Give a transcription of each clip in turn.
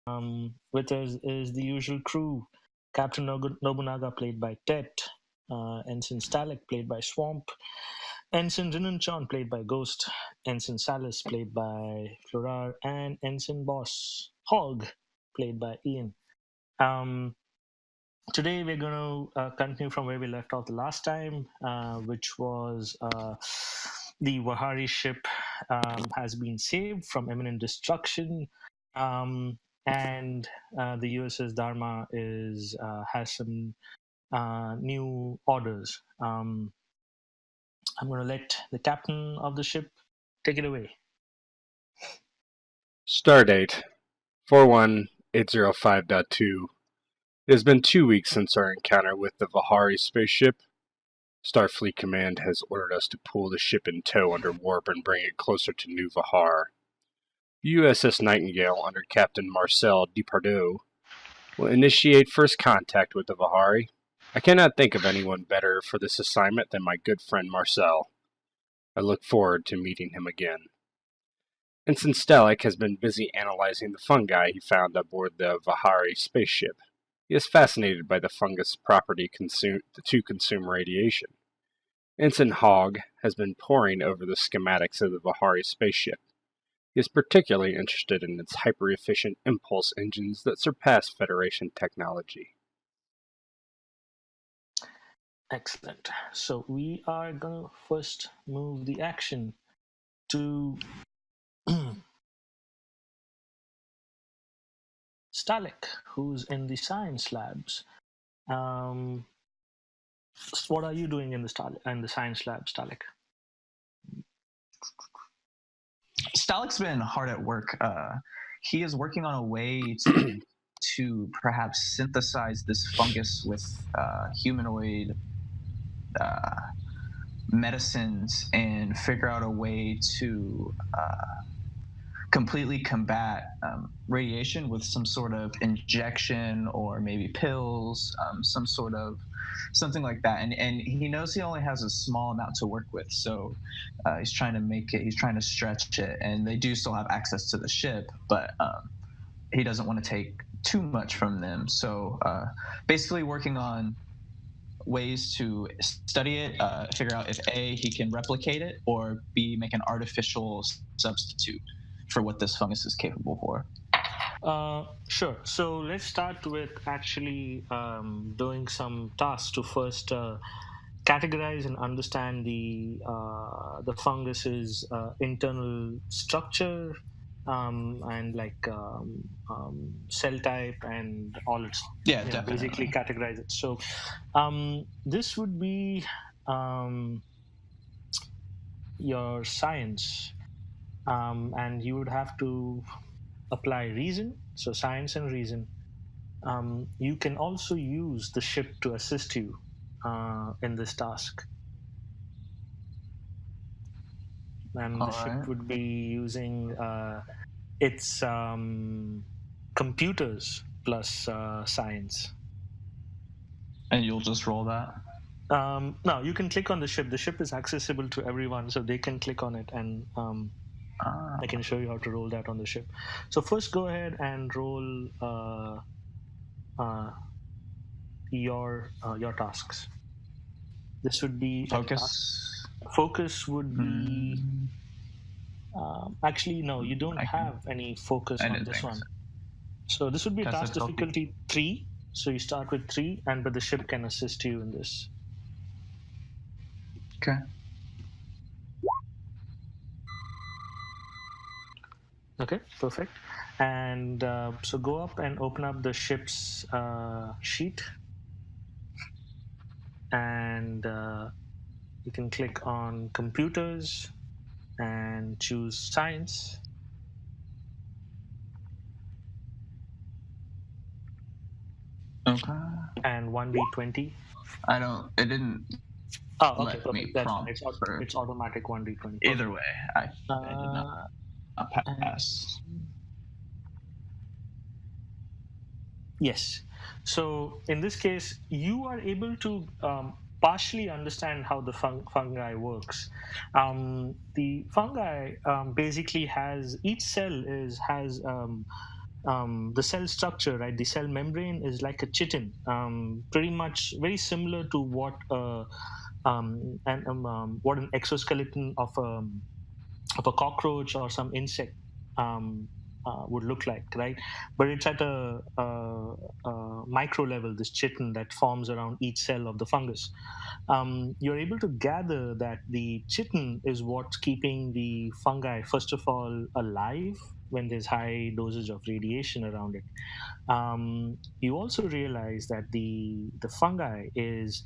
With us is the usual crew: Captain Nobunaga, played by Tet; Ensign Stalek, played by Swamp; Ensign Rinunchon, played by Ghost; Ensign Salis, played by Florar; and Ensign Boss Hog, played by Ian. Um, Today we're going to continue from where we left off the last time, which was the Wahari ship has been saved from imminent destruction, and the USS Dharma has some new orders. I'm going to let the captain of the ship take it away. Stardate 41805.2. It has been 2 weeks since our encounter with the Vahari spaceship. Starfleet Command has ordered us to pull the ship in tow under warp and bring it closer to New Vahar. USS Nightingale, under Captain Marcel Depardieu, will initiate first contact with the Vahari. I cannot think of anyone better for this assignment than my good friend Marcel. I look forward to meeting him again. Ensign Stalek has been busy analyzing the fungi he found aboard the Vahari spaceship. He is fascinated by the fungus property to consume radiation. Ensign Hogg has been poring over the schematics of the Vahari spaceship. He is particularly interested in its hyper-efficient impulse engines that surpass Federation technology. Excellent. So we are going to first move the action to Stalek, who's in the science labs. What are you doing in the science lab, Stalek? Stalek's been hard at work. He is working on a way to perhaps synthesize this fungus with humanoid medicines and figure out a way to completely combat radiation with some sort of injection or maybe pills, something like that. And he knows he only has a small amount to work with, so he's trying to stretch it. And they do still have access to the ship, but he doesn't want to take too much from them. So basically working on ways to study it, figure out if A, he can replicate it, or B, make an artificial substitute for what this fungus is capable for. Sure. So let's start with actually doing some tasks to first categorize and understand the fungus's internal structure and cell type and all its basically categorize it. So this would be your science, and you would have to apply reason, so science and reason. You can also use the ship to assist you in this task. And the ship would be using its computers plus science. And you'll just roll that? No, you can click on the ship. The ship is accessible to everyone, so they can click on it, and I can show you how to roll that on the ship. So first go ahead and roll your tasks. This would be focus. Focus would be actually no, you don't have any focus on this one. So this would be task difficulty 3. So you start with 3, but the ship can assist you in this. Okay. Okay, perfect. And so go up and open up the ship's sheet, and you can click on computers and choose science. Okay. And 1d20. It didn't. Oh, okay, perfect. That's fine. It's automatic 1d20. Either way, I did not pass. Yes. So in this case, you are able to partially understand how the fungi works. The fungi basically each cell has The cell structure, right? The cell membrane is like a chitin, pretty much very similar to what an exoskeleton of a cockroach or some insect um, would look like, right? But it's at a micro level, this chitin that forms around each cell of the fungus. You're able to gather that the chitin is what's keeping the fungi, first of all, alive when there's high dosage of radiation around it. You also realize that the fungi is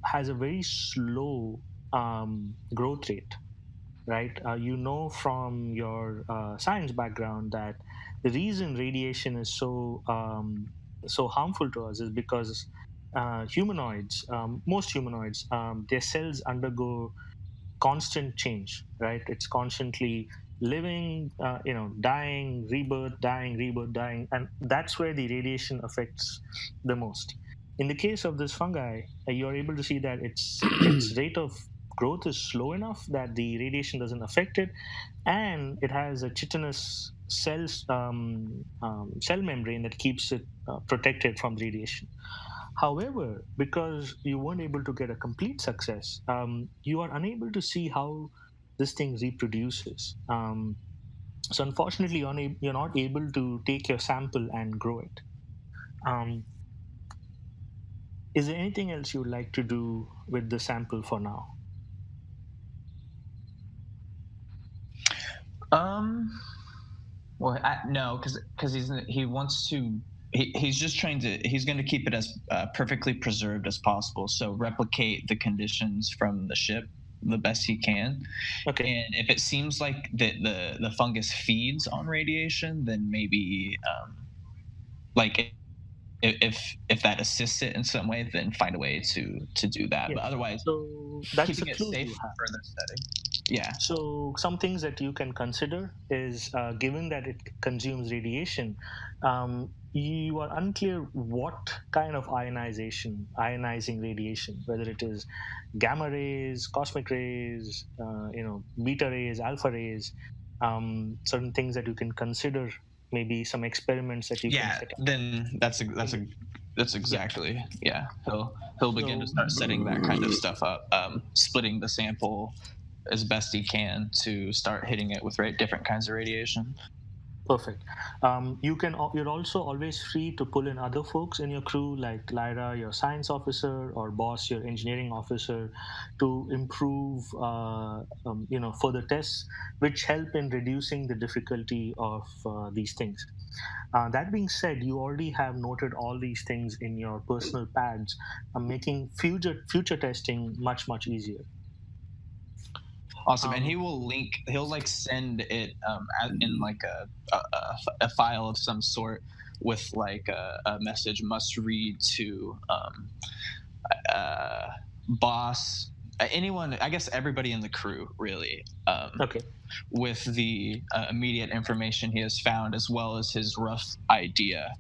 has a very slow growth rate, right? You know from your science background that the reason radiation is so harmful to us is because most humanoids, their cells undergo constant change, right? It's constantly living, dying, rebirth, dying, and that's where the radiation affects the most. In the case of this fungi, you're able to see that its rate of growth is slow enough that the radiation doesn't affect it, and it has a chitinous cell membrane that keeps it protected from radiation. However, because you weren't able to get a complete success, you are unable to see how this thing reproduces. So, unfortunately, you're not able to take your sample and grow it. Um, is there anything else you would like to do with the sample for now? Um, well, no, because he wants to. He's just trying to. He's going to keep it as perfectly preserved as possible. So replicate the conditions from the ship the best he can. Okay. And if it seems like that the fungus feeds on radiation, then maybe like if that assists it in some way, then find a way to do that. But Yes. otherwise, So that's a keeping it clue safe you for have. further study. Yeah. So, some things that you can consider is given that it consumes radiation, you are unclear what kind of ionizing radiation, whether it is gamma rays, cosmic rays, beta rays, alpha rays, certain things that you can consider, maybe some experiments that you can Yeah. set up. Then that's Yeah. exactly, yeah. He'll begin to So, start setting that kind of stuff up, splitting the sample as best he can to start hitting it with different kinds of radiation. perfect. You're also always free to pull in other folks in your crew, like Lyra, your science officer, or Boss, your engineering officer, to improve, further tests, which help in reducing the difficulty of these things. That being said, you already have noted all these things in your personal pads, making future testing much easier. Awesome. And he Um, will link. He'll like send it in like a file of some sort with like a message must read to uh, boss, anyone. I guess everybody in the crew really. okay, With the immediate information he has found, as well as his rough idea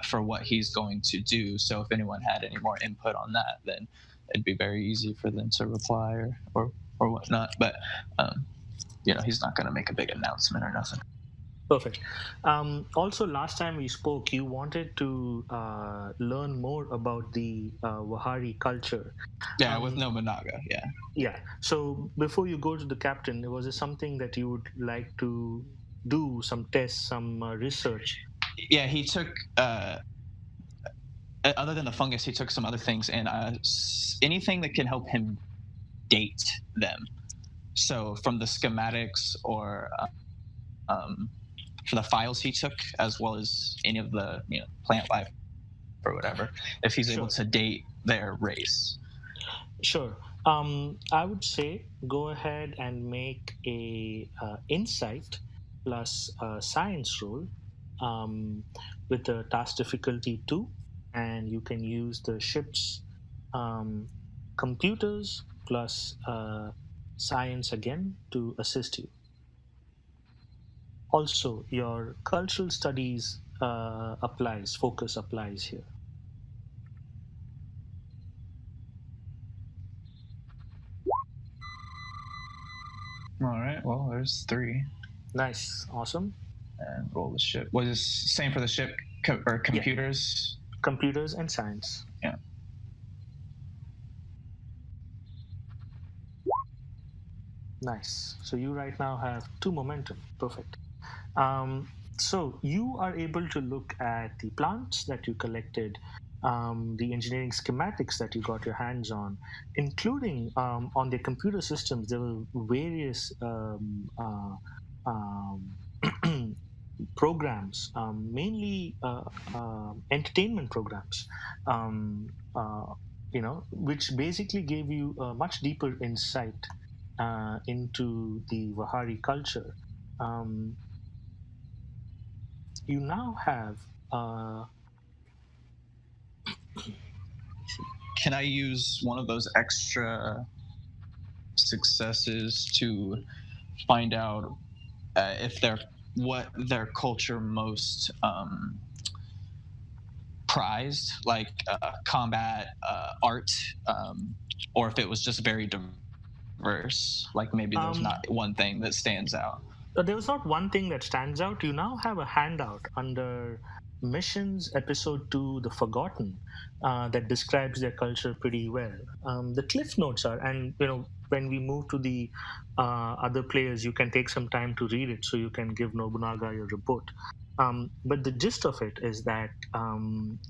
for what he's going to do. So if anyone had any more input on that, then it'd be very easy for them to reply or whatnot. But he's not going to make a big announcement or nothing. perfect. Also, last time we spoke, you wanted to learn more about the Wahari culture. Yeah, with Um, Nobunaga. Yeah. yeah. So before you go to the captain, was there something that you would like to do, some tests, some research? Yeah, he took. Other than the fungus, he took some other things and anything that can help him date them. So from the schematics or um, for the files he took, as well as any of the plant life or whatever, if he's able Sure. to date their race. Sure. I would say go ahead and make a insight plus science roll with the task difficulty 2, and you can use the ship's um, computers plus science again to assist you. Also, your cultural studies focus applies here. All right. Well, there's 3. Nice, awesome. and roll the ship. Was this same for the ship or computers? Yeah. Computers and science. Yeah. Nice. So you right now have 2 momentum. Perfect. So you are able to look at the plants that you collected, the engineering schematics that you got your hands on, including on the computer systems. There were various um, programs, mainly entertainment programs, um, uh, which basically gave you a much deeper insight into the Vahari culture. Um, you now have. Can I use one of those extra successes to find out if what their culture most prized, like combat, art, or if it was just very diverse? Like maybe there's not one thing that stands out. There was not one thing that stands out. You now have a handout under Missions Episode 2, The Forgotten, that describes their culture pretty well. The cliff notes are, and when we move to the other players, you can take some time to read it so you can give Nobunaga your report. But the gist of it is that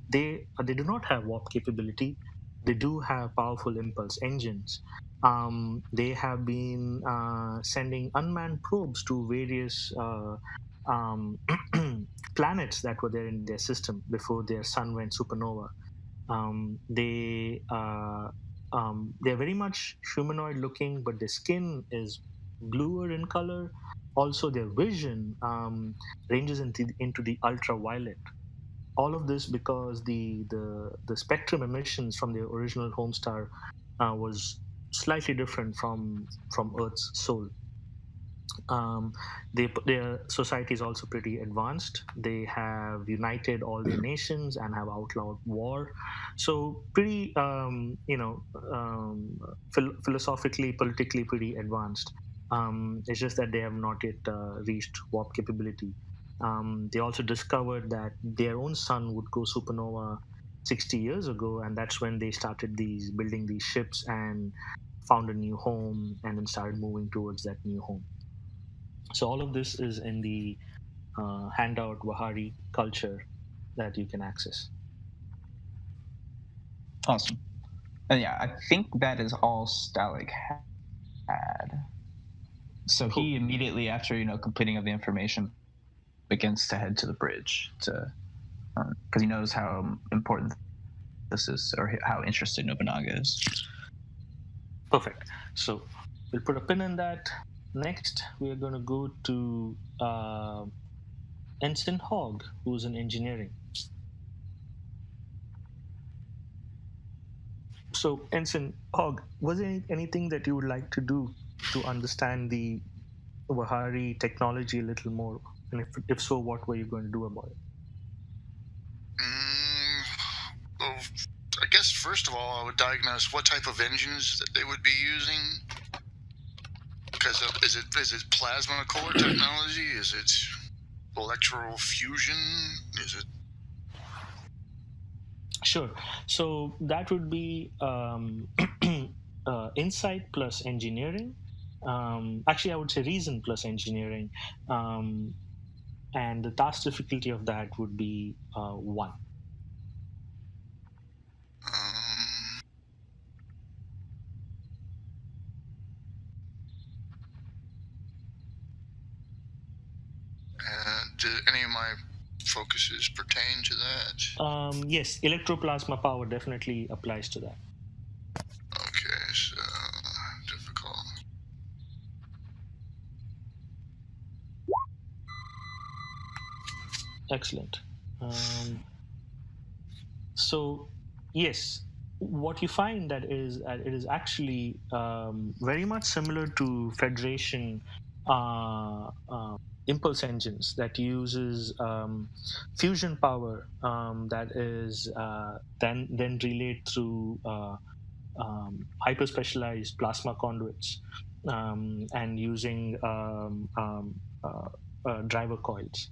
they do not have warp capability. They do have powerful impulse engines. They have been sending unmanned probes to various um, planets that were there in their system before their sun went supernova. They're very much humanoid looking, but their skin is bluer in color. Also, their vision ranges into the ultraviolet. All of this because the spectrum emissions from the original home star was slightly different from Earth's soul. Their society is also pretty advanced. They have united all their nations and have outlawed war. So pretty, philosophically, politically pretty advanced. It's just that they have not yet reached warp capability. They also discovered that their own sun would go supernova 60 years ago, and that's when they started building these ships and found a new home, and then started moving towards that new home. So all of this is in the handout Vahari culture that you can access. Awesome. And yeah, I think that is all Stalik had. So Cool. he immediately, after completing of the information, begins to head to the bridge because he knows how important this is, or how interested Nobunaga is. Perfect. So we'll put a pin in that. Next, we are going to go to Ensign Hogg, who's in engineering. So, Ensign Hogg, was there anything that you would like to do to understand the Vahari technology a little more? And if so, what were you going to do about it? Well, I guess first of all, I would diagnose what type of engines that they would be using. Because is it plasma core technology? Is it electro fusion? Is it? Sure. So that would be insight plus engineering. Actually, I would say reason plus engineering. And the task difficulty of that would be 1. Do any of my focuses pertain to that? Yes, electroplasma power definitely applies to that. Okay, so difficult. Excellent. So, yes, what you find that is it is actually very much similar to Federation impulse engines that uses fusion power that is then relayed through hyper specialized plasma conduits and using driver coils.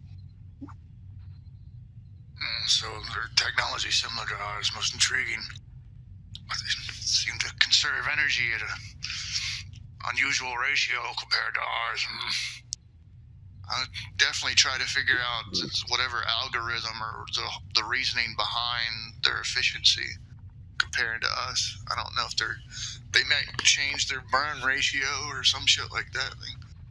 So their technology is similar to ours, most intriguing. They seem to conserve energy at an unusual ratio compared to ours. I definitely try to figure out whatever algorithm or the reasoning behind their efficiency compared to us. I don't know if they might change their burn ratio or some shit like that.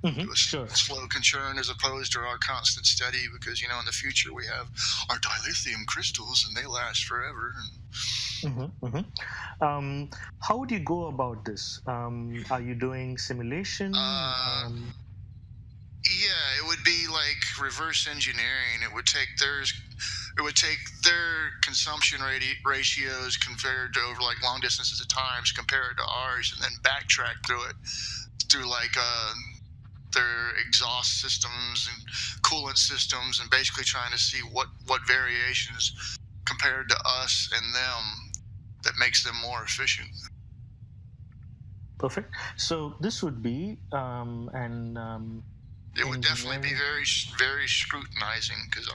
Do a Sure. slow churn as opposed to our constant steady, because in the future we have our dilithium crystals and they last forever. How would you go about this? Are you doing simulation? Yeah, it would be like reverse engineering. It would take their consumption ratios compared to over like long distances of times compared to ours, and then backtrack through it through like their exhaust systems and coolant systems, and basically trying to see what variations compared to us and them that makes them more efficient. Perfect. So this would be it would definitely be very, very scrutinizing, because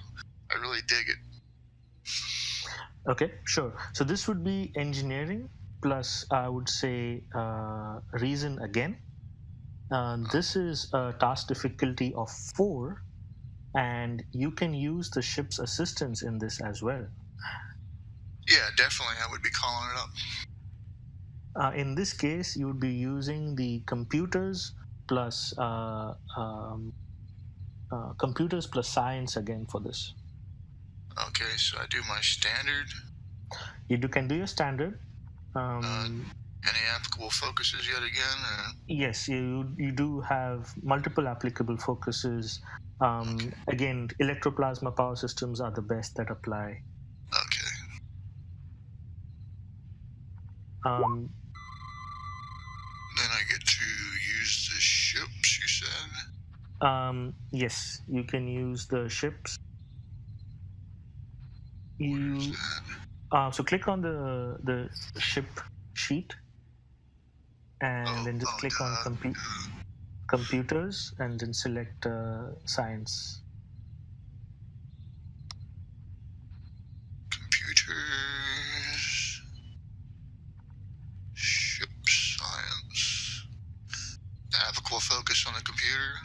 I really dig it. Okay, sure. So this would be engineering plus, I would say, reason again. This is a task difficulty of 4, and you can use the ship's assistance in this as well. Yeah, definitely. I would be calling it up. In this case, you would be using the computers plus science again for this. Okay, so I do my standard. You can do your standard. Any applicable focuses yet again? Yes, you do have multiple applicable focuses. Okay. Again, electroplasma power systems are the best that apply. Okay. Then I get to use the ships, you said? Yes, you can use the ships. So click on the ship sheet, and then just click on computers, and then select science. Computers, ship science. Applicable focus on the computer.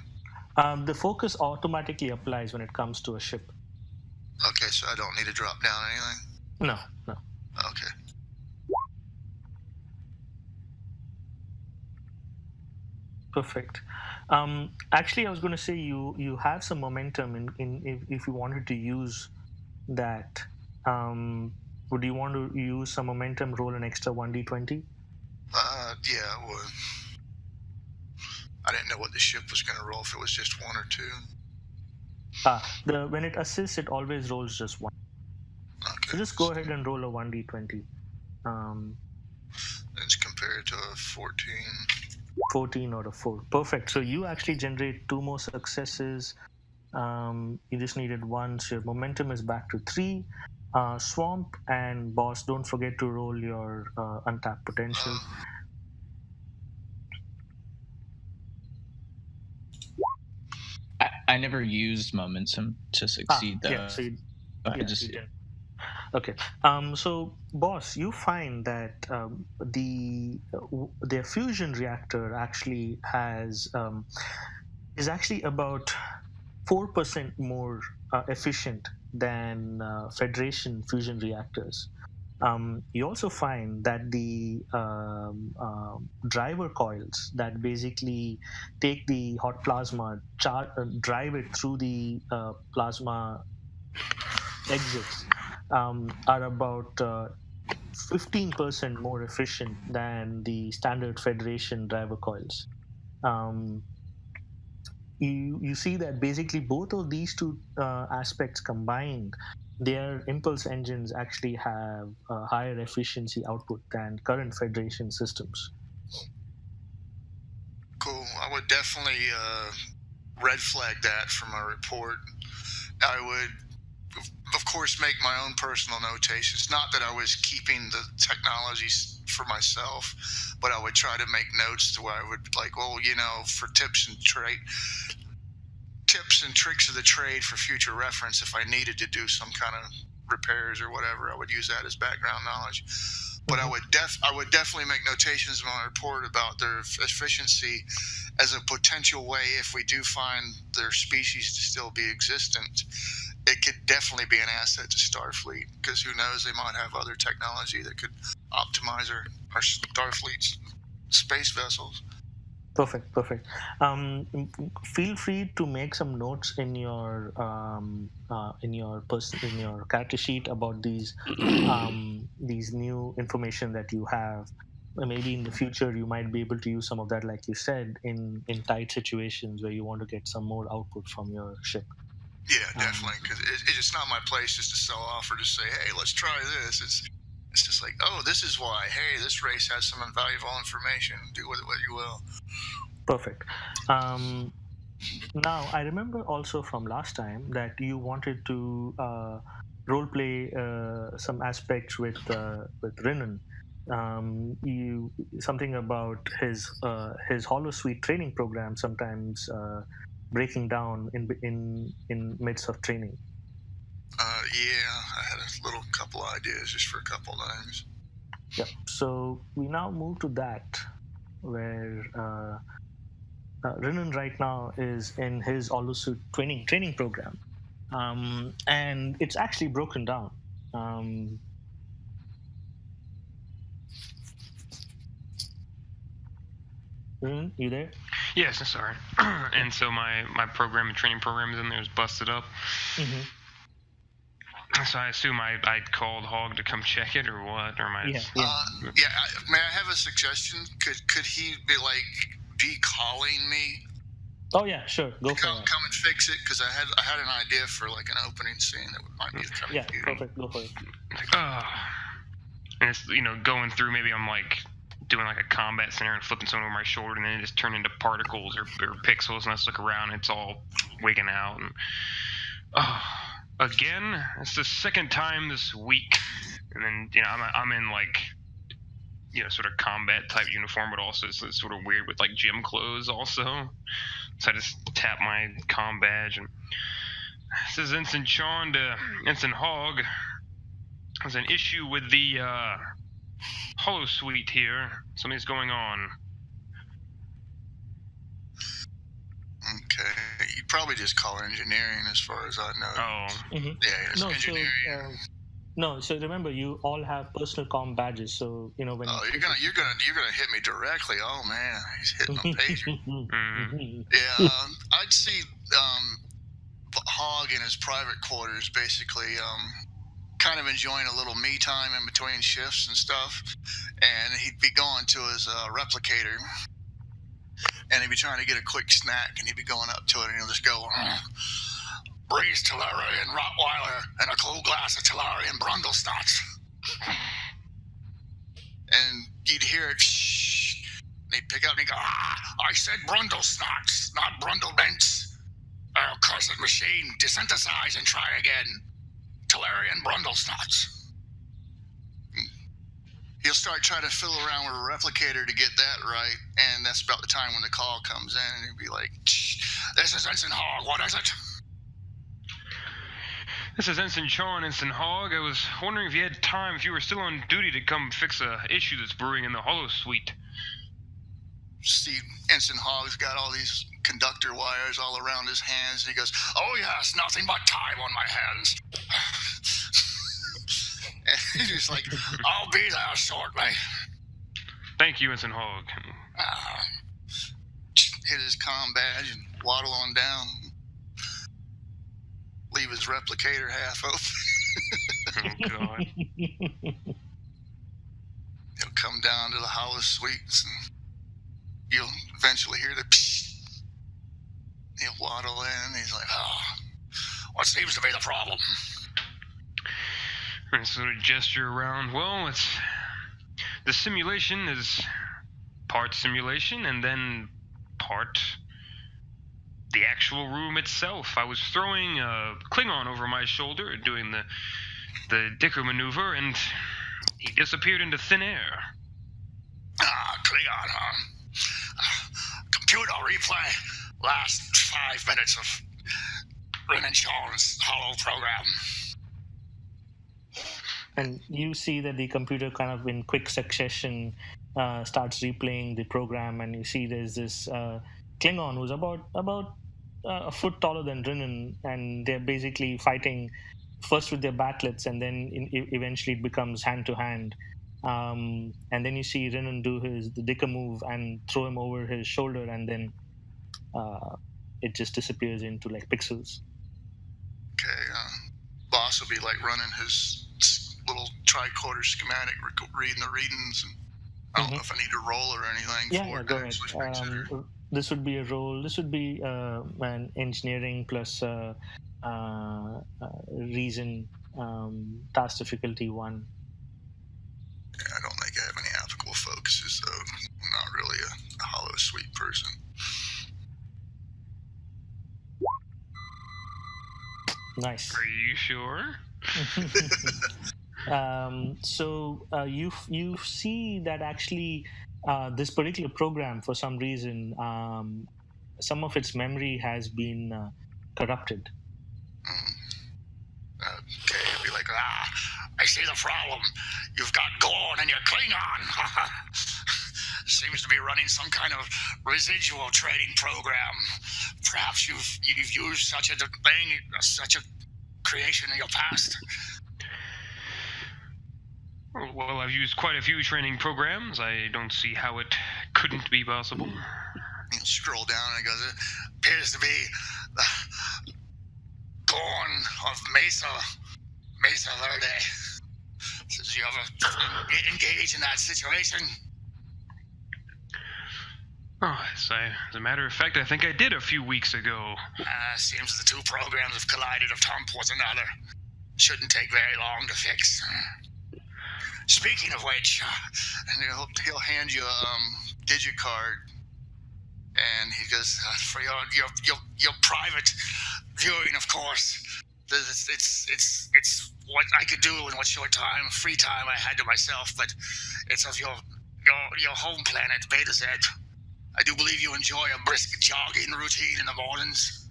The focus automatically applies when it comes to a ship. Okay, so I don't need to drop down anything? No. Okay. Perfect. Actually, I was going to say you have some momentum if you wanted to use that. Would you want to use some momentum, roll an extra 1d20? Yeah, I would. I didn't know what the ship was going to roll, if it was just 1 or 2. When it assists, it always rolls just 1. Okay. So just go ahead and roll a 1d20. It's compared to a 14. 14 or a 4. Perfect. So you actually generate 2 more successes. You just needed 1, so your momentum is back to 3. Swamp and Boss, don't forget to roll your untapped potential. I never used momentum to succeed, though. Yeah, so you did. Okay. So, Boss, you find that their fusion reactor actually is actually about 4% more efficient than Federation fusion reactors. You also find that the driver coils that basically take the hot plasma, drive it through the plasma exits, are about 15% more efficient than the standard Federation driver coils. You see that basically both of these two aspects combined, their impulse engines actually have a higher efficiency output than current Federation systems. Cool. I would definitely red flag that from my report. I would, of course, make my own personal notations. Not that I was keeping the technologies for myself, but I would try to make notes to where I would for tips and tricks of the trade for future reference, if I needed to do some kind of repairs or whatever. I would use that as background knowledge. But I would definitely make notations in my report about their efficiency as a potential way, if we do find their species to still be existent, it could definitely be an asset to Starfleet, because who knows, they might have other technology that could optimize our Starfleet's space vessels. Perfect. Feel free to make some notes in your character sheet about these new information that you have. Maybe in the future you might be able to use some of that, like you said, in tight situations where you want to get some more output from your ship. Yeah, definitely, because it's not my place just to sell off or just say, hey, let's try this. It's just like, oh, this is why. Hey, this race has some invaluable information. Do with it what you will. Perfect. Now, I remember also from last time that you wanted to role play some aspects with Renan. Something about his holosuite training program sometimes breaking down in midst of training. Yeah, I had a little couple ideas just for a couple names. Yep. So we now move to that, where Renan right now is in his holosuite training program, and it's actually broken down. Renan, you there? Yes, I'm sorry. And so my program and training program is in there is busted up. Mm-hmm. So I assume I called Hog to come check it, or what? Or am I? May I have a suggestion? Could he be calling me? Oh yeah, sure. Go for it. Come and fix it, because I had an idea for an opening scene that might be kind of cute. Perfect. Go for it. And it's going through. Maybe I'm doing a combat center and flipping someone over my shoulder, and then it just turned into particles or pixels, and I just look around, and it's all wigging out. And again, it's the second time this week, and then I'm in sort of combat type uniform, but also it's sort of weird with gym clothes also. So I just tap my comm badge, and it says Ensign Sean to Ensign Hogg. There's an issue with the holosuite here. Something's going on. Okay, you probably just call engineering, as far as I know. Oh. Mm-hmm. Yeah, it's engineering. No, so remember, you all have personal comm badges, so when. Oh, you're gonna hit me directly. Oh man, he's hitting a pager. Yeah, I'd see Hogg in his private quarters, basically, kind of enjoying a little me time in between shifts and stuff, and he'd be going to his replicator, and he'd be trying to get a quick snack, and he'd be going up to it, and he'll just go, Breeze Tellarian Rottweiler and a cool glass of Tellarian Brundlesnots. And you'd hear it, shh, and he'd pick up and he'd go, I said Brundlesnots, not Brundlebents. Oh, cursed machine, desynthesize and try again. Tellarian Brundlesnots. He'll start trying to fiddle around with a replicator to get that right, and that's about the time when the call comes in, and he'd be like, this is Ensign Hogg, what is it? This is Ensign Sean, Ensign Hogg. I was wondering if you had time, if you were still on duty, to come fix a issue that's brewing in the holosuite. See, Ensign Hogg's got all these conductor wires all around his hands, and he goes, oh yes, nothing but time on my hands. And he's like, I'll be there shortly. Thank you, Ensign Hogg. Hit his comm badge and waddle on down. Leave his replicator half open. Oh, God. He'll come down to the holosuites, and you'll eventually hear the psh. He'll waddle in, and he's like, what seems to be the problem? And sort of gesture around. Well, the simulation is part simulation, and then part the actual room itself. I was throwing a Klingon over my shoulder, doing the Dicker maneuver, and he disappeared into thin air. Klingon, huh? Computer replay. Last 5 minutes of Renan Sean's holo program. And you see that the computer kind of in quick succession starts replaying the program, and you see there's this Klingon who's about a foot taller than Drinan, and they're basically fighting first with their batlets, and then eventually it becomes hand to hand. And then you see Drinan do the Dicker move and throw him over his shoulder, and then it just disappears into like pixels. Okay, boss will be like running his little tricorder schematic, reading the readings, and I don't know if I need to roll or anything for it. Go ahead. This would be a roll. This would be an engineering plus reason, task difficulty 1. I don't think I have any applicable focuses, though. I'm not really a hollow sweet person. Nice. Are you sure? So you see that actually this particular program, for some reason, some of its memory has been corrupted. Okay, I'd be like, I see the problem. You've got Gorn and your Klingon. Seems to be running some kind of residual trading program. Perhaps you've used such a thing, such a creation in your past. Well, I've used quite a few training programs. I don't see how it couldn't be possible. You scroll down and it goes, it appears to be the Gorn of Mesa Verde. Did you ever engage in that situation? Oh, as a matter of fact, I think I did a few weeks ago. Seems the two programs have collided of one towards another. Shouldn't take very long to fix. Speaking of which, and he'll hand you a digicard, and he goes, for your private viewing, of course. It's what I could do in what short free time I had to myself, but it's of your home planet, Beta Z. I do believe you enjoy a brisk jogging routine in the mornings.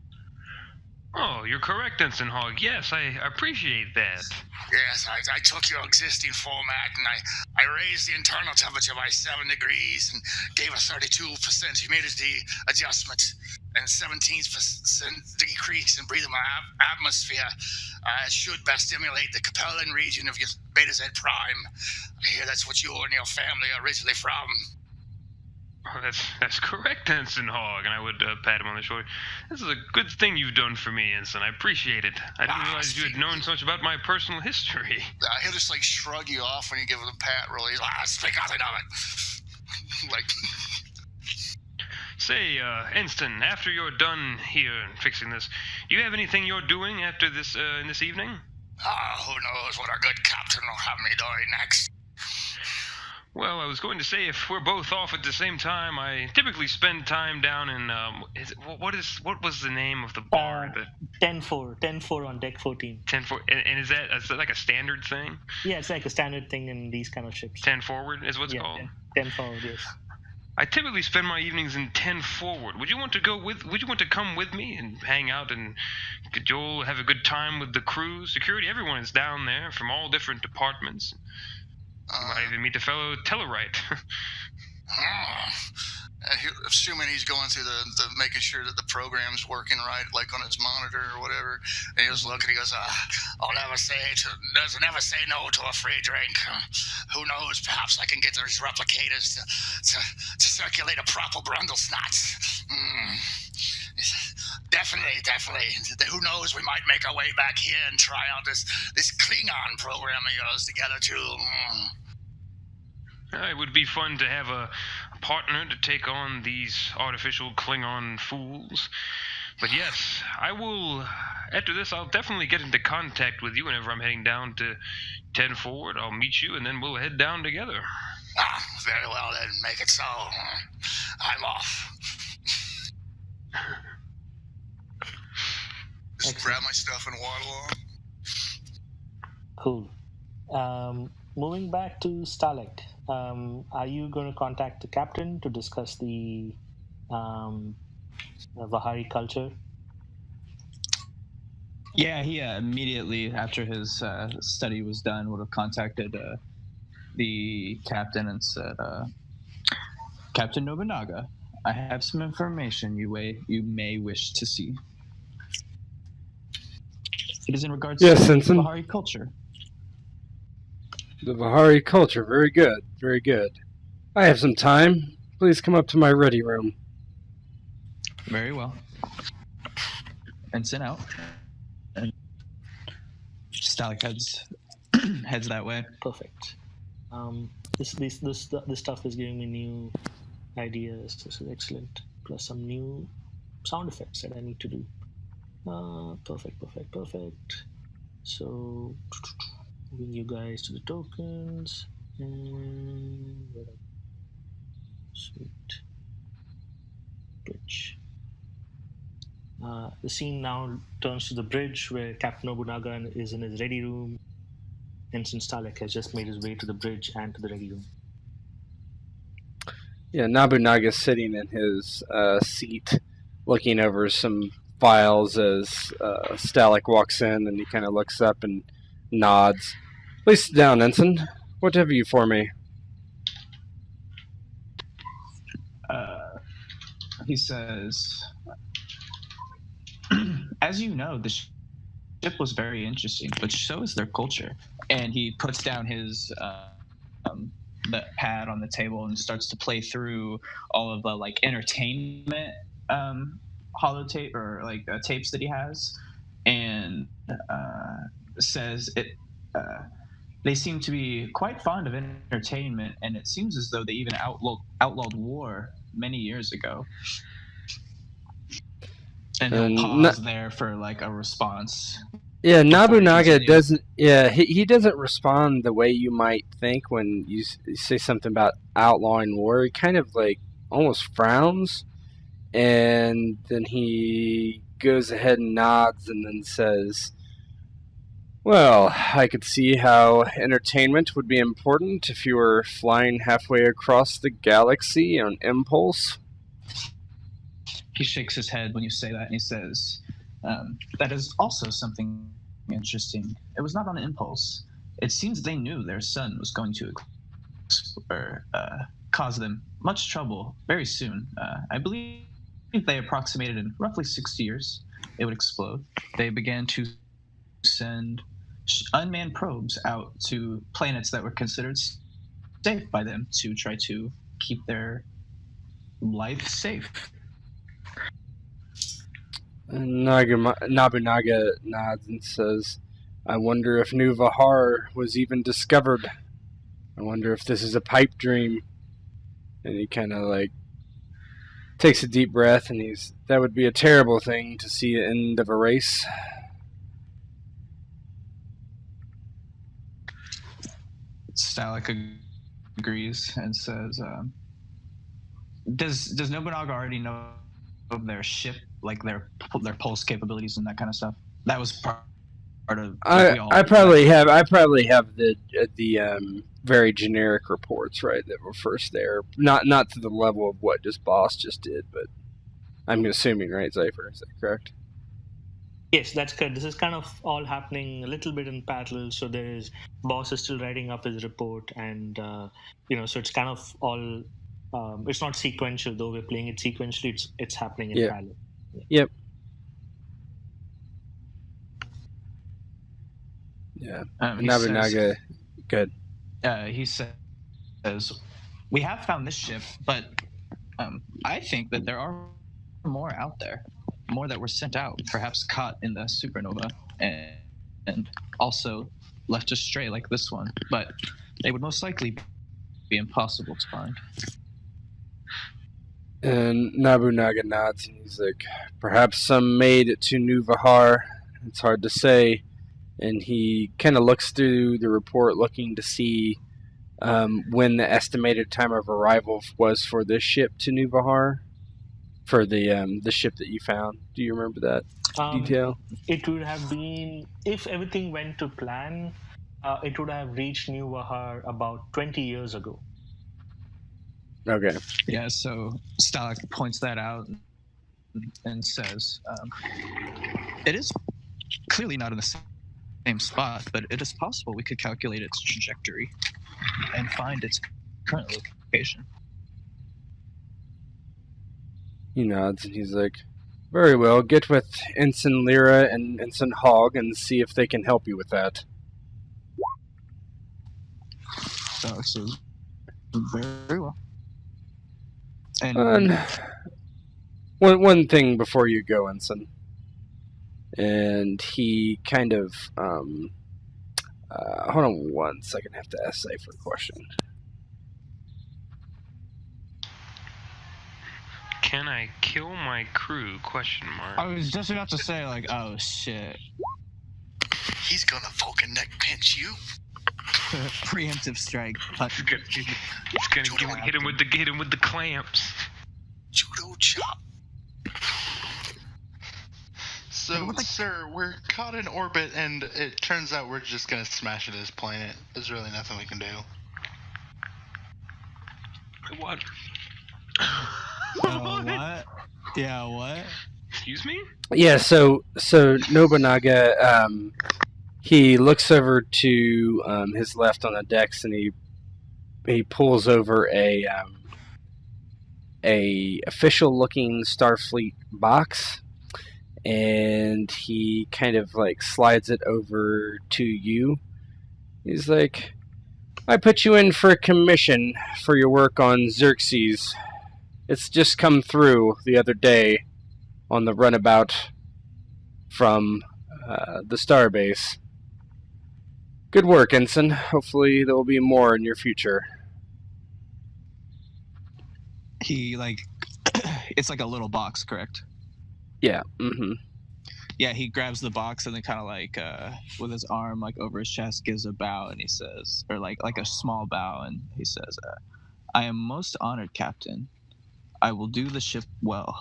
Oh, you're correct, Ensign Hogg. Yes, I appreciate that. Yes, I took your existing format and I raised the internal temperature by 7 degrees and gave a 32% humidity adjustment and 17% decrease in breathable atmosphere. It should best stimulate the Capellan region of your Beta Z Prime. I hear that's what you and your family are originally from. Oh, that's correct, Ensign Hogg, and I would pat him on the shoulder. This is a good thing you've done for me, Ensign. I appreciate it. I didn't realize you had known so much about my personal history. He'll just like shrug you off when you give him a pat. Really, speak nothing of it. Like, say, Ensign, after you're done here and fixing this, do you have anything you're doing after this in this evening? Who knows what our good captain will have me doing next. Well, I was going to say, if we're both off at the same time, I typically spend time down in, what was the name of the bar? 10-4 on deck 14. 10-4, and is that like a standard thing? Yeah, it's like a standard thing in these kind of ships. 10 forward is what's called? 10 forward, yes. I typically spend my evenings in 10 forward. Would you want to come with me and hang out, and could you all have a good time with the crew? Security, everyone is down there from all different departments. You might even meet a fellow Tellarite. Assuming he's going through the making sure that the program's working right, like on his monitor or whatever, and he just looks and he goes, I'll never say no to a free drink. Who knows, perhaps I can get those replicators to circulate a proper Brundlesnots. Definitely. Who knows, we might make our way back here and try out this Klingon program of yours together too. It would be fun to have a partner to take on these artificial Klingon fools. But yes, I will, after this, I'll definitely get into contact with you whenever I'm heading down to 10 forward. I'll meet you, and then we'll head down together. Very well then, make it so. I'm off. Just grab my stuff and waddle on. Cool. Moving back to Starlight, are you going to contact the captain to discuss the Vahari culture? Yeah, he immediately after his study was done would have contacted the captain and said, Captain Nobunaga, I have some information you may wish to see. It is in regards Yes, to Ensign. Bahari culture. The Bahari culture. Very good. Very good. I have some time. Please come up to my ready room. Very well. And sent out. And Stalik heads that way. Perfect. This stuff is giving me new ideas. This is excellent. Plus some new sound effects that I need to do. Perfect. So, moving you guys to the tokens. And sweet. Bridge. The scene now turns to the bridge where Captain Nobunaga is in his ready room. Ensign Starlick has just made his way to the bridge and to the ready room. Yeah, Nobunaga's sitting in his seat, looking over some files as Stalik walks in, and he kind of looks up and nods. Please sit down, Ensign. What have you for me? He says, as you know, the ship was very interesting, but so is their culture. And he puts down his the pad on the table and starts to play through all of the like entertainment holotape or like tapes that he has, and says it. They seem to be quite fond of entertainment, and it seems as though they even outlawed war many years ago. And he'll pause there for like a response. Yeah, Nobunaga doesn't. Yeah, he doesn't respond the way you might think when you say something about outlawing war. He kind of like almost frowns, and then he goes ahead and nods, and then says, "Well, I could see how entertainment would be important if you were flying halfway across the galaxy on impulse." He shakes his head when you say that, and he says, that is also something interesting. It was not on impulse. It seems they knew their sun was going to cause them much trouble very soon. I believe they approximated in roughly 60 years it would explode. They began to send unmanned probes out to planets that were considered safe by them to try to keep their life safe. Nobunaga nods and says, I wonder if New Vahar was even discovered. I wonder if this is a pipe dream. And he kind of like takes a deep breath, and that would be a terrible thing to see the end of a race. Stalik agrees and says, does Nobunaga already know of their ship, like their pulse capabilities and that kind of stuff? That was part of. I probably have the very generic reports, right, that were first there. Not to the level of what Boss just did, but I'm assuming, right, Zypher, is that correct? Yes, that's correct. This is kind of all happening a little bit in parallel. So there is Boss is still writing up his report, and so it's kind of all. It's not sequential, though we're playing it sequentially. It's happening in parallel. Yep. Yeah. Nobunaga, good. He says, "We have found this ship, but I think that there are more out there, more that were sent out, perhaps caught in the supernova, and also left astray like this one. But they would most likely be impossible to find." And Nobunaga nods, and he's like, perhaps some made it to New Vahar. It's hard to say. And he kind of looks through the report, looking to see when the estimated time of arrival was for this ship to New Vahar, for the ship that you found. Do you remember that detail? It would have been, if everything went to plan, it would have reached New Vahar about 20 years ago. Okay. Yeah, so Stalik points that out and says, it is clearly not in the same spot, but it is possible we could calculate its trajectory and find its current location. He nods and he's like, very well, get with Ensign Lyra and Ensign Hogg and see if they can help you with that. So very well. And one thing before you go, Ensign. And he kind of, hold on 1 second, I have to ask Cypher a question. Can I kill my crew? ? I was just about to say, like, oh shit. He's gonna Vulcan neck pinch you. Preemptive strike. It's gonna hit him with the clamps. Judo chop. So, sir, we're caught in orbit, and it turns out we're just gonna smash into this planet. There's really nothing we can do. What? What? Yeah, what? Excuse me? Yeah, so Nobunaga, he looks over to his left on the decks, and he pulls over a official-looking Starfleet box, and he kind of like slides it over to you. He's like, I put you in for a commission for your work on Xerxes. It's just come through the other day on the runabout from the starbase. Good work, Ensign. Hopefully there will be more in your future. He, like, it's like a little box, correct? Yeah, mm-hmm. Yeah, he grabs the box and then kind of like, with his arm like over his chest, gives a bow, and he says, or like a small bow, and he says, I am most honored, Captain. I will do the ship well.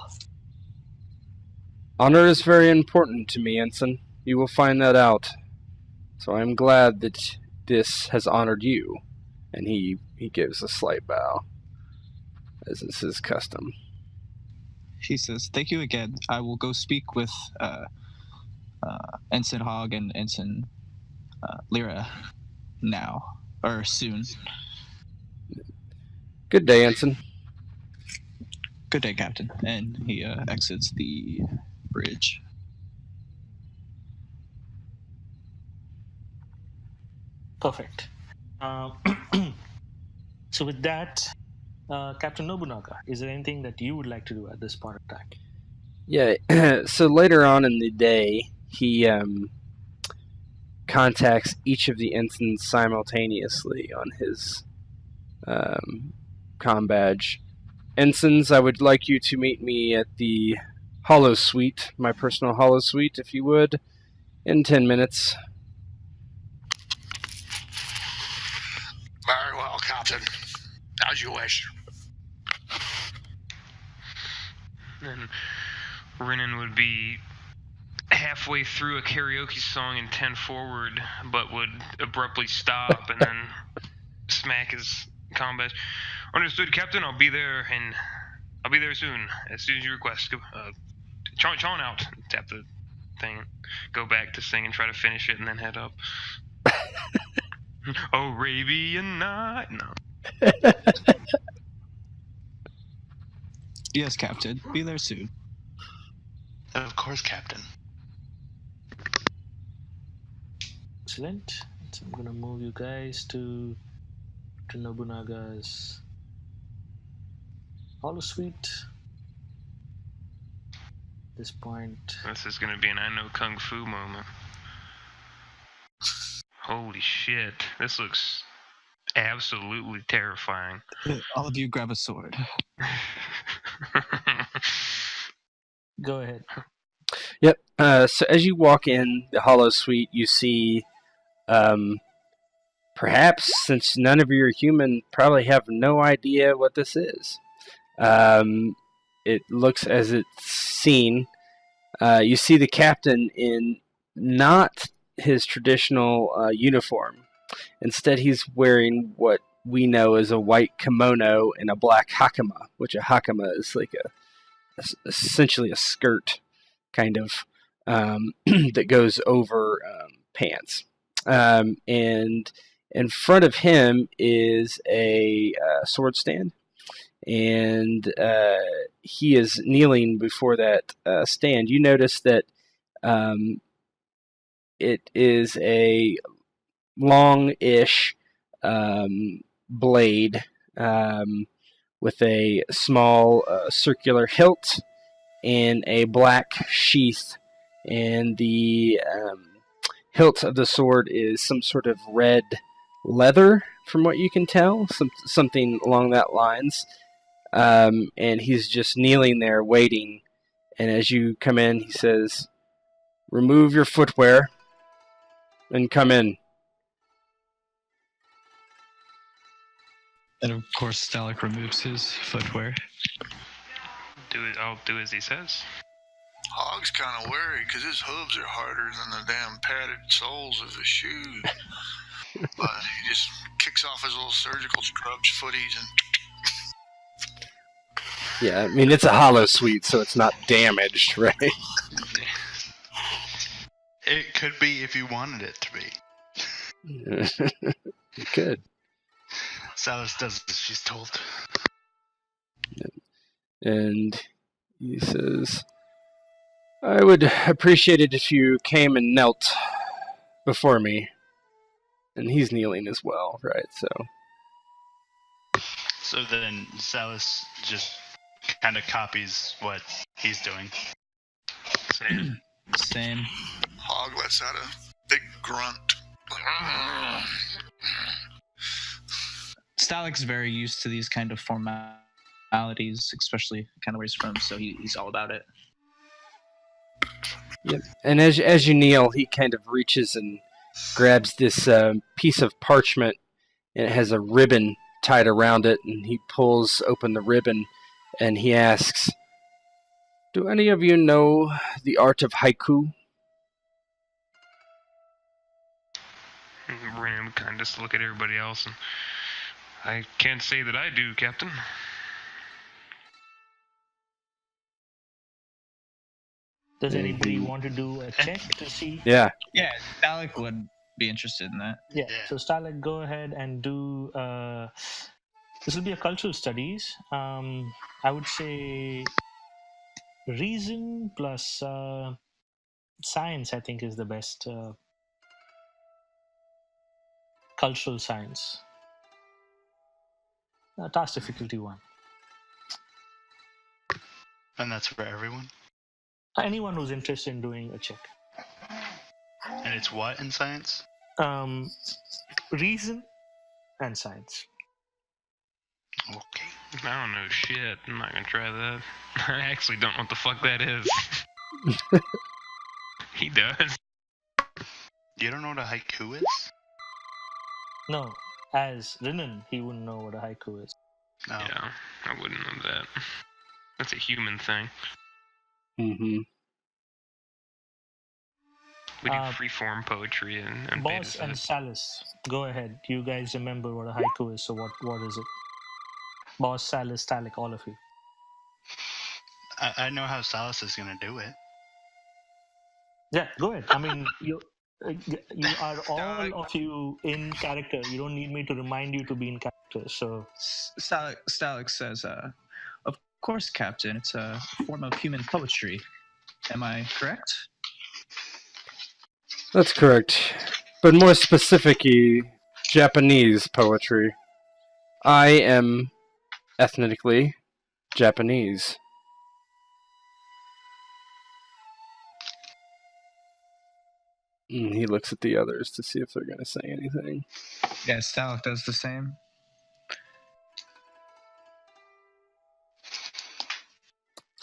Honor is very important to me, Ensign. You will find that out. So I am glad that this has honored you. And he gives a slight bow, as is his custom. He says, thank you again. I will go speak with Ensign Hogg and Ensign Lyra now, or soon. Good day, Ensign. Good day, Captain. And he exits the bridge. Perfect. So with that, Captain Nobunaga, is there anything that you would like to do at this point in time? Yeah, so later on in the day, he contacts each of the ensigns simultaneously on his comm badge. Ensigns, I would like you to meet me at the holo suite, my personal holo suite, if you would, in 10 minutes. Very well, Captain. As you wish. And Renan would be halfway through a karaoke song in 10 forward, but would abruptly stop and then smack his combat. Understood, Captain. I'll be there soon, as soon as you request. Chon out. Tap the thing. Go back to sing and try to finish it, and then head up. Arabian Night. No. Yes, Captain. Be there soon. Of course, Captain. Excellent. So I'm gonna move you guys to Nobunaga's holo suite. At this point, This is gonna be an I know Kung Fu moment. Holy shit. This looks absolutely terrifying. All of you grab a sword. go ahead. Yep. So as you walk in the holo suite, you see, perhaps since none of you are human, probably have no idea what this is. It looks as it's seen. You see the captain in not his traditional uniform. Instead, he's wearing what we know as a white kimono and a black hakama, which a hakama is like essentially a skirt kind of that goes over pants. And in front of him is a sword stand, and he is kneeling before that stand. You notice that it is a long-ish blade with a small circular hilt and a black sheath, and the hilt of the sword is some sort of red leather, from what you can tell, something along that lines. And he's just kneeling there waiting, and as you come in, he says, "Remove your footwear and come in." And of course, Stalek removes his footwear. I'll do as he says. Hog's kind of worried because his hooves are harder than the damn padded soles of his shoes. But he just kicks off his little surgical scrubs footies and... Yeah, I mean, it's a hollow suite, so it's not damaged, right? It could be if you wanted it to be. You could. Salas does as she's told. And he says, "I would appreciate it if you came and knelt before me." And he's kneeling as well, right? So then Salas just kind of copies what he's doing. Same. Hog lets out a big grunt. Stalek's very used to these kind of formalities, especially kind of where he's from, so he's all about it. Yep. And as you kneel, he kind of reaches and grabs this piece of parchment, and it has a ribbon tied around it, and he pulls open the ribbon, and he asks, "Do any of you know the art of haiku?" Ram kind of just look at everybody else, and I can't say that I do, Captain. Does anybody want to do a check to see? Yeah. Yeah, Stalek would be interested in that. Yeah. So Starlight, go ahead and do. This will be a cultural studies. I would say reason plus science. I think is the best cultural science. Task difficulty 1. And that's for everyone? Anyone who's interested in doing a check. And it's what in science? Reason and science. Okay. I don't know shit. I'm not gonna try that. I actually don't know what the fuck that is. He does. You don't know what a haiku is? No, as Rinan, he wouldn't know what a haiku is. No. Yeah, I wouldn't know that. That's a human thing. Mm-hmm. We do freeform poetry and Boss beta and set. Salis, go ahead. You guys remember what a haiku is, so what is it? Boss, Salis, Talik, all of you. I know how Salas is going to do it. Yeah, go ahead. I mean, you are all of you in character. You don't need me to remind you to be in character. So Stalek says, "Of course, Captain. It's a form of human poetry. Am I correct?" That's correct. But more specifically, Japanese poetry. I am ethnically Japanese. And he looks at the others to see if they're going to say anything. Yeah, Stalek does the same.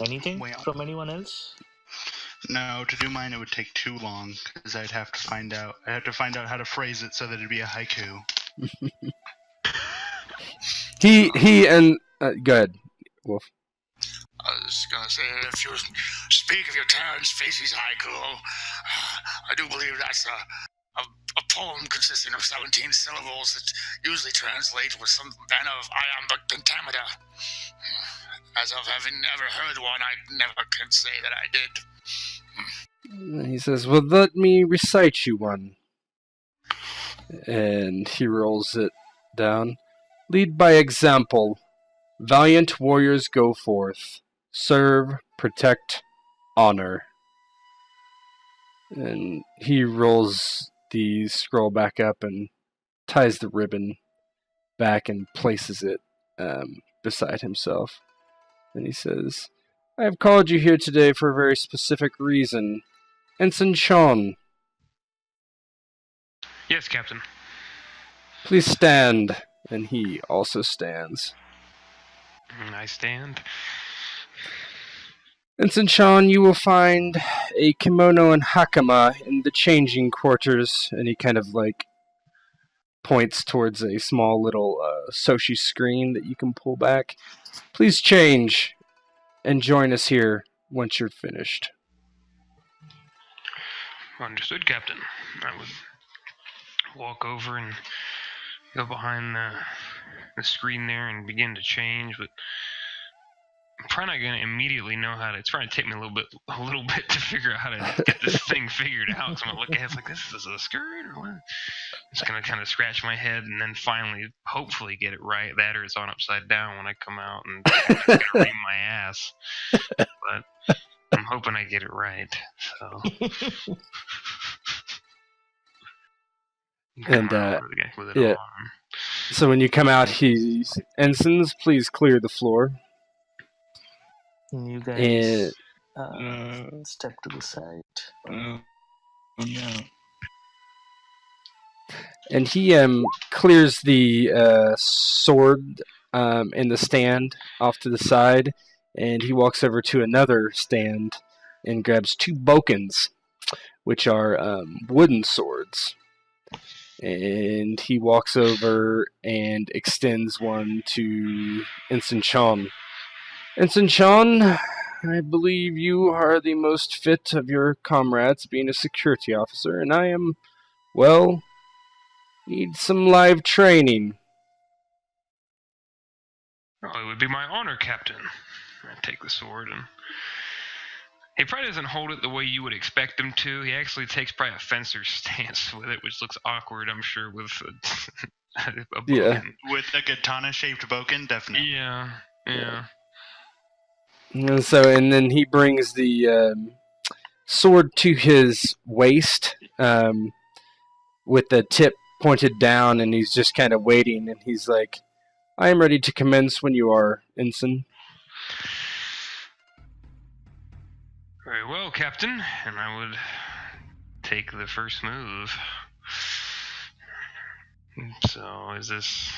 anything Well. from anyone else? No, to do mine it would take too long because I'd have to find out how to phrase it so that it'd be a haiku. He and go ahead, Wolf. I was gonna say, if you speak of your Terrence Facey's haiku, I do believe that's a poem consisting of 17 syllables that usually translate with some kind of iambic pentameter. As of having never heard one, I never can say that I did. And he says, well, let me recite you one. And he rolls it down. Lead by example. Valiant warriors go forth. Serve, protect, honor. And he rolls the scroll back up and ties the ribbon back and places it beside himself. And he says, I have called you here today for a very specific reason. Ensign Sean. Yes, Captain. Please stand. And he also stands. I stand. Ensign Sean, you will find a kimono and hakama in the changing quarters. And he kind of points towards a small little Soshi screen that you can pull back. Please change and join us here once you're finished. Understood, Captain. I would walk over and go behind the screen there and begin to change, but I'm probably not going to immediately know how to. It's probably take me a little bit to figure out how to get this thing figured out. So I'm going to look at it, it's like, this is a skirt or what? I'm just going to kind of scratch my head and then finally, hopefully get it right. That or it's on upside down when I come out and I'm going to ream my ass. But I'm hoping I get it right. So. And yeah. So when you come out, he's ensigns. Please clear the floor. And you guys step to the side. No. And he clears the sword in the stand off to the side, and he walks over to another stand and grabs two bokens, which are wooden swords. And he walks over and extends one to Ensign Sean. Ensign Sean, I believe you are the most fit of your comrades being a security officer, and I am, well, need some live training. Oh, it would be my honor, Captain. I take the sword and... He probably doesn't hold it the way you would expect him to. He actually takes probably a fencer's stance with it, which looks awkward, I'm sure, with a boken. Yeah. With a katana-shaped boken, definitely. Yeah. And then he brings the sword to his waist with the tip pointed down, and he's just kind of waiting, and he's like, I am ready to commence when you are, Ensign. Very well, Captain, and I would take the first move. So, is this...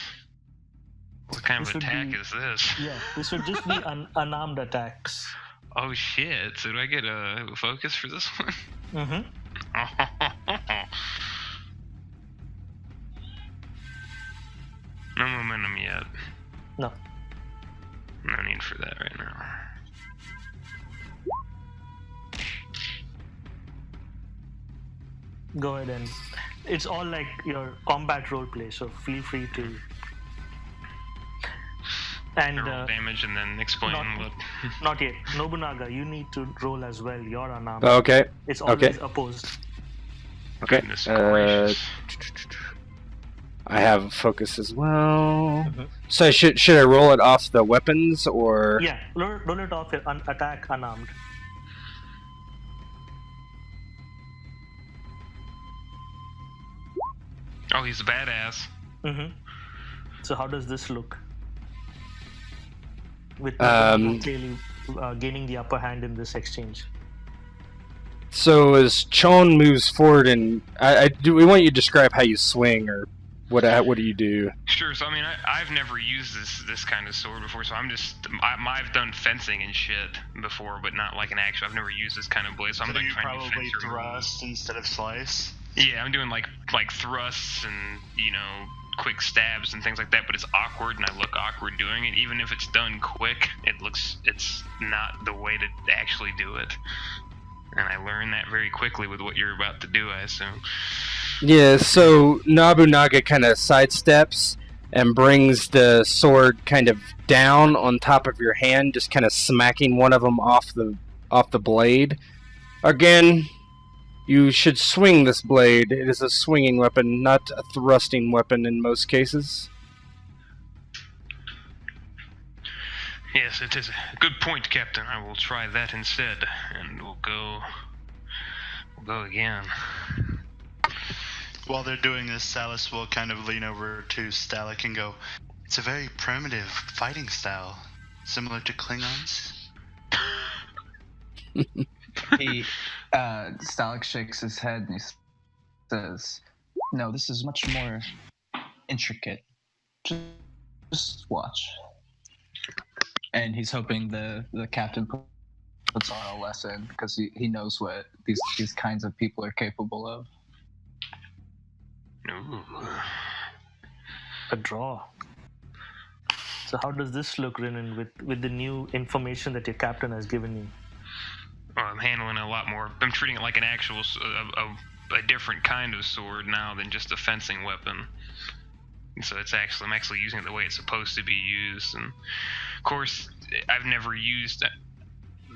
What kind of attack is this? Yeah, this would just be unarmed attacks. Oh shit, so do I get a focus for this one? Mm-hmm. No momentum yet. No. No need for that right now. Go ahead and... It's all like your combat roleplay, so feel free to... And roll damage and then explain what... Not yet. Nobunaga, you need to roll as well. You're unarmed. Okay. It's always opposed. Okay. Goodness gracious. I have focus as well. Mm-hmm. So should I roll it off the weapons or? Yeah, roll it off your attack unarmed. Oh, he's a badass. Mm-hmm. So how does this look? With clearly gaining the upper hand in this exchange. So as Chon moves forward, and we want you to describe how you swing, or what do you do? Sure. So I mean, I've never used this kind of sword before, so I've done fencing and shit before, but not like an actual. I've never used this kind of blade, so I'm like you trying to probably thrust instead of slice. Yeah, I'm doing like thrusts and quick stabs and things like that, but it's awkward and I look awkward doing it. Even if it's done quick, it's not the way to actually do it. And I learned that very quickly with what you're about to do, I assume. Yeah, so Nobunaga kind of sidesteps and brings the sword kind of down on top of your hand, just kind of smacking one of them off the blade. Again, You should swing this blade. It is a swinging weapon, not a thrusting weapon in most cases. Yes, it is a good point, Captain. I will try that instead, and we'll go again. While they're doing this, Salas will kind of lean over to Stalik and go, "It's a very primitive fighting style, similar to Klingons." Stalik shakes his head and he says, "No, this is much more intricate. Just watch." And he's hoping the captain puts on a lesson because he knows what these kinds of people are capable of. Ooh. A draw. So how does this look, Renan, with the new information that your captain has given you? Well, I'm handling it a lot more. I'm treating it like an actual, a different kind of sword now than just a fencing weapon. And so I'm actually using it the way it's supposed to be used. And of course, I've never used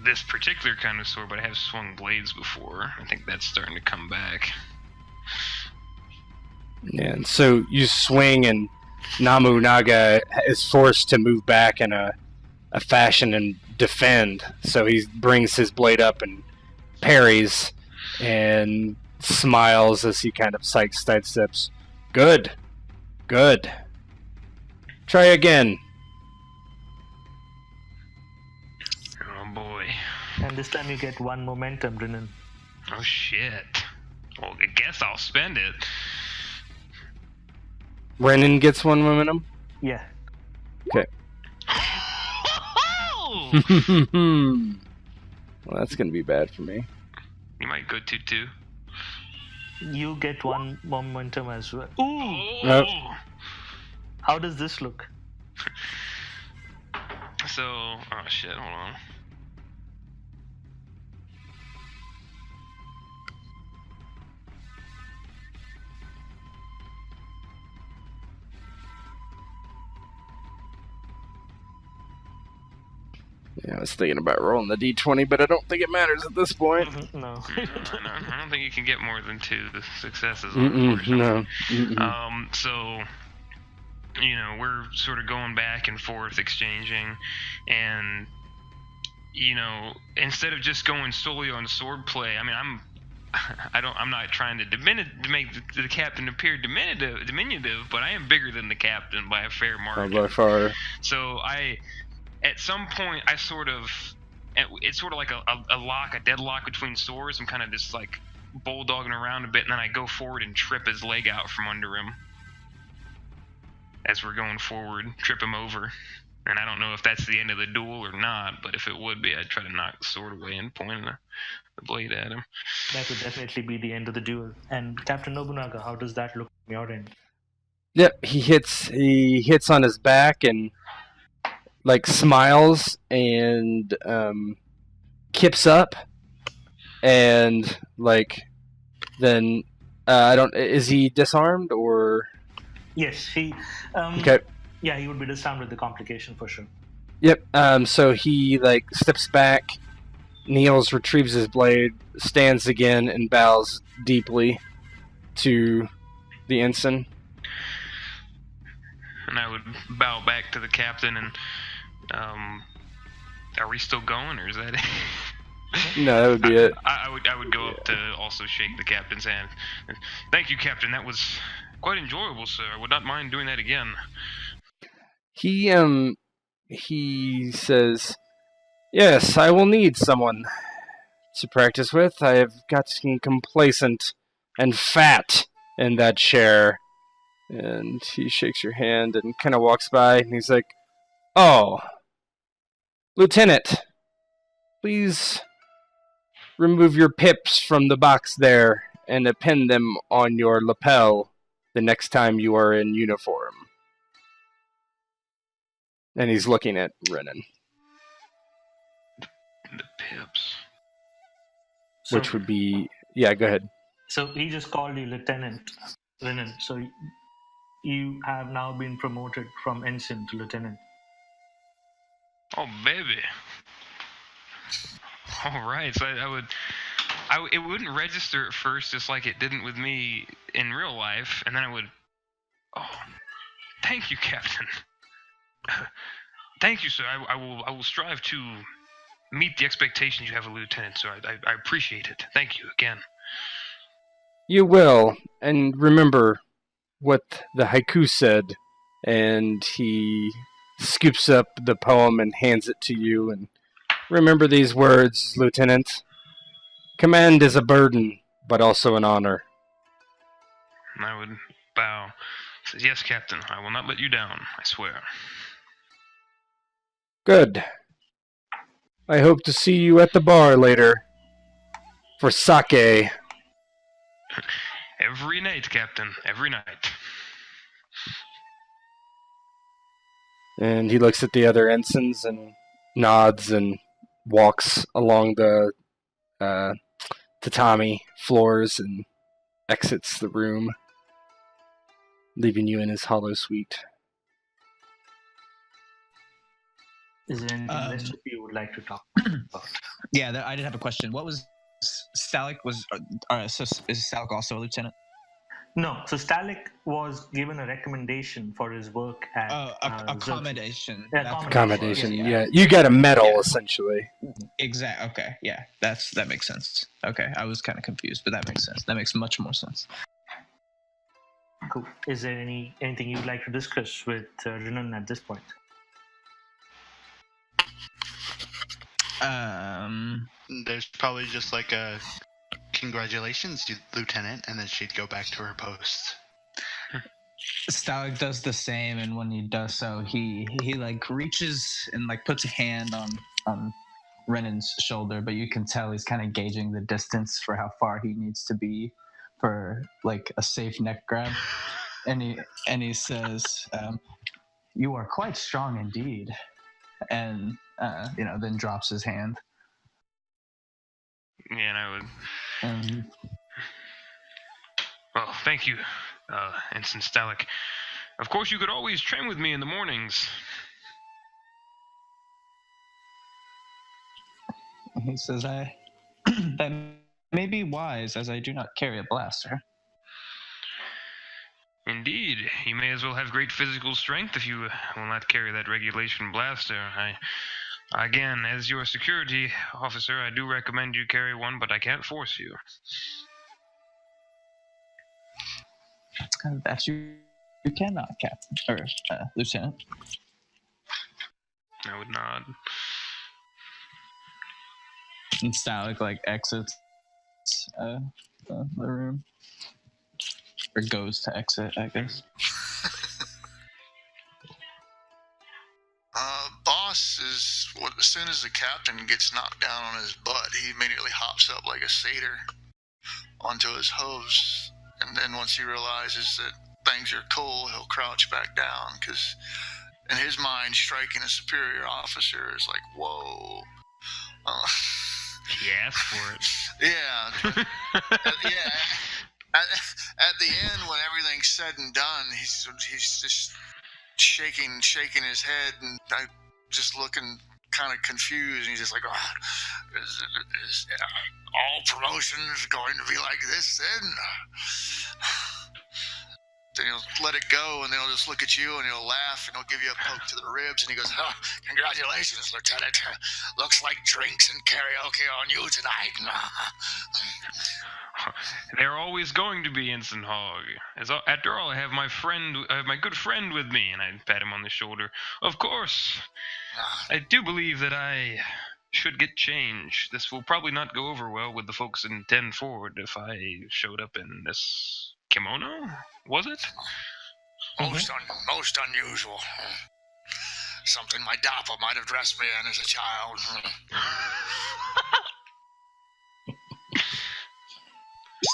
this particular kind of sword, but I have swung blades before. I think that's starting to come back. Yeah, and so you swing, and Nobunaga is forced to move back in a fashion and defend. So he brings his blade up and parries and smiles as he kind of sidesteps. Good. Try again. Oh boy. And this time you get 1 momentum, Renan. Oh shit. Well, I guess I'll spend it. Renan gets 1 momentum? Yeah. Okay. Well, that's going to be bad for me. You might go 2-2. You get 1 momentum as well. Ooh! Nope. How does this look? So, oh shit, hold on. Yeah, I was thinking about rolling the d20, but I don't think it matters at this point. No. I don't think you can get more than 2 successes. No. So, we're sort of going back and forth, exchanging, and instead of just going solely on swordplay, I mean, I'm not trying to make the captain appear diminutive, but I am bigger than the captain by a fair margin. By far. So at some point, it's sort of like a deadlock between swords. I'm kind of just like bulldogging around a bit, and then I go forward and trip his leg out from under him. As we're going forward, trip him over. And I don't know if that's the end of the duel or not, but if it would be, I'd try to knock the sword away and point the blade at him. That would definitely be the end of the duel. And Captain Nobunaga, how does that look from your end? Yep, he hits on his back and like smiles and kips up and like then is he disarmed or? Yes, he okay. Yeah, he would be disarmed with the complication for sure. Yep. So he like steps back, kneels, retrieves his blade, stands again, and bows deeply to the ensign. And I would bow back to the captain and are we still going, or is that it? No, that would be it. I would go up to also shake the captain's hand. Thank you, Captain. That was quite enjoyable, sir. I would not mind doing that again. He says, "Yes, I will need someone to practice with. I have gotten complacent and fat in that chair." And he shakes your hand and kind of walks by, and he's like, "Oh, Lieutenant, please remove your pips from the box there and append them on your lapel the next time you are in uniform." And he's looking at Renan. The pips. Which would be... Yeah, go ahead. So he just called you Lieutenant Renan. So you have now been promoted from ensign to lieutenant. Oh, baby. All right, so it wouldn't register at first, just like it didn't with me in real life, and then I would. Oh, thank you, Captain. Thank you, sir. I will strive to meet the expectations you have of Lieutenant, sir. I appreciate it. Thank you again. You will, and remember what the haiku said, and he scoops up the poem and hands it to you, and remember these words, Lieutenant. Command is a burden, but also an honor. And I would bow. Says, yes, Captain, I will not let you down, I swear. Good. I hope to see you at the bar later. For sake. Every night, Captain, every night. And he looks at the other ensigns and nods and walks along the tatami floors and exits the room, leaving you in his hollow suite. Is there anything rest of you would like to talk about? Yeah, I did have a question. What was Stalik was? So is Stalik also a lieutenant? No, so Stalik was given a recommendation for his work at accommodation. Accommodation, yeah. You got a medal, essentially. Exactly. Okay, yeah, that makes sense. Okay, I was kind of confused, but that makes sense. That makes much more sense. Cool. Is there anything you'd like to discuss with Renan at this point? There's probably just like a congratulations, Lieutenant, and then she'd go back to her post. Stalik does the same, and when he does so, he like reaches and like puts a hand on Renan's shoulder, but you can tell he's kind of gauging the distance for how far he needs to be for like a safe neck grab, and he says, "You are quite strong indeed," and then drops his hand. Yeah, and I would. Well, thank you, Ensign Stalik. Of course, you could always train with me in the mornings. He says, that may be wise, as I do not carry a blaster. Indeed, you may as well have great physical strength if you will not carry that regulation blaster. Again, as your security officer, I do recommend you carry one, but I can't force you. That you cannot, Captain, or Lieutenant. I would nod. And Stalik exits the room, or goes to exit, I guess. Boss is, as soon as the captain gets knocked down on his butt, he immediately hops up like a satyr onto his hooves, and then once he realizes that things are cool, he'll crouch back down, because in his mind, striking a superior officer is like, whoa. He asked for it. Yeah. Yeah. At the end, when everything's said and done, he's just shaking his head and just looking kind of confused. And he's just like, is all promotions going to be like this then? Then he'll let it go, and then he'll just look at you, and he'll laugh, and he'll give you a poke to the ribs, and he goes, congratulations, Lieutenant. Looks like drinks and karaoke on you tonight. They're always going to be, Ensign Hogg. After all, I have my good friend with me, and I pat him on the shoulder. Of course, I do believe that I should get change. This will probably not go over well with the folks in 10 Forward if I showed up in this kimono, was it? Most unusual. Something my Dappa might have dressed me in as a child.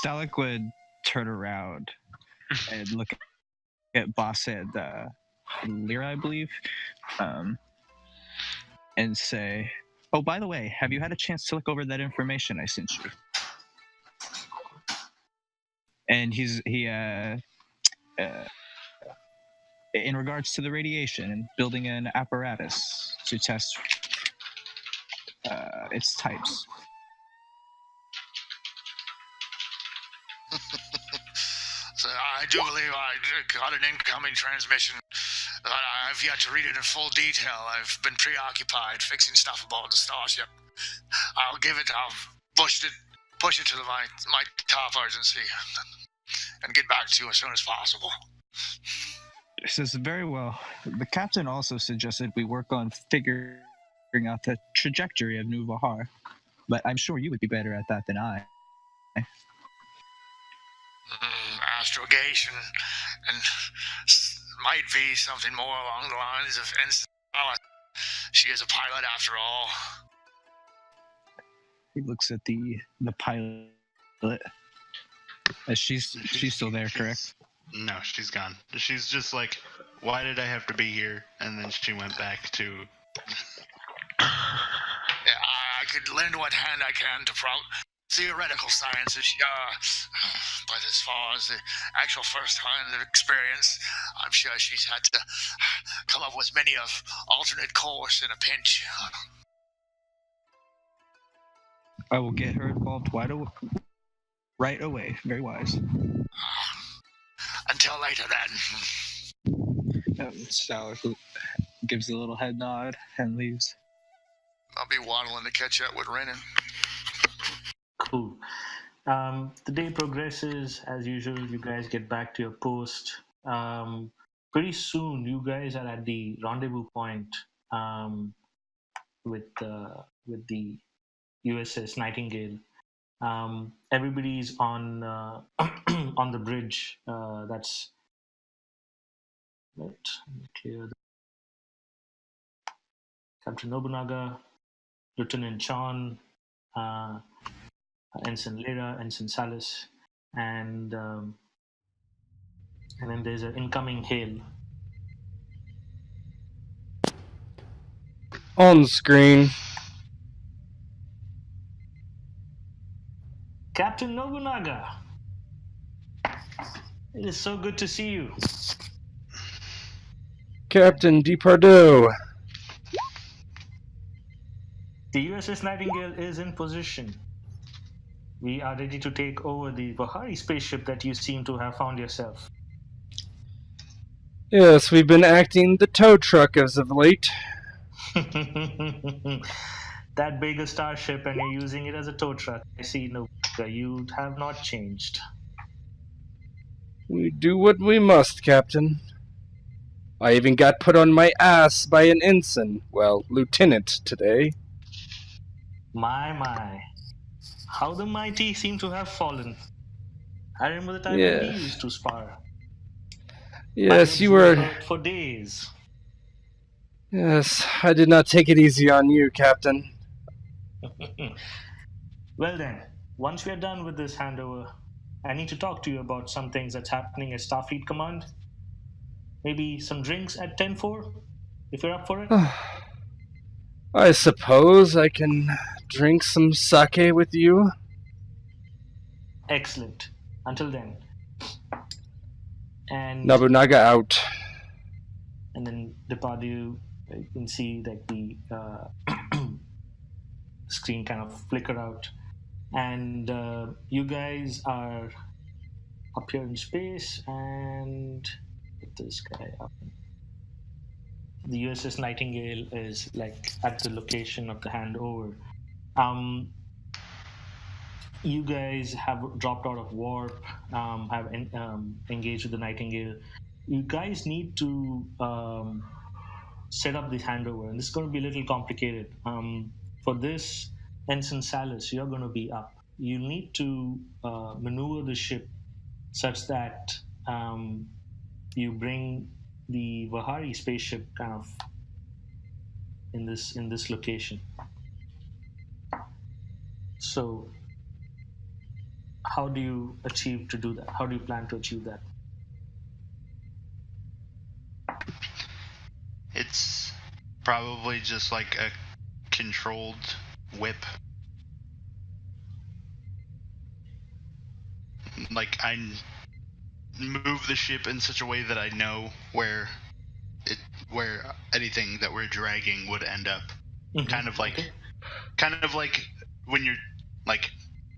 Stalik would turn around and look at Boss and Lyra, I believe, and say, "Oh, by the way, have you had a chance to look over that information I sent you?" And he in regards to the radiation and building an apparatus to test its types. I do believe I got an incoming transmission. I've yet to read it in full detail. I've been preoccupied fixing stuff aboard the starship. I'll push it to my top urgency and get back to you as soon as possible. Says very well. The captain also suggested we work on figuring out the trajectory of New Vahar, but I'm sure you would be better at that than I. Astrogation, and might be something more along the lines of Ensign. She is a pilot after all. He looks at the pilot. She's still there, correct? No, she's gone. She's just like, why did I have to be here? And then she went back to... Yeah, I could lend what hand I can to theoretical sciences, but as far as the actual first-hand experience, I'm sure she's had to come up with many of alternate course in a pinch. I will get her involved right away. Very wise. Until later, then. Sal gives a little head nod and leaves. I'll be waddling to catch up with Renan. Cool. The day progresses as usual. You guys get back to your post. Pretty soon, you guys are at the rendezvous point with the USS Nightingale. Everybody's on on the bridge. That's right. Clear. Captain Nobunaga, Lieutenant John, Ensign Lera, Ensign Salis, and then there's an incoming hail. On screen. Captain Nobunaga, it is so good to see you. Captain Depardieu. The USS Nightingale is in position. We are ready to take over the Vahari spaceship that you seem to have found yourself. Yes, we've been acting the tow truck as of late. That big a starship and you're using it as a tow truck. I see, no, you have not changed. We do what we must, Captain. I even got put on my ass by an ensign, lieutenant today. My. How the mighty seem to have fallen. I remember the time we used to spar. Yes, you were... hurt for days. Yes, I did not take it easy on you, Captain. Well then, once we are done with this handover, I need to talk to you about some things that's happening at Starfleet Command. Maybe some drinks at 10-4, if you're up for it. I suppose I can drink some sake with you. Excellent. Until then. And Nobunaga out. And then Depardieu, you can see that the screen kind of flicker out. And you guys are up here in space, and get this guy up. The USS Nightingale is like at the location of the handover. You guys have dropped out of warp, have engaged with the Nightingale. You guys need to set up this handover, and this is going to be a little complicated. For this, Ensign Salis, you're going to be up. You need to maneuver the ship such that you bring the Vahari spaceship kind of in this location. So, how do you achieve to do that? How do you plan to achieve that? It's probably just like a controlled whip. Like, I move the ship in such a way that I know where anything that we're dragging would end up. Mm-hmm. Kind of like when you're like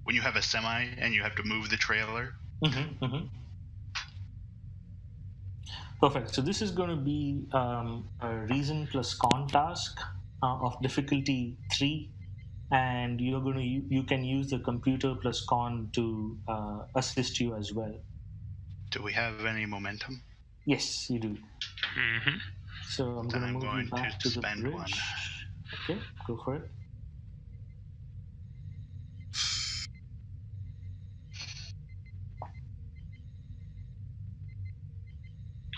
when you have a semi and you have to move the trailer. Mm-hmm. Mm-hmm. Perfect. So this is going to be a reason plus con task of difficulty 3, and you can use the computer plus con to assist you as well. Do we have any momentum? Yes, you do. Mm-hmm. So I'm Then going I'm to move going you back to to the spend bridge. one. Okay, go for it.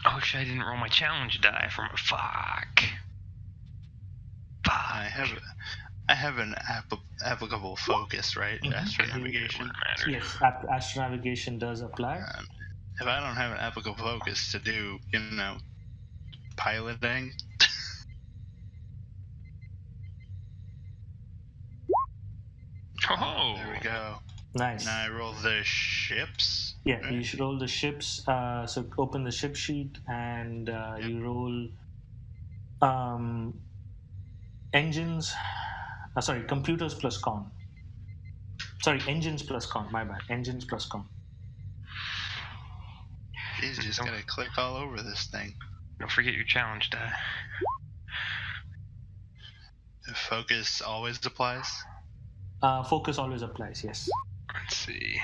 Oh shit! I didn't roll my challenge die from a fuck. I have an applicable focus, right? Mhm. Astronavigation. Yes, astronavigation does apply. If I don't have an applicable focus to do, piloting. Oh, There we go. Nice. Now I roll the ships. Yeah, right? you should roll the ships. So open the ship sheet and you roll engines. Sorry, computers plus con. Sorry, engines plus con. My bad. Engines plus con. Jeez, just gotta click all over this thing. don't forget your challenge die. The focus always applies. Focus always applies. Yes. Let's see.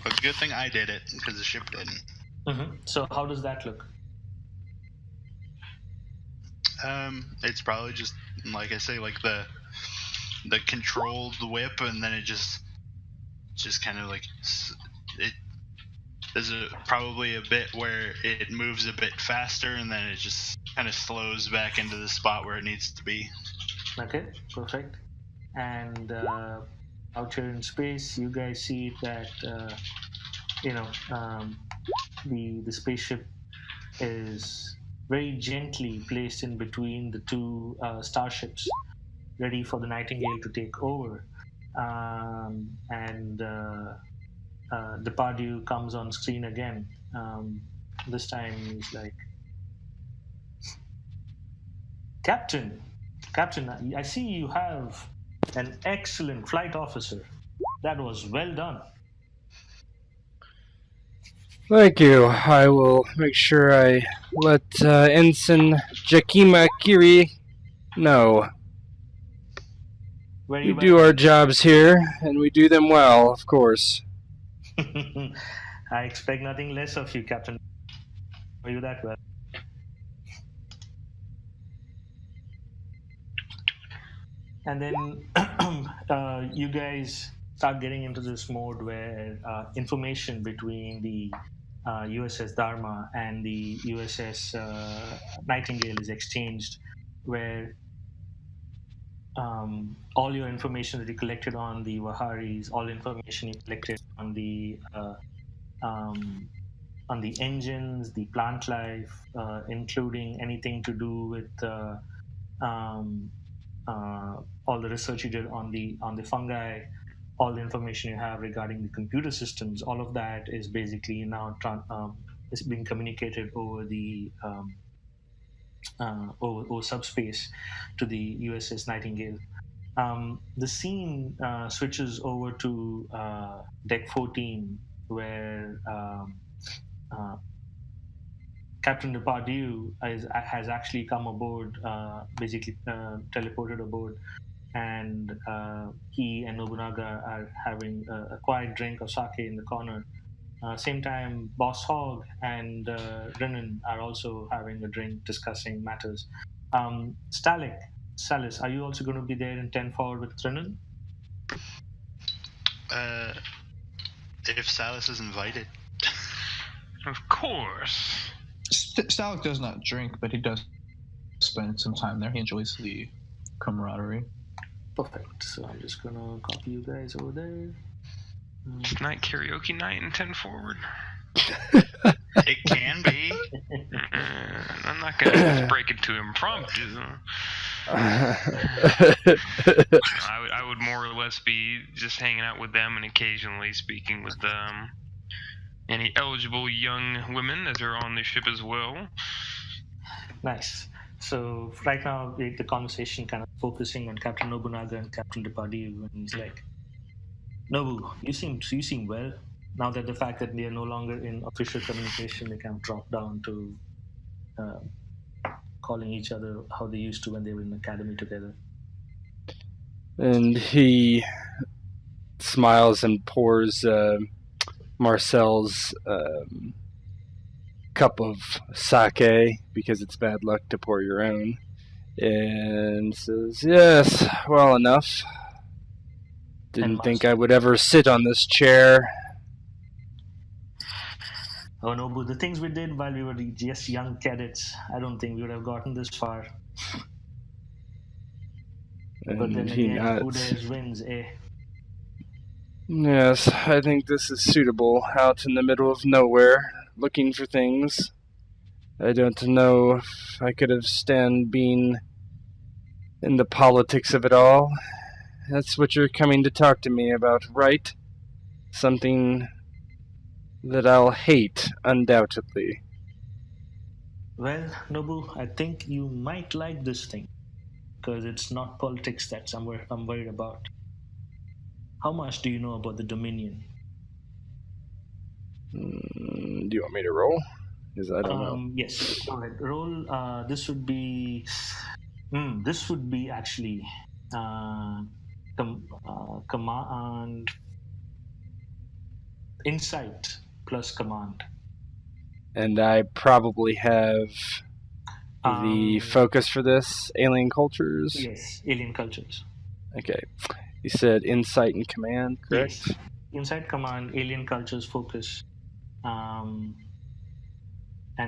But it's a good thing I did it because the ship didn't. So how does that look? It's probably just like I say, like the controlled whip, and then it just kind of like it. There's probably a bit where it moves a bit faster, and then it just kind of slows back into the spot where it needs to be. Okay, perfect. And out here in space, you guys see that the spaceship is very gently placed in between the two starships, ready for the Nightingale to take over. And Depardieu comes on screen again. This time he's like, Captain, I see you have an excellent flight officer. That was well done. Thank you. I will make sure I let Ensign Jakima Kiri know. Very We well. do our jobs here, and we do them well, of course. I expect nothing less of you, Captain. Are you that well? And then you guys start getting into this mode where information between the USS Dharma and the USS Nightingale is exchanged, where all your information that you collected on the Waharis, all information you collected on the engines, the plant life, including anything to do with all the research you did on the fungi, all the information you have regarding the computer systems, all of that is basically now is being communicated over the over subspace to the USS Nightingale. The scene switches over to Deck 14, where Captain Depardieu has actually come aboard, basically teleported aboard, and he and Nobunaga are having a quiet drink of sake in the corner. Same time, Boss Hogg and Renan are also having a drink, discussing matters. Salis, are you also going to be there in 10 forward with Renan? If Salis is invited. Of course. Stalek does not drink, but he does spend some time there. He enjoys the camaraderie. Perfect. So I'm just going to copy you guys over there. Tonight karaoke night in 10 forward. It can be. I'm not gonna just break it to impromptu. I would more or less be just hanging out with them and occasionally speaking with any eligible young women that are on the ship as well. Nice. So right now the conversation kind of focusing on Captain Nobunaga and Captain Depardieu, and he's like, Nobu, you seem well. Now that the fact that they are no longer in official communication, they kind of drop down to calling each other how they used to when they were in academy together. And he smiles and pours Marcel's cup of sake, because it's bad luck to pour your own, and says, "Yes, well enough. Didn't think I would ever sit on this chair." Oh, Nobu, the things we did while we were just young cadets, I don't think we would have gotten this far. And But then he again, who nods. dares wins, eh? Yes, I think this is suitable, out in the middle of nowhere, looking for things. I don't know if I could have stand being in the politics of it all. That's what you're coming to talk to me about, right? Something that I'll hate, undoubtedly. Well, Nobu, I think you might like this thing, because it's not politics that I'm worried about. How much do you know about the Dominion? Do you want me to roll? Because I don't know. Yes, go ahead. Roll. This would be actually command insight plus command. And I probably have the focus for this, alien cultures? Yes, alien cultures. Okay. You said insight and command, correct? Yes. Insight, command, alien cultures, focus. And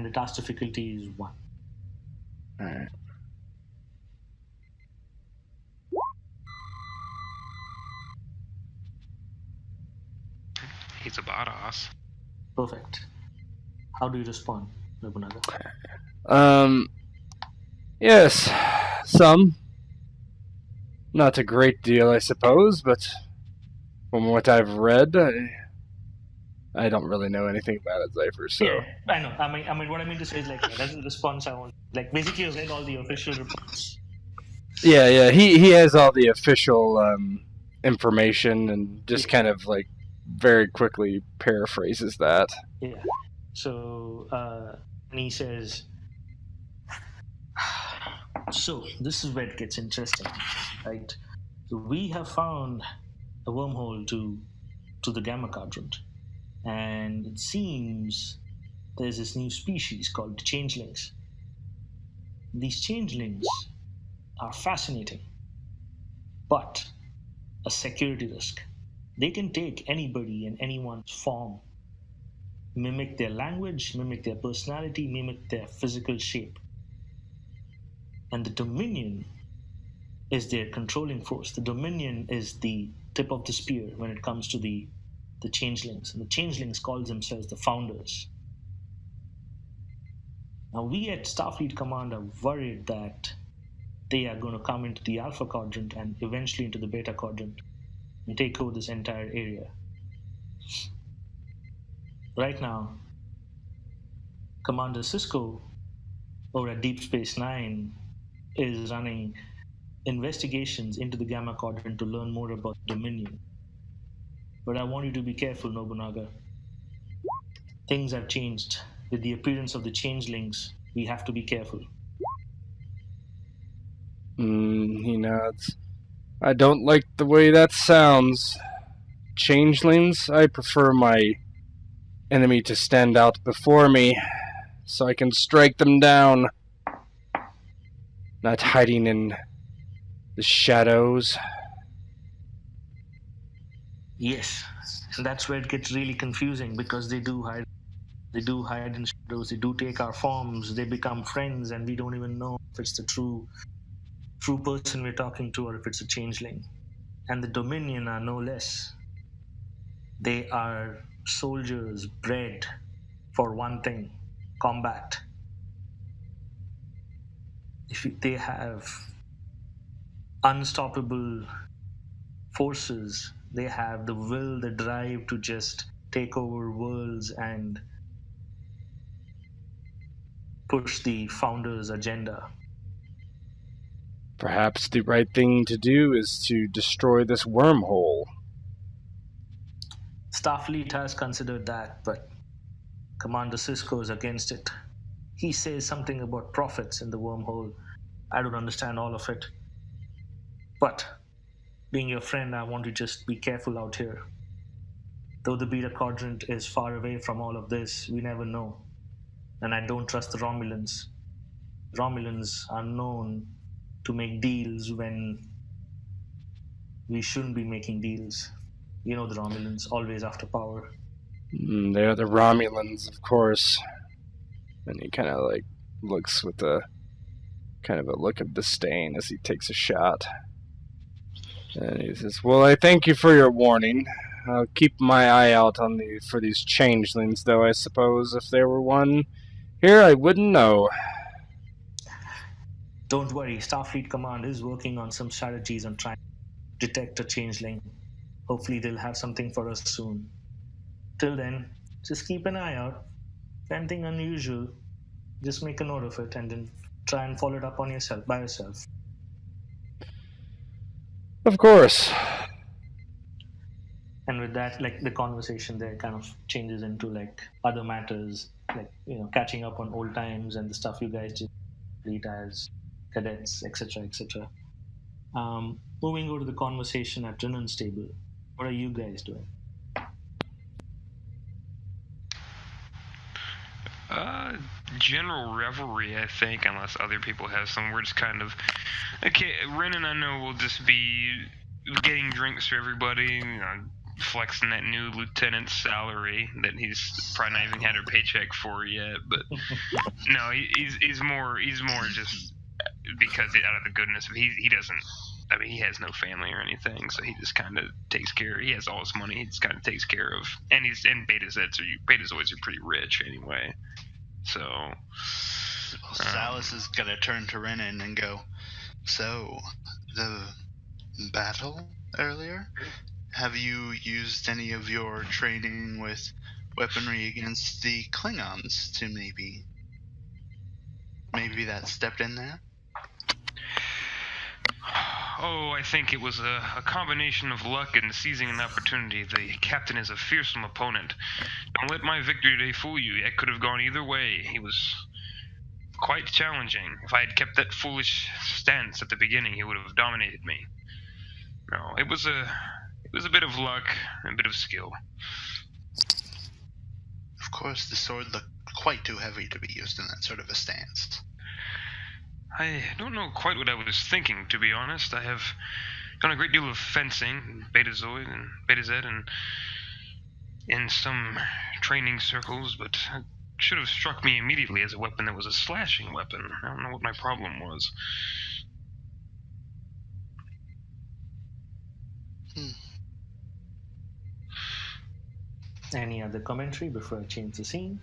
the task difficulty is 1. Alright. He's a badass. Perfect. How do you respond, Nobunaga? Yes, some. Not a great deal, I suppose, but from what I've read, I don't really know anything about it, Zypher, so... Yeah, I know. I mean, what I mean to say is, like, that's the response I want. Like, basically, you've read all the official reports. Yeah, he has all the official information and just kind of, like, very quickly paraphrases that. Yeah. So, and he says, so, this is where it gets interesting, right? So we have found a wormhole to the Gamma Quadrant, and it seems there's this new species called changelings. These changelings are fascinating, but a security risk. They can take anybody and anyone's form, mimic their language, mimic their personality, mimic their physical shape. And the Dominion is their controlling force. The Dominion is the tip of the spear when it comes to the changelings. And the changelings call themselves the founders. Now, we at Starfleet Command are worried that they are going to come into the Alpha Quadrant and eventually into the Beta Quadrant and take over this entire area. Right now, Commander Sisko over at Deep Space Nine is running investigations into the Gamma Quadrant to learn more about Dominion. But I want you to be careful, Nobunaga. Things have changed. With the appearance of the changelings, we have to be careful. He nods. I don't like the way that sounds. Changelings? I prefer my enemy to stand out before me, so I can strike them down. Not hiding in the shadows. Yes, and that's where it gets really confusing, because they do hide in shadows, they do take our forms, they become friends, and we don't even know if it's the true person we're talking to or if it's a changeling. And the Dominion are no less. They are soldiers bred for one thing: combat. They have unstoppable forces. They have the will, the drive to just take over worlds and push the founders' agenda. Perhaps the right thing to do is to destroy this wormhole. Starfleet has considered that, but Commander Sisko is against it. He says something about prophets in the wormhole. I don't understand all of it. But, being your friend, I want to just be careful out here. Though the Beta Quadrant is far away from all of this, we never know. And I don't trust the Romulans. Romulans are known to make deals when we shouldn't be making deals. You know the Romulans, always after power. They're the Romulans, of course. And he kind of like looks with a kind of a look of disdain as he takes a shot. And he says, "Well, I thank you for your warning. I'll keep my eye out for these changelings, though I suppose if there were one here, I wouldn't know." Don't worry, Starfleet Command is working on some strategies on trying to detect a changeling. Hopefully they'll have something for us soon. Till then, just keep an eye out. If anything unusual, just make a note of it and then try and follow it up on yourself by yourself. Of course. And with that, like, the conversation there kind of changes into like other matters, like, you know, catching up on old times and the stuff you guys did as cadets, etc., etc. Moving over to the conversation at Rinan's table, what are you guys doing? General revelry, I think, unless other people have some words. Kind of. Okay, Ren and I know will just be getting drinks for everybody, you know, flexing that new lieutenant's salary that he's probably not even had a paycheck for yet. But no, he's more just because out of the goodness of he doesn't. I mean, he has no family or anything, so he just kind of takes care. He has all his money. He just kind of takes care of, and Betazoids are pretty rich anyway. So, Salas is gonna turn to Renan and go, "So, the battle earlier? Have you used any of your training with weaponry against the Klingons to maybe that stepped in there?" Oh, I think it was a combination of luck and seizing an opportunity. The captain is a fearsome opponent. Don't let my victory today fool you. It could have gone either way. He was quite challenging. If I had kept that foolish stance at the beginning, he would have dominated me. No, it was a bit of luck and a bit of skill. Of course, the sword looked quite too heavy to be used in that sort of a stance. I don't know quite what I was thinking, to be honest. I have done a great deal of fencing, Betazoid and Betazed, and in some training circles, but it should have struck me immediately as a weapon that was a slashing weapon. I don't know what my problem was. Any other commentary before I change the scene?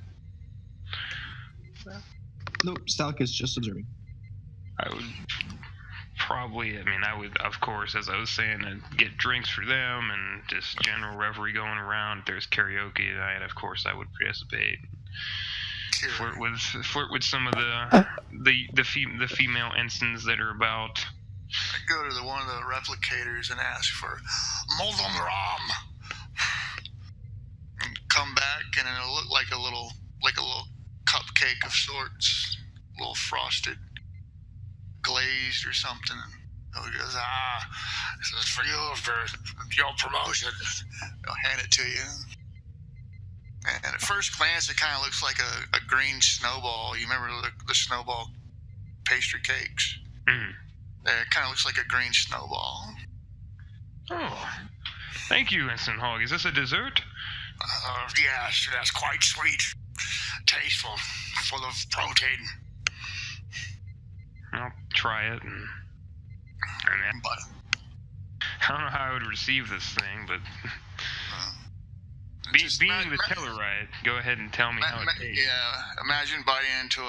Nope, Stalk is just observing. I would, of course, as I was saying, I'd get drinks for them and just general revelry going around. If there's karaoke tonight, of course, I would participate. Flirt with some of the female ensigns that are about. I go to one of the replicators and ask for Molten Ram. And come back and it'll look like a little cupcake of sorts, a little frosted, glazed or something. He goes, this is for you, for your promotion. I'll hand it to you. And at first glance, it kind of looks like a green snowball. You remember the snowball pastry cakes? Mm. It kind of looks like a green snowball. Oh, thank you, Ensign Hogg. Is this a dessert? Yes, that's quite sweet. Tasteful, full of protein. I'll try it. But I don't know how I would receive this thing, but being the Tellarite, go ahead and tell me how it tastes. Yeah, imagine biting into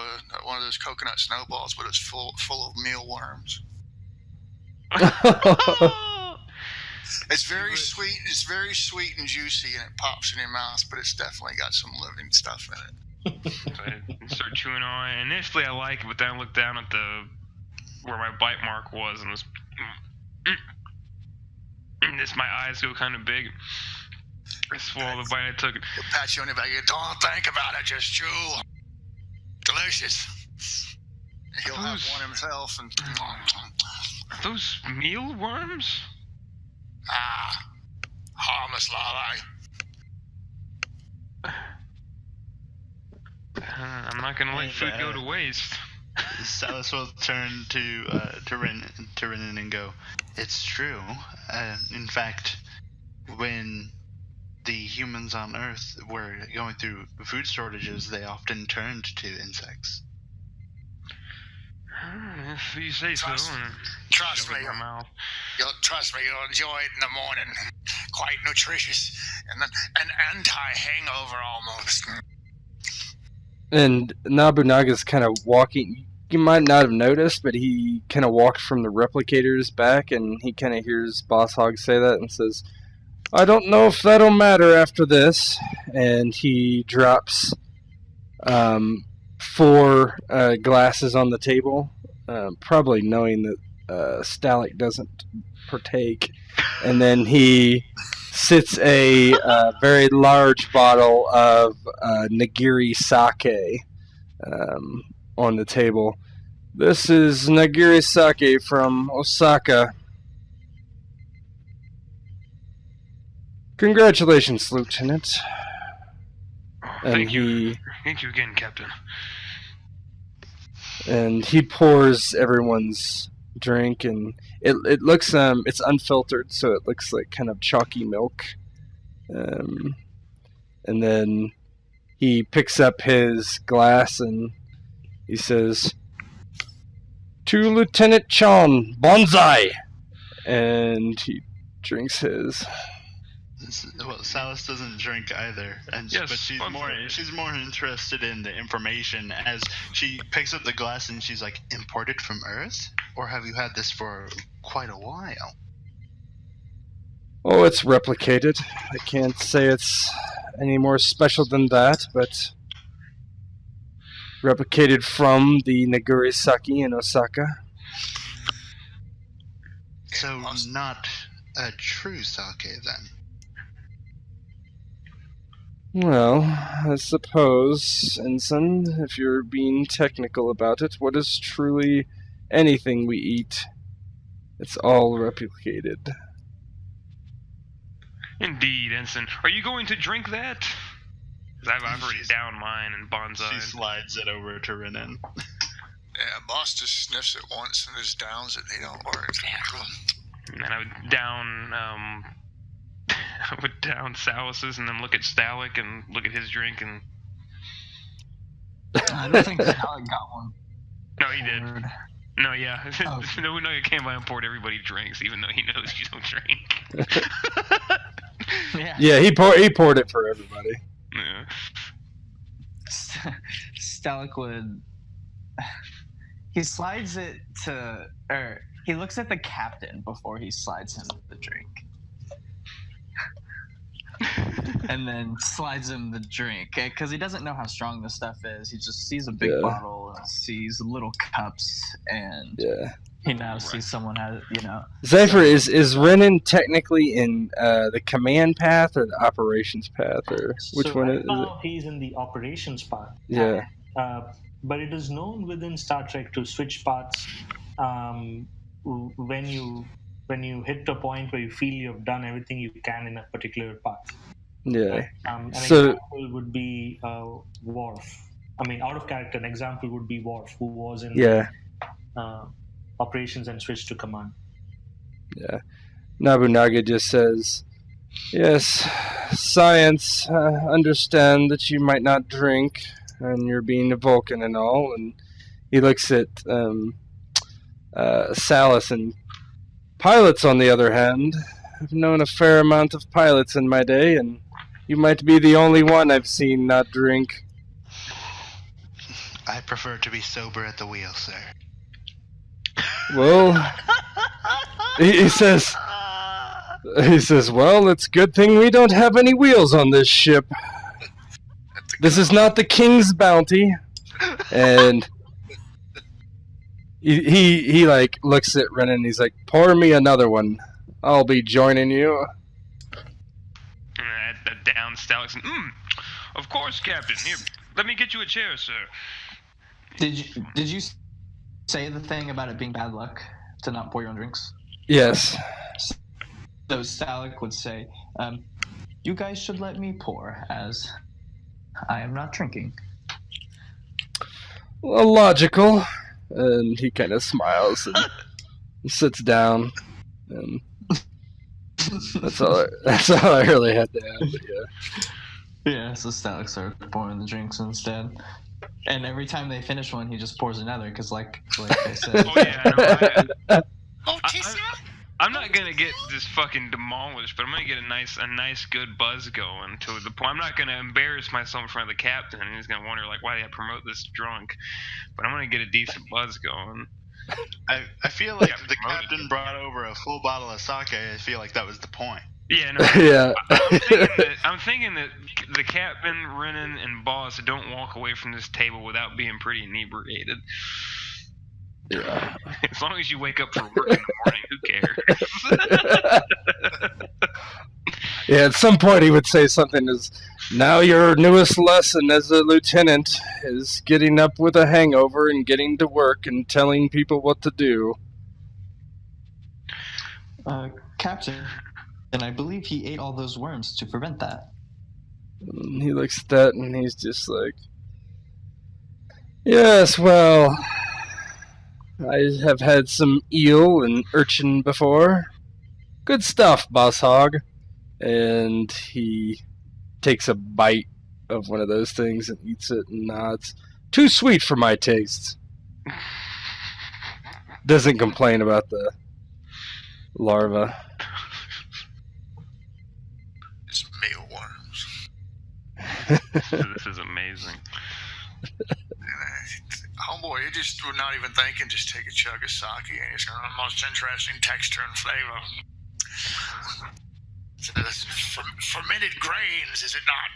one of those coconut snowballs, but it's full of mealworms. It's very sweet. It's very sweet and juicy, and it pops in your mouth. But it's definitely got some living stuff in it. So I start chewing on it. Initially, I like it, but then I looked down at where my bite mark was, and my eyes go kind of big. I swallow the bite I took. He'll pat you on the back. Don't think about it. Just chew. Do delicious. He'll have one himself. And Are those mealworms? Harmless larvae. I'm not gonna let food go to waste. Salus will turn to Renan and go, "It's true. In fact, when the humans on Earth were going through food shortages, they often turned to insects." If you say Trust- so. Trust me. Your mouth. You'll enjoy it in the morning. Quite nutritious. And then an anti-hangover almost. And Nobunaga's kind of walking. You might not have noticed, but he kind of walked from the replicators back, and he kind of hears Boss Hog say that and says, "I don't know if that'll matter after this." And he drops 4 glasses on the table, probably knowing that Stalic doesn't partake. And then he sits a very large bottle of Nigiri sake on the table. "This is Nigiri sake from Osaka. Congratulations, Lieutenant." And Thank you. Thank you again, Captain. And he pours everyone's drink, and it looks it's unfiltered, so it looks like kind of chalky milk. And then he picks up his glass and he says, "To Lieutenant Chan, bonsai!" And he drinks his. Well, Salus doesn't drink either, Yes, but she's more interested in the information as she picks up the glass and she's like, "Imported from Earth, or have you had this for quite a while?" Oh, it's replicated. I can't say it's any more special than that, but replicated from the Nigiri sake in Osaka. So not a true sake then. Well, I suppose, Ensign, if you're being technical about it, what is truly anything we eat? It's all replicated. Indeed, Ensign. Are you going to drink that? 'Cause I've already downed mine and bonsai. She slides it over to Renan. Yeah, boss just sniffs it once and just downs it. They don't work. And then I would down, Salus's and then look at Stalic and look at his drink and... I don't think Stalic got one. No, he did. Word. No, yeah. Oh. Nobunaga came by and poured everybody drinks, even though he knows you don't drink. Yeah, he poured it for everybody. Yeah. Stalic would... He slides it to... Or he looks at the captain before he slides him the drink. And then slides him the drink. Because he doesn't know how strong this stuff is. He just sees a big bottle and sees little cups. And he now sees someone has, Zephyr, is Renan technically in the command path or the operations path? Or which one is it? He's in the operations path. Yeah. But it is known within Star Trek to switch paths when you hit a point where you feel you've done everything you can in a particular path. Yeah. An example would be Worf. I mean, out of character, an example would be Worf, who was in operations and switched to command. Yeah. Nobunaga just says, "Yes, science, understand that you might not drink, and you're being a Vulcan and all." And he looks at Salus, and pilots, on the other hand, I've known a fair amount of pilots in my day, and you might be the only one I've seen not drink. I prefer to be sober at the wheel, sir. Well, he says, "Well, it's a good thing we don't have any wheels on this ship. This is not the King's bounty." And he like looks at Renan and he's like, "Pour me another one. I'll be joining you." Down Stalic. Of course, Captain. Here, let me get you a chair, sir. Did you say the thing about it being bad luck to not pour your own drinks? Yes. So Stalik would say, you guys should let me pour, as I am not drinking. Well, logical. And he kind of smiles and sits down. And that's all I really had to add. But Yeah, so Stalik started pouring the drinks instead. And every time they finish one, he just pours another, because like they said. Oh yeah, no, Oh, Tissa? I'm not gonna get just fucking demolished, but I'm gonna get a nice good buzz going to the point. I'm not gonna embarrass myself in front of the captain, and he's gonna wonder like, why did I promote this drunk? But I'm gonna get a decent buzz going. I feel like Yeah, the promoted. captain brought over a full bottle of sake. I feel like that was the point. Yeah, no. yeah. I'm thinking that the captain, Renan, and boss don't walk away from this table without being pretty inebriated. Yeah. As long as you wake up for work in the morning, who cares? Yeah, at some point he would say something as, now your newest lesson as a lieutenant is getting up with a hangover and getting to work and telling people what to do. Captain, and I believe he ate all those worms to prevent that. And he looks at that and he's just like, yes, well, I have had some eel and urchin before. Good stuff, Boss Hog. And he takes a bite of one of those things and eats it and nods. Too sweet for my tastes. Doesn't complain about the larva. It's mealworms. This is amazing. Homeboy, you just were not even thinking, just take a chug of sake and it's got the most interesting texture and flavor. It's fermented grains, is it not?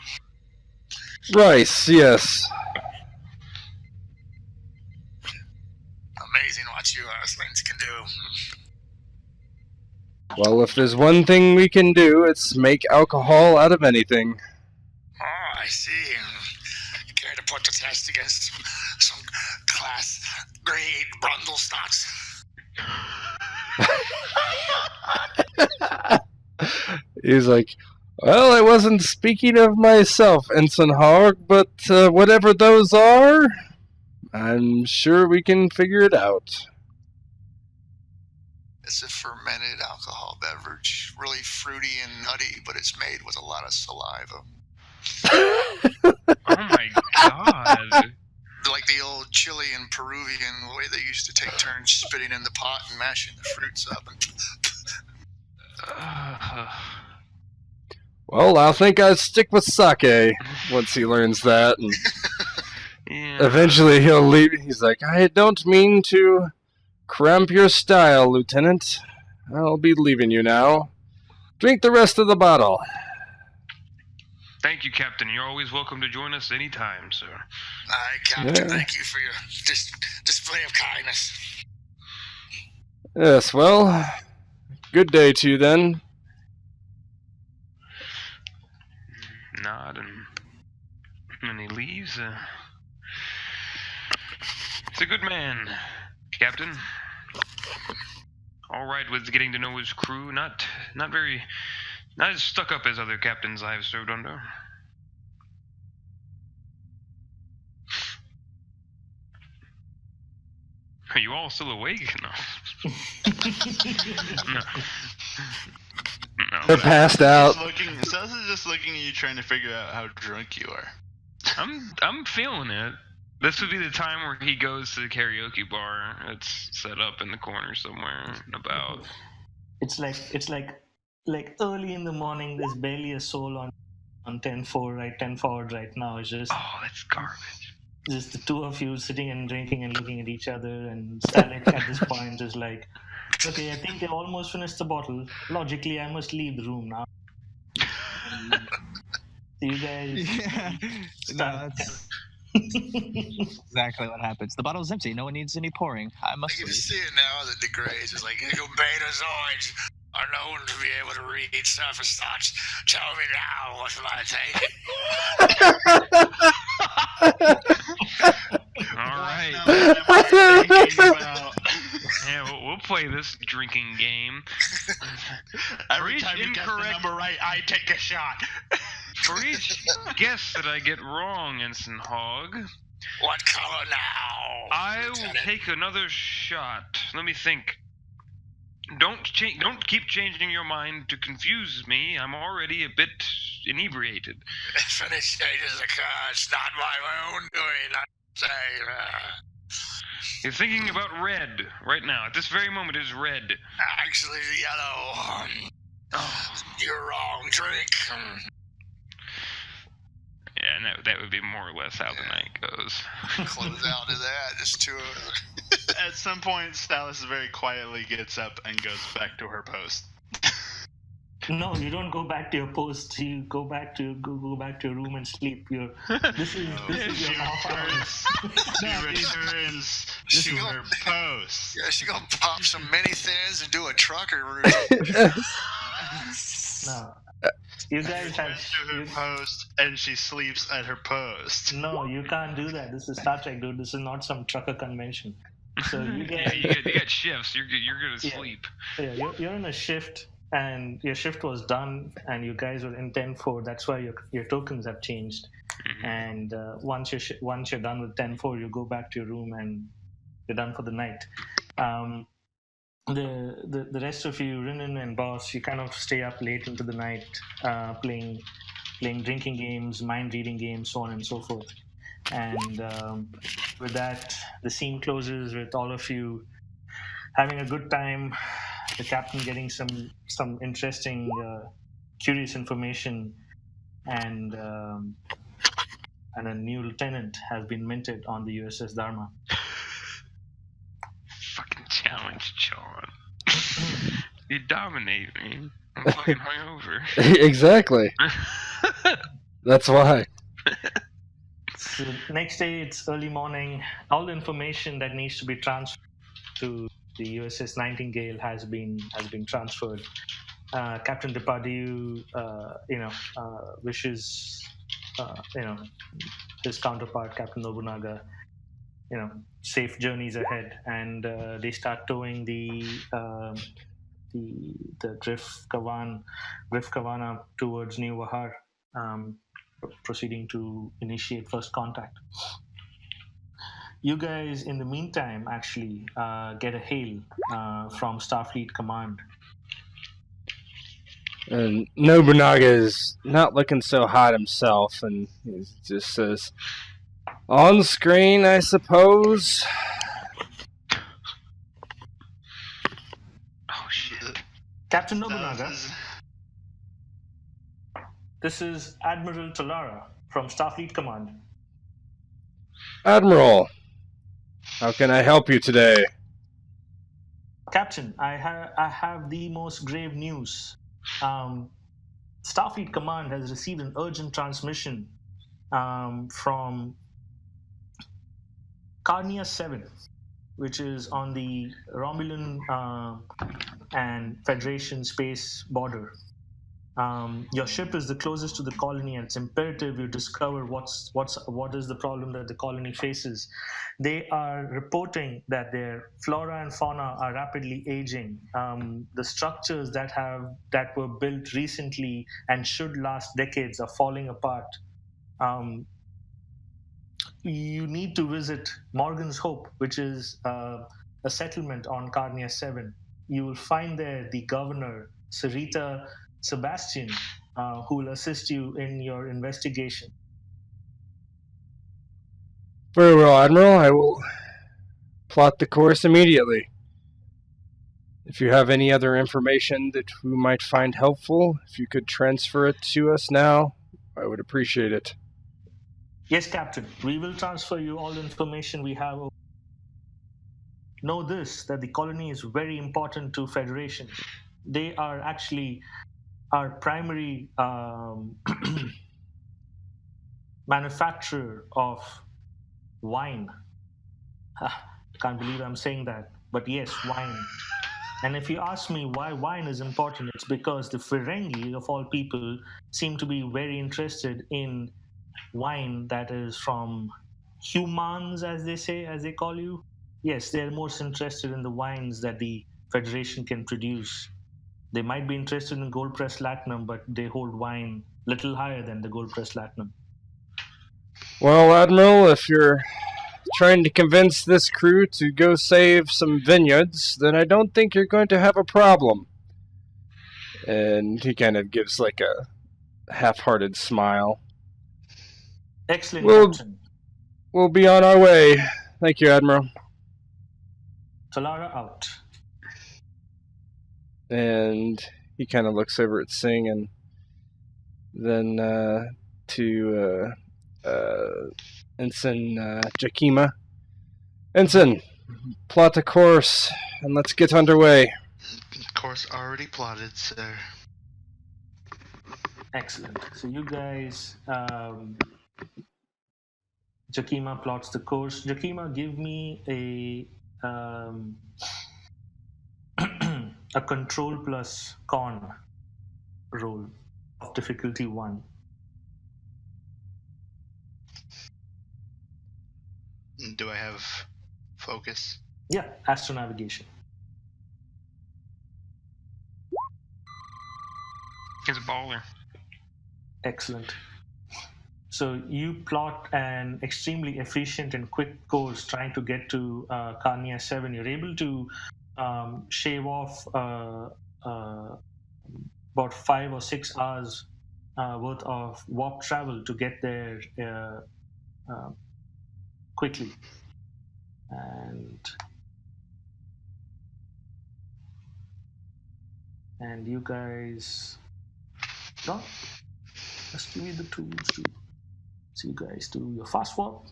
Rice, yes. Amazing what you Earthlings can do. Well, if there's one thing we can do, it's make alcohol out of anything. Oh, I see. You care to put the test against some class grade Brundle stocks? He's like, well, I wasn't speaking of myself, Ensign Hogg, but whatever those are, I'm sure we can figure it out. It's a fermented alcohol beverage. Really fruity and nutty, but it's made with a lot of saliva. Oh my god. Like the old Chilean, Peruvian, the way they used to take turns spitting in the pot and mashing the fruits up. Well, I think I'd stick with sake once he learns that. And Yeah. eventually he'll leave. He's like, I don't mean to cramp your style, Lieutenant. I'll be leaving you now. Drink the rest of the bottle. Thank you, Captain. You're always welcome to join us anytime, sir. Aye, Captain, Yeah. thank you for your display of kindness. Yes, well, good day to you then. Nod and he leaves. He's a good man, Captain. All right with getting to know his crew. Not as stuck up as other captains I've served under. Are you all still awake? No. No. They're passed out. Saz is just looking at you, trying to figure out how drunk you are. I'm feeling it. This would be the time where he goes to the karaoke bar. It's set up in the corner somewhere about. It's like early in the morning. There's barely a soul on 10 forward right now. It's just Oh, that's garbage. just the two of you sitting and drinking and looking at each other. And Stalik at this point is like, okay, I think they almost finished the bottle. Logically, I must leave the room now. So you guys. Yeah. No, that's exactly what happens. The bottle's empty. No one needs any pouring. I I must can leave. just see it now that the Greys is like, you betazoids are known to be able to read surface thoughts. Tell me now, what shall I take? All right. play this drinking game. Every each time you get the incorrect- number right, I take a shot. For each guess that I get wrong, Ensign Hog, What color now? I will Lieutenant? take another shot. Let me think. Don't keep changing your mind to confuse me. I'm already a bit inebriated. If any changes occur, it's not my own doing. I say, You're thinking about red right now. At this very moment, it is red. actually, yellow. Oh. You're wrong. Drink. Yeah, and that would be more or less how the night goes. Close out to that. Just two. At some point, Stylus very quietly gets up and goes back to her post. No, you don't go back to your post. You go back to your room and sleep. This is She your off hours. returns She to gonna- her post. Yeah, she gonna pop some mini thins and do a trucker routine. No, you guys She went to her have. post and she sleeps at her post. No, you can't do that. This is Star Trek, dude. This is not some trucker convention. So you Yeah, get, you got shifts. You're gonna Yeah. sleep. yeah, you're in a shift, and your shift was done, and you guys were in 10-4. That's why your tokens have changed. Mhm. And once you're done with 10-4, you go back to your room and you're done for the night. The rest of you, Rinnan and Boss, you kind of stay up late into the night, playing drinking games, mind reading games, so on and so forth. And with that, the scene closes with all of you having a good time. The captain getting some interesting, curious information, and a new lieutenant has been minted on the USS Dharma. Fucking challenge, John. You dominate me. I'm fucking hungover. Exactly. That's why. So next day, it's early morning. All the information that needs to be transferred to the USS Nightingale has been transferred. Captain Depardieu, wishes, his counterpart, Captain Nobunaga, safe journeys ahead, and they start towing the Griff Kavana towards New Vahar, proceeding to initiate first contact. You guys, in the meantime, actually get a hail from Starfleet Command. And Nobunaga is not looking so hot himself, and he just says, "On screen, I suppose." Oh shit. Captain Stylus Nobunaga, is- this is Admiral Talara from Starfleet Command. Admiral, how can I help you today? Captain, I have the most grave news. Starfleet Command has received an urgent transmission from Carnia 7, which is on the Romulan and Federation space border. Your ship is the closest to the colony, and it's imperative you discover what is the problem that the colony faces. They are reporting that their flora and fauna are rapidly aging. The structures that were built recently and should last decades are falling apart. You need to visit Morgan's Hope, which is a settlement on Carnia 7. You will find there the governor, Sarita Sebastian, who will assist you in your investigation. Very well, Admiral. I will plot the course immediately. If you have any other information that we might find helpful, if you could transfer it to us now, I would appreciate it. Yes, Captain. We will transfer you all the information we have. Know this, that the colony is very important to Federation. They are actually our primary manufacturer of wine. Can't believe I'm saying that, but yes, wine. And if you ask me why wine is important, it's because the Ferengi, of all people, seem to be very interested in wine that is from humans, as they call you. Yes, they're most interested in the wines that the Federation can produce. They might be interested in gold pressed platinum, but they hold wine little higher than the gold pressed platinum. Well, Admiral, if you're trying to convince this crew to go save some vineyards, then I don't think you're going to have a problem. And he kind of gives like a half-hearted smile. Excellent, Captain. We'll be on our way. Thank you, Admiral. Talara out. And he kind of looks over at Singh and then to Ensign Jakima. Ensign, plot a course and let's get underway. Course already plotted, sir. Excellent. So you guys, Jakima plots the course. Jakima, give me a control plus con roll of difficulty 1. Do I have focus? Yeah, astronavigation. He's a baller. Excellent. So you plot an extremely efficient and quick course trying to get to Carnia 7. You're able to shave off about 5 or 6 hours worth of warp travel to get there quickly. And you guys... No? Just give me the tools to... So you guys do your fast warp.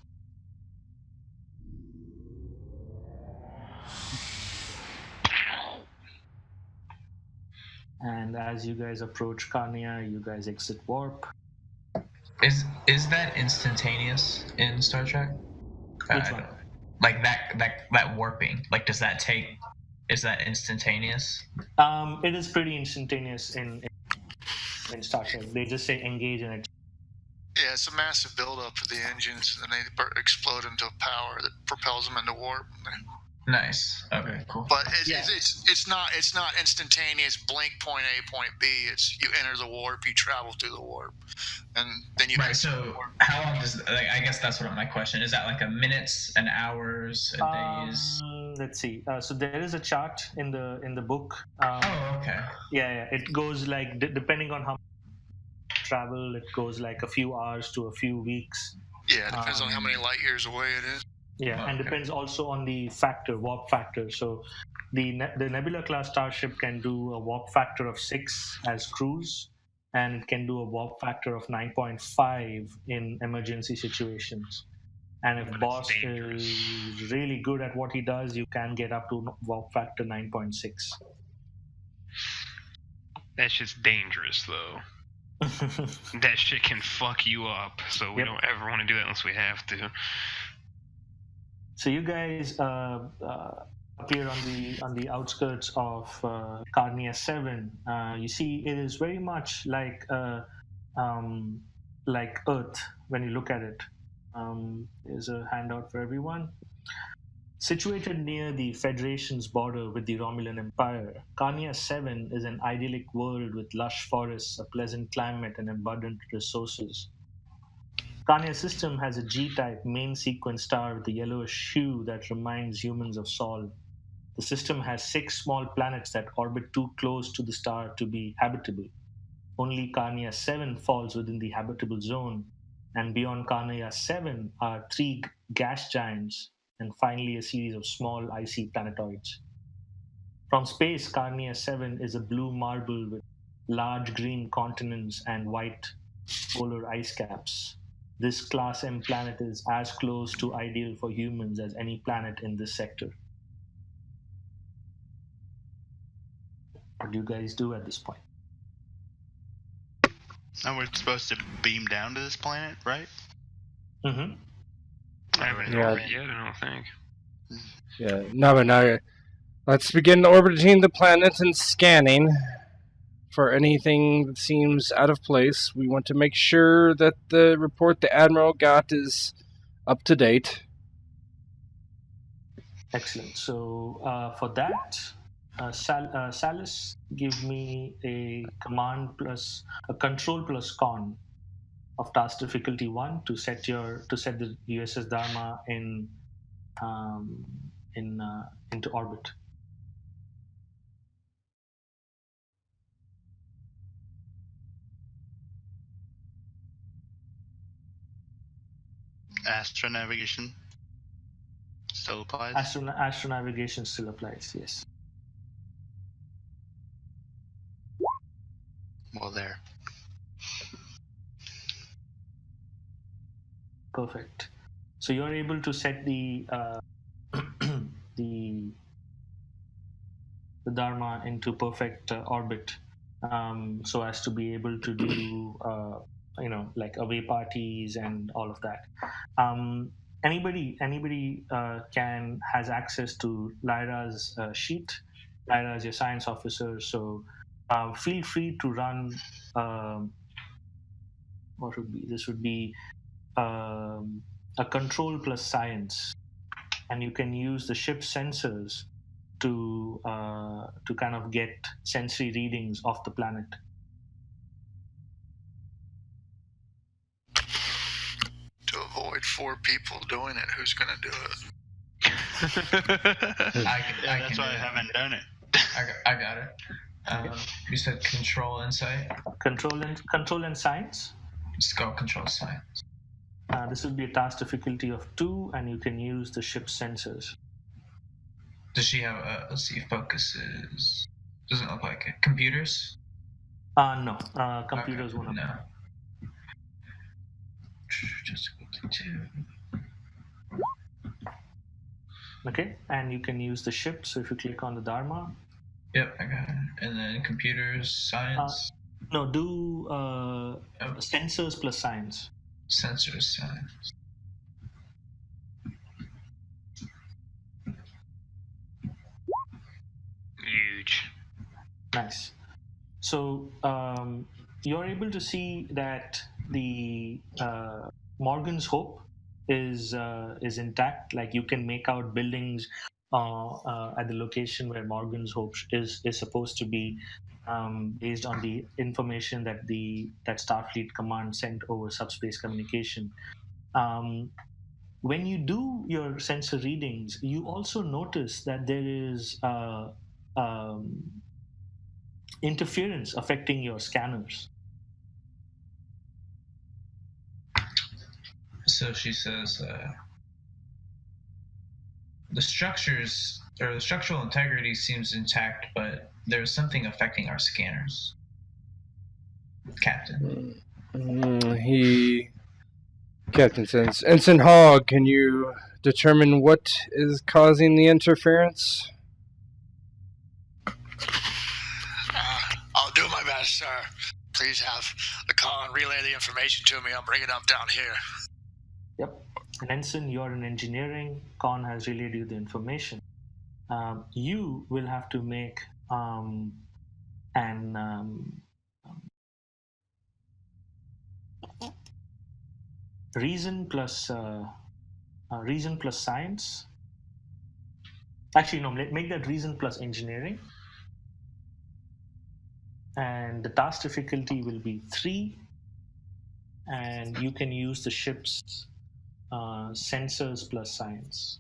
And as you guys approach Carnia, you guys exit warp. Is that instantaneous in Star Trek? Which one? Like that warping. Like, does that take? Is that instantaneous? It is pretty instantaneous in Star Trek. They just say engage and it. Yeah, it's a massive buildup of the engines, and they explode into power that propels them into warp. Nice. Okay, cool. But it's not instantaneous. Blink point A, point B. It's you enter the warp, you travel through the warp, and then you. Right. So how long does? I guess that's what my question is. That like a minutes, an hours, a days? Let's see. So there is a chart in the book. Oh, okay. Yeah. It goes like depending on how much travel, it goes like a few hours to a few weeks. Yeah, it depends on how many light years away it is. Yeah, and depends also on the warp factor. So the Nebula class starship can do a warp factor of 6 as cruise, and it can do a warp factor of 9.5 in emergency situations. And if boss is really good at what he does, you can get up to warp factor 9.6. That shit's dangerous, though. That shit can fuck you up, so we don't ever want to do that unless we have to. So you guys appear on the outskirts of Carnia 7. You see, it is very much like Earth when you look at it. There's a handout for everyone. Situated near the Federation's border with the Romulan Empire, Carnia 7 is an idyllic world with lush forests, a pleasant climate, and abundant resources. Carnia's system has a G-type main sequence star with a yellowish hue that reminds humans of Sol. The system has 6 small planets that orbit too close to the star to be habitable. Only Carnia 7 falls within the habitable zone, and beyond Carnia 7 are 3 gas giants, and finally a series of small icy planetoids. From space, Carnia 7 is a blue marble with large green continents and white polar ice caps. This Class M planet is as close to ideal for humans as any planet in this sector. What do you guys do at this point? And we're supposed to beam down to this planet, right? Mm-hmm. I haven't orbited yet, I don't think. Yeah, Nobunaga. Let's begin orbiting the planet and scanning for anything that seems out of place. We want to make sure that the report the Admiral got is up to date. Excellent. So for that, Salis, give me a control plus con of task difficulty 1 to set the USS Dharma into orbit. Astronavigation still applies. Astronavigation still applies. Yes. Well, there. Perfect. So you're able to set the the Dharma into perfect orbit, so as to be able to do like away parties and all of that. Anybody has access to Lyra's sheet. Lyra is your science officer, so feel free to run. This would be a control plus science, and you can use the ship's sensors to kind of get sensory readings of the planet. To avoid 4 people doing it, who's going to do it? That's why I haven't done it. I got it. You said control insight. Control and science. Just go control science. This will be a task difficulty of 2, and you can use the ship's sensors. Does she have let's see, focuses? Doesn't look like it. Computers? No. Computers won't. No. Just go to 2. Okay, and you can use the ship. So if you click on the Dharma. Yep, I got it. And then computers, science. No, do sensors plus science. Sensors, science. Huge. Nice. So you're able to see that the Morgan's Hope is intact. Like you can make out buildings at the location where Morgan's Hope is supposed to be, based on the information that Starfleet Command sent over subspace communication. When you do your sensor readings, you also notice that there is interference affecting your scanners. So she says the structural integrity seems intact, but there's something affecting our scanners, Captain. Captain says, Ensign Hogg, can you determine what is causing the interference? I'll do my best, sir. Please have the con relay the information to me. I'll bring it up down here. Yep. And Ensign, you're in engineering. Con has relayed you the information. You will have to make reason plus science. Actually, no. Make that reason plus engineering. And the task difficulty will be 3, and you can use the ship's sensors plus science.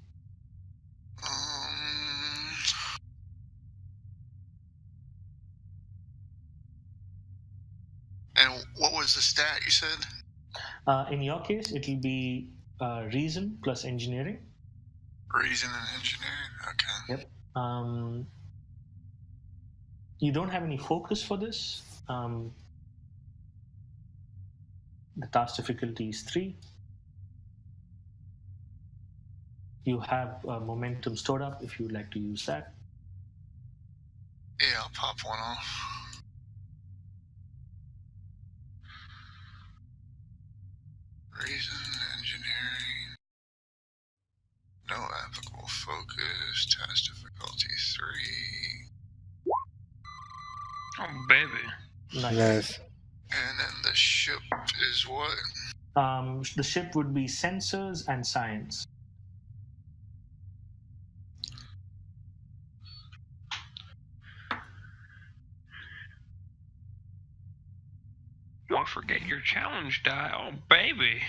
And what was the stat you said? In your case, it will be reason plus engineering. Reason and engineering. Okay. Yep. You don't have any focus for this. The task difficulty is 3. You have momentum stored up if you would like to use that. Yeah, I'll pop one off. Reason, engineering. No applicable focus. Task difficulty 3. Oh, baby. Nice. And then the ship is what? The ship would be sensors and science. Don't forget your challenge die. Oh, baby.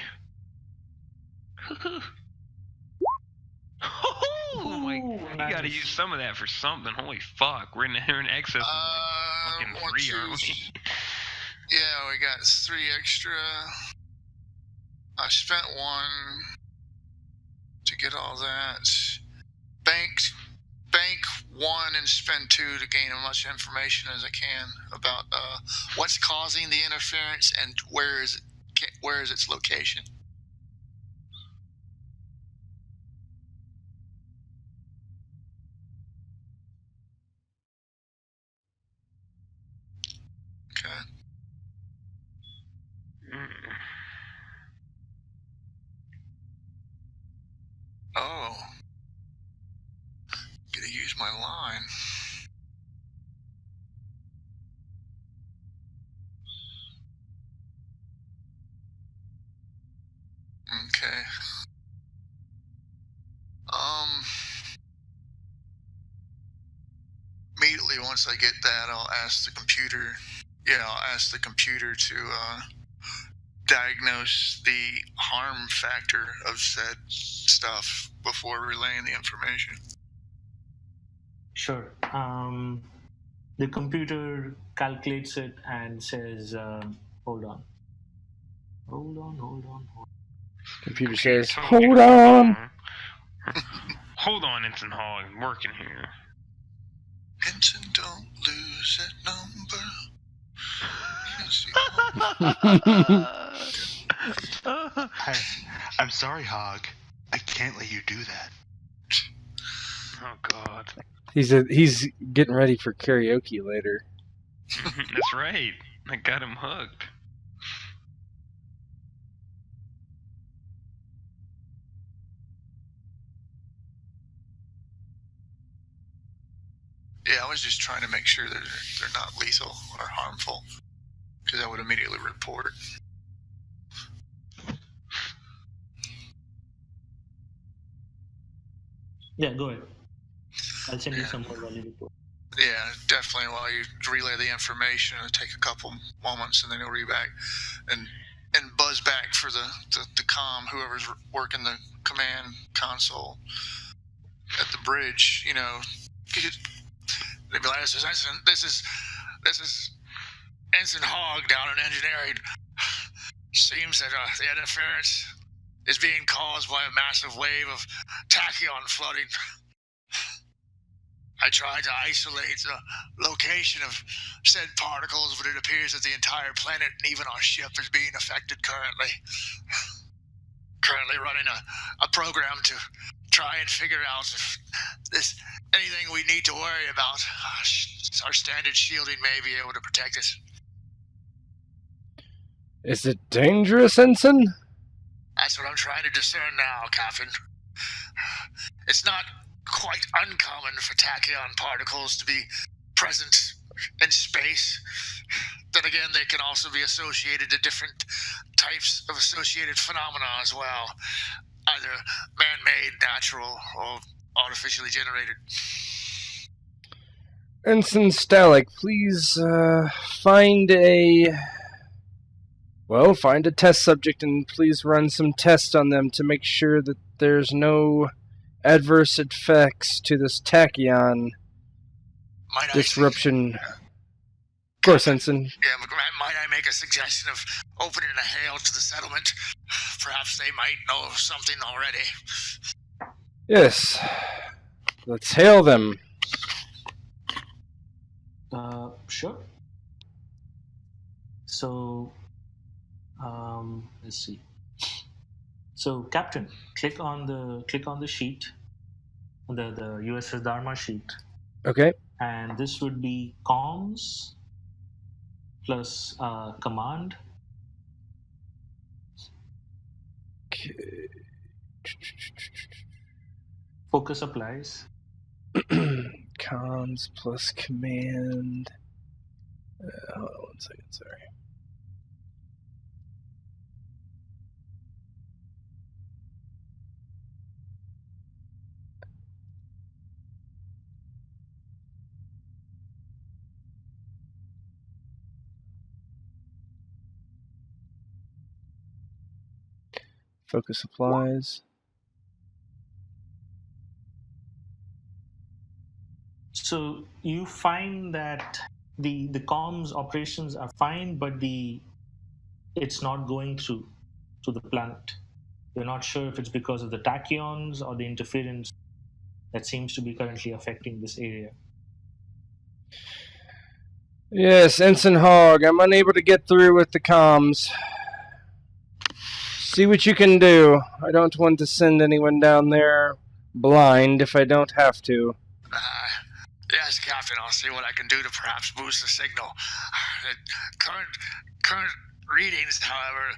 Oh my! You gotta Nice. use some of that for something. Holy fuck, we're in excess of like fucking 3, aren't we? Yeah, we got 3 extra. I spent 1 to get all that. Bank 1 and spend 2 to gain as much information as I can about what's causing the interference and where is its location. Okay. Oh. Gotta use my line. Okay. Immediately once I get that, I'll ask the computer. Yeah, I'll ask the computer to diagnose the harm factor of said stuff before relaying the information. Sure. The computer calculates it and says, hold on. Computer says, told hold you to on. Hold on, Ensign Hall. I'm working here. Ensign, don't lose that number. I'm sorry, Hog. I can't let you do that. Oh God. He's getting ready for karaoke later. That's right. I got him hooked. Yeah, I was just trying to make sure that they're not lethal or harmful, because I would immediately report. Yeah, go ahead. I'll send you some more value report. Yeah, definitely. While you relay the information, it'll take a couple moments, and then you'll read back and buzz back for the comm, whoever's working the command console at the bridge. You know, they'd be like, "This is Ensign Hogg down in engineering. Seems that the interference is being caused by a massive wave of tachyon flooding. I tried to isolate the location of said particles, but it appears that the entire planet and even our ship is being affected currently. Currently running a program to try and figure out if there's anything we need to worry about. Our standard shielding may be able to protect us. Is it dangerous, Ensign? That's what I'm trying to discern now, Captain. It's not quite uncommon for tachyon particles to be present in space. Then again, they can also be associated to different types of associated phenomena as well, either man-made, natural, or artificially generated. Ensign Stalick, please find a test subject and please run some tests on them to make sure that there's no adverse effects to this tachyon disruption. Of course, Ensign. Yeah, might I make a suggestion of opening a hail to the settlement? Perhaps they might know something already. Yes. Let's hail them. Sure. So, let's see. So, Captain, click on the sheet, the USS Dharma sheet. Okay. And this would be comms plus command. Okay. Focus applies. Comms plus command. Hold on 1 second, sorry. Focus supplies. So you find that the comms operations are fine, but it's not going through to the planet. You're not sure if it's because of the tachyons or the interference that seems to be currently affecting this area. Yes, Ensign Hogg, I'm unable to get through with the comms. See what you can do. I don't want to send anyone down there blind if I don't have to. Yes, Captain, I'll see what I can do to perhaps boost the signal. Current readings, however,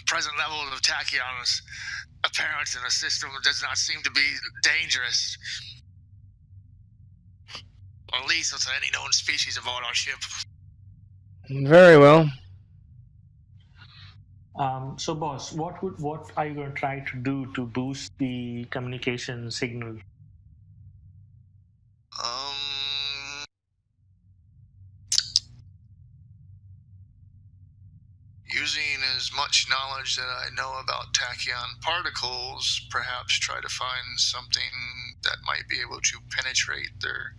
present levels of tachyons apparent in the system does not seem to be dangerous. Or at least to any known species aboard our ship. Very well. So, boss, what are you going to try to do to boost the communication signal? Using as much knowledge that I know about tachyon particles, perhaps try to find something that might be able to penetrate their,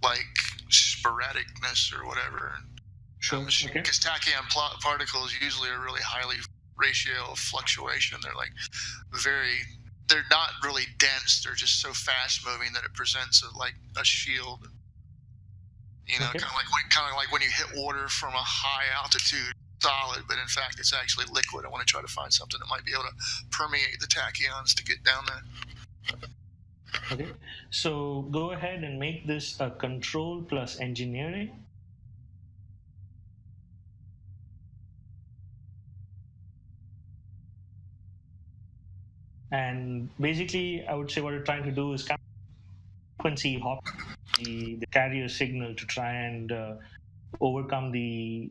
like, sporadicness or whatever. Sure. Okay. Because tachyon particles usually are really highly ratio of fluctuation. They're not really dense. They're just so fast moving that it presents a shield. You know, Okay. kind of like when you hit water from a high altitude, solid, but in fact it's actually liquid. I want to try to find something that might be able to permeate the tachyons to get down there. Okay. So go ahead and make this a control plus engineering. And basically, I would say what you're trying to do is kind of frequency hop the carrier signal to try and overcome the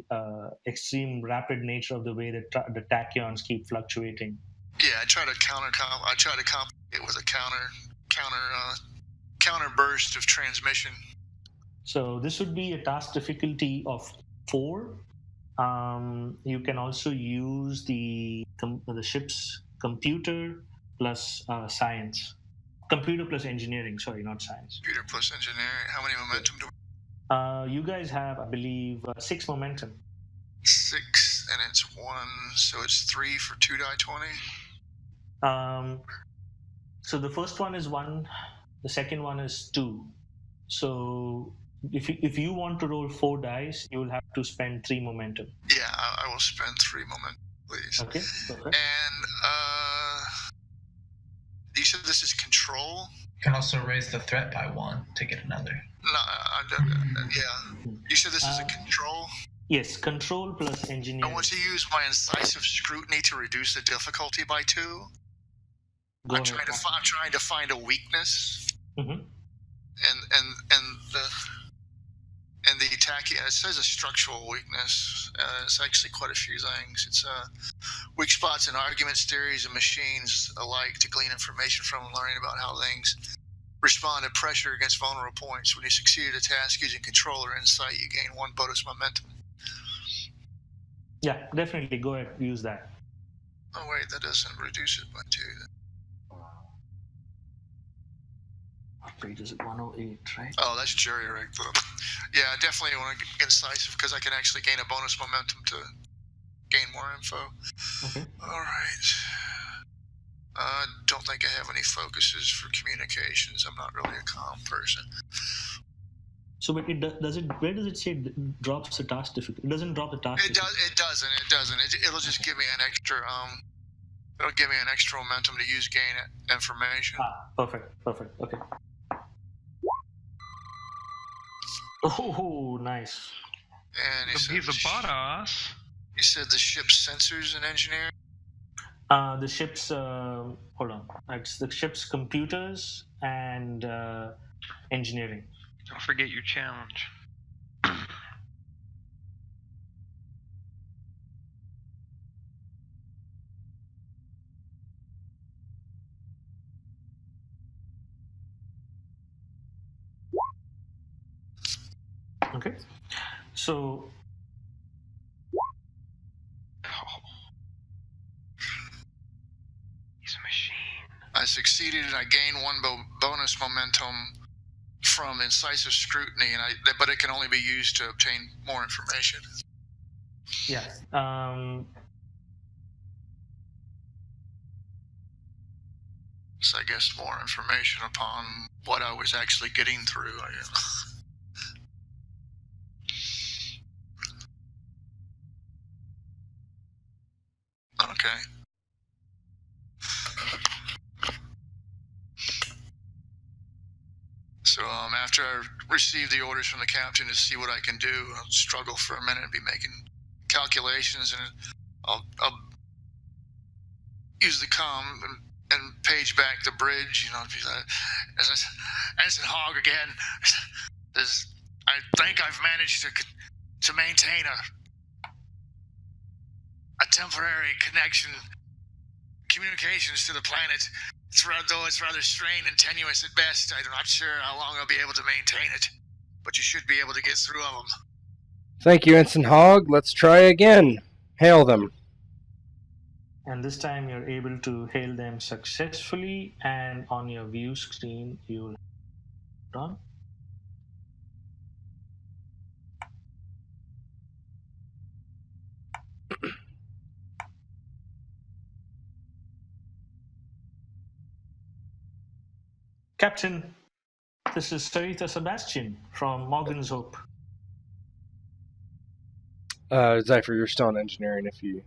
extreme rapid nature of the way that the tachyons keep fluctuating. Yeah, I try to compensate with a counter burst of transmission. So this would be a task difficulty of 4. You can also use the ship's computer plus science. Computer plus engineering, sorry, not science. Computer plus engineering. How many momentum do we? You guys have, I believe, 6 momentum. 6, and it's 1, so it's 3 for 2 die 20. So the first one is 1, the second one is 2. So if you want to roll 4 dice, you will have to spend 3 momentum. Yeah, I will spend 3 momentum, please. Okay, perfect. And you said this is control? You can also raise the threat by 1 to get another. No, yeah. You said this is a control? Yes, control plus engineering. I want to use my incisive scrutiny to reduce the difficulty by 2. I'm trying to find a weakness. Mm-hmm. And the tachyon, it says a structural weakness. It's actually quite a few things. It's weak spots in arguments, theories, and machines alike to glean information from and learning about how things respond to pressure against vulnerable points. When you succeed at a task using control or insight, you gain 1 bonus momentum. Yeah, definitely. Go ahead, use that. Oh wait, that doesn't reduce it by 2. What page is it? 108, right? Oh, that's jury rig. Yeah, I definitely want to get incisive because I can actually gain a bonus momentum to gain more info. Okay. All right. I don't think I have any focuses for communications. I'm not really a comm person. So, but where does it say it drops the task difficulty? It doesn't drop the task difficulty. It doesn't. It'll just give me an extra it'll give me an extra momentum to use gain information. Perfect. Okay. Oh, nice. And He's a badass. You said the ship's sensors and engineering? The ship's hold on. It's the ship's computers and engineering. Don't forget your challenge. Okay. So I succeeded and I gained 1 bonus momentum from incisive scrutiny, but it can only be used to obtain more information. Yeah. So I guess more information upon what I was actually getting through. Okay. So after I receive the orders from the captain to see what I can do, I'll struggle for a minute and be making calculations, and I'll use the comm and page back the bridge. As Ensign Hogg again. I think I've managed to maintain a temporary communications to the planet. Though it's rather strained and tenuous at best, I'm not sure how long I'll be able to maintain it, but you should be able to get through them. Thank you, Ensign Hogg. Let's try again. Hail them. And this time you're able to hail them successfully, and on your view screen you'll run. Captain, this is Sarita Sebastian from Morgan's Hope. Zypher, you're still in engineering if you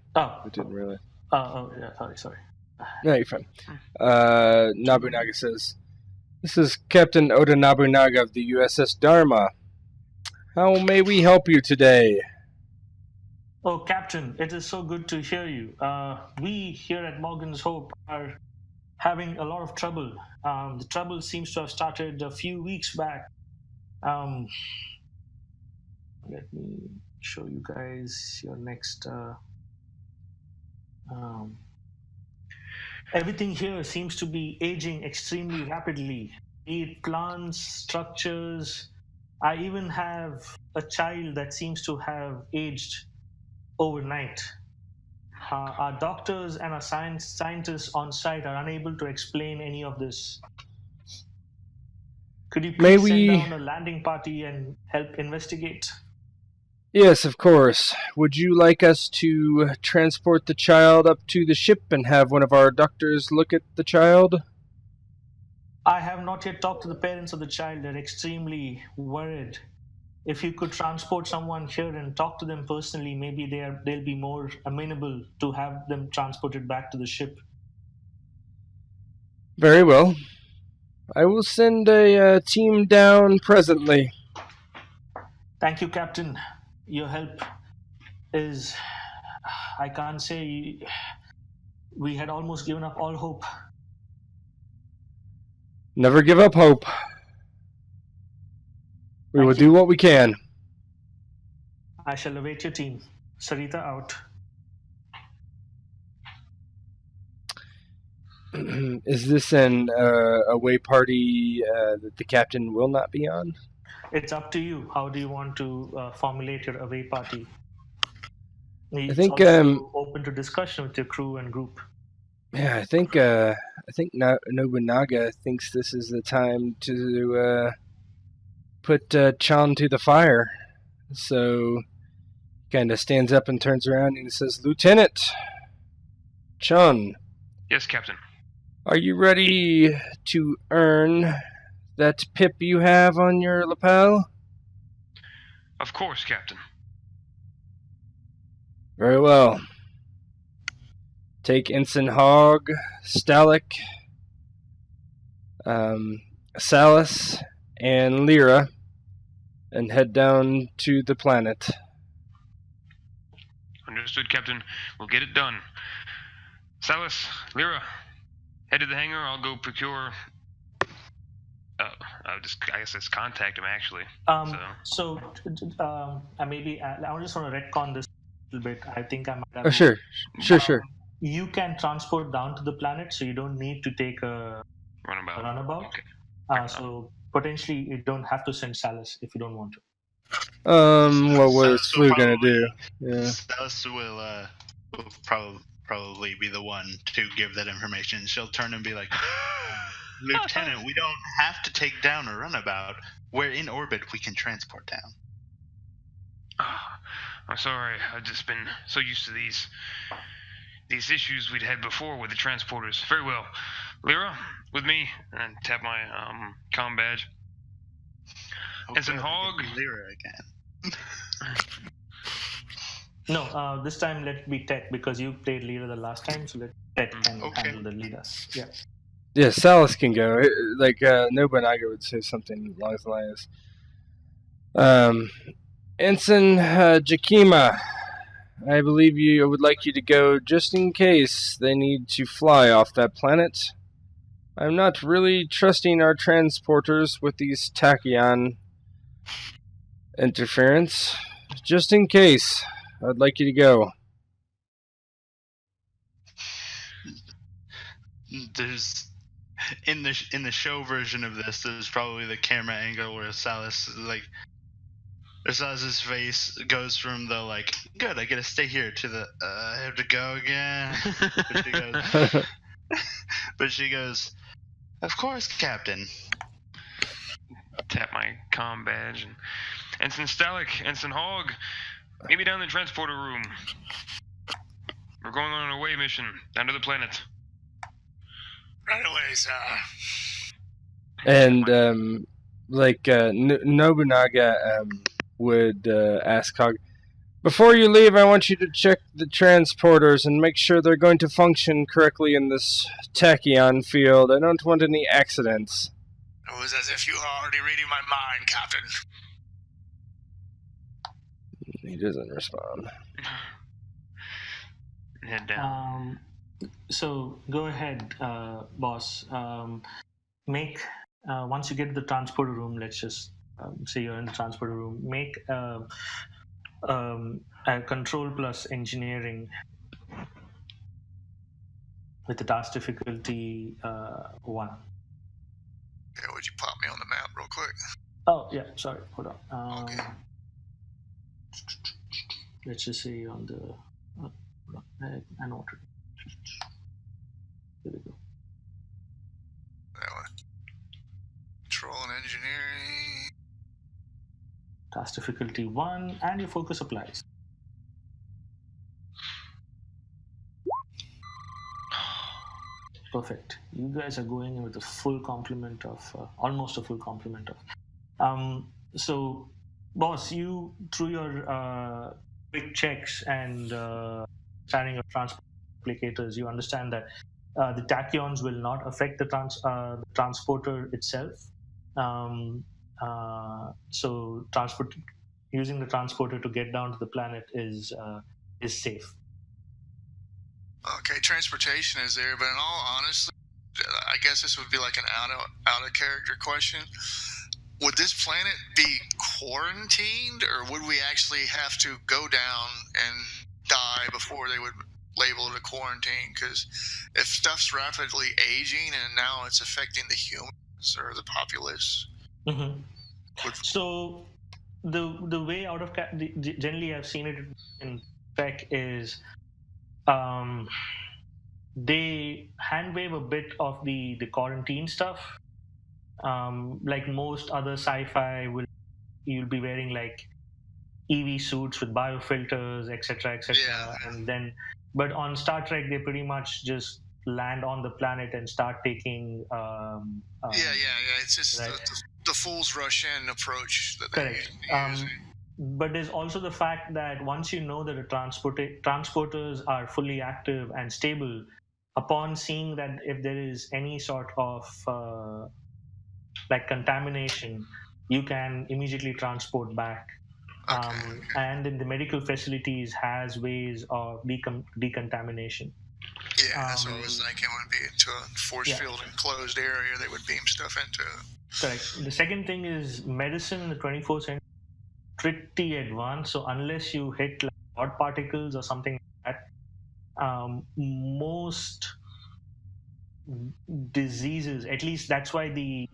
didn't realize. Yeah, sorry. No, you're fine. Nobunaga says, "This is Captain Oda Nobunaga of the USS Dharma. How may we help you today?" Oh, Captain, it is so good to hear you. We here at Morgan's Hope are having a lot of trouble. The trouble seems to have started a few weeks back. Let me show you guys your next... everything here seems to be aging extremely rapidly. Be it plants, structures. I even have a child that seems to have aged overnight. Our doctors and our scientists on site are unable to explain any of this. Could you please send down a landing party and help investigate? Yes, of course. Would you like us to transport the child up to the ship and have one of our doctors look at the child? I have not yet talked to the parents of the child. They're extremely worried. If you could transport someone here and talk to them personally, maybe they'll be more amenable to have them transported back to the ship. Very well. I will send a team down presently. Thank you, Captain. Your help is... I can't say... We had almost given up all hope. Never give up hope. We will do what we can. I shall await your team. Sarita out. Is this an away party that the captain will not be on? It's up to you. How do you want to formulate your away party? It's I think also open to discussion with your crew and group. Yeah, I think Nobunaga thinks this is the time to put Chan to the fire. So he kind of stands up and turns around and he says, "Lieutenant Chan." Yes, Captain. Are you ready to earn that pip you have on your lapel? Of course, Captain. Very well. Take Ensign Hogg, Stalik, Salas, and Lyra, and head down to the planet. Understood, Captain. We'll get it done. Salas, Lyra, head to the hangar. I'll go procure... I guess let's contact him, actually. Maybe I just want to retcon this a little bit. I think I might have... Oh, sure. You can transport down to the planet, so you don't need to take a runabout. Okay. So potentially you don't have to send Salas if you don't want to. What was Flu gonna do? Yeah. Salas will probably probably be the one to give that information. She'll turn and be like, Lieutenant, we don't have to take down a runabout. We're in orbit. We can transport down. I'm sorry. I've just been so used to these issues we'd had before with the transporters. Very well. Lyra, with me, and tap my comm badge. Ensign good, I Hogg. get Lyra again. No, this time let it be Tet because you played leader the last time, so let Tet can Okay. handle the leader. Yeah. Yeah, Salas can go. Like Nobunaga would say something along those lines. Ensign Jakima, I believe I would like you to go just in case they need to fly off that planet. I'm not really trusting our transporters with these tachyon interference. Just in case, I'd like you to go. There's in the show version of this, there's probably the camera angle where Salas's face goes from the like, good, I gotta stay here, to the I have to go again. But she goes, of course, Captain. Tap my comm badge. And Ensign Stalick, Ensign Hogg, meet me down in the transporter room. We're going on an away mission down to the planet. Right away, sir. And Nobunaga would ask Hogg, before you leave, I want you to check the transporters and make sure they're going to function correctly in this tachyon field. I don't want any accidents. It was as if you were already reading my mind, Captain. He doesn't respond. Head down. So go ahead, boss. Make once you get to the transporter room, let's just say you're in the transporter room. Make a control plus engineering with the task difficulty 1. Yeah, would you pop me on the map real quick? Oh yeah, sorry. Hold on. Okay. Let's just say on the. I know what to do. Here we go. That one. Control and engineering. Task difficulty 1, and your focus applies. Perfect. You guys are going in with a full complement of, almost a full complement of. So, boss, you through your quick checks and starting your transport applicators, you understand that the tachyons will not affect the transporter itself. So using the transporter to get down to the planet is safe. Okay, transportation is there, but in all honesty, I guess this would be like an out of character question. Would this planet be quarantined, or would we actually have to go down and die before they would label it a quarantine? Because if stuff's rapidly aging and now it's affecting the humans or the populace. Mm-hmm. So the way out of generally I've seen it in tech is they hand wave a bit of the quarantine stuff. Like most other sci-fi, you'll be wearing like EV suits with biofilters, etc., Yeah. and then, but on Star Trek, they pretty much just land on the planet and start taking. It's just right. the fools rush in approach that they Correct. use. But there's also the fact that once you know that the transporters are fully active and stable, upon seeing that if there is any sort of like contamination, you can immediately transport back. Okay. And in the medical facilities has ways of decontamination. Yeah, that's what I was thinking. Would be into a force field enclosed area they would beam stuff into. Correct. The second thing is medicine in the 24th century pretty advanced. So unless you hit like odd particles or something like that, most diseases, at least that's why the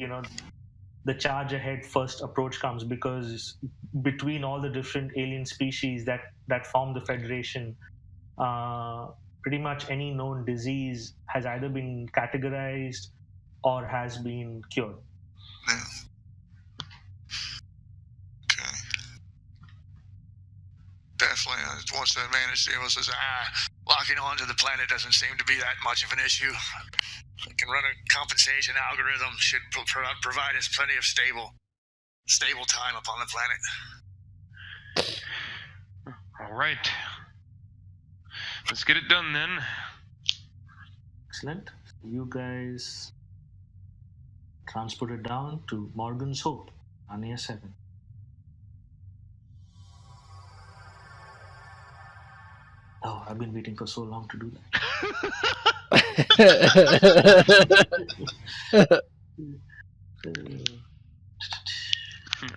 charge ahead first approach comes, because between all the different alien species that form the Federation, pretty much any known disease has either been categorized or has been cured. Yeah. Okay. Definitely. Once that man is able says, locking onto the planet doesn't seem to be that much of an issue. We can run a compensation algorithm. Should provide us plenty of stable time upon the planet. All right. Let's get it done then. Excellent. You guys transported down to Morgan's Hope, Ania 7. Oh, I've been waiting for so long to do that.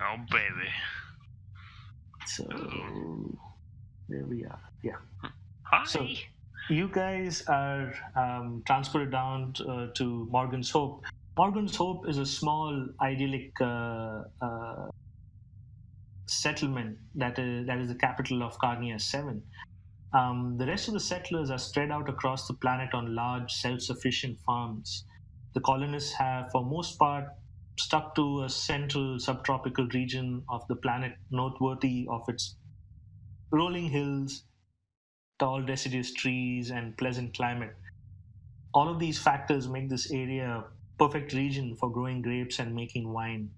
Oh, baby. So, there we are. Yeah. Hi. So, you guys are transported down to Morgan's Hope. Morgan's Hope is a small, idyllic settlement that is the capital of Carnia 7. The rest of the settlers are spread out across the planet on large, self-sufficient farms. The colonists have, for most part, stuck to a central subtropical region of the planet, noteworthy of its rolling hills, tall deciduous trees, and pleasant climate. All of these factors make this area a perfect region for growing grapes and making wine.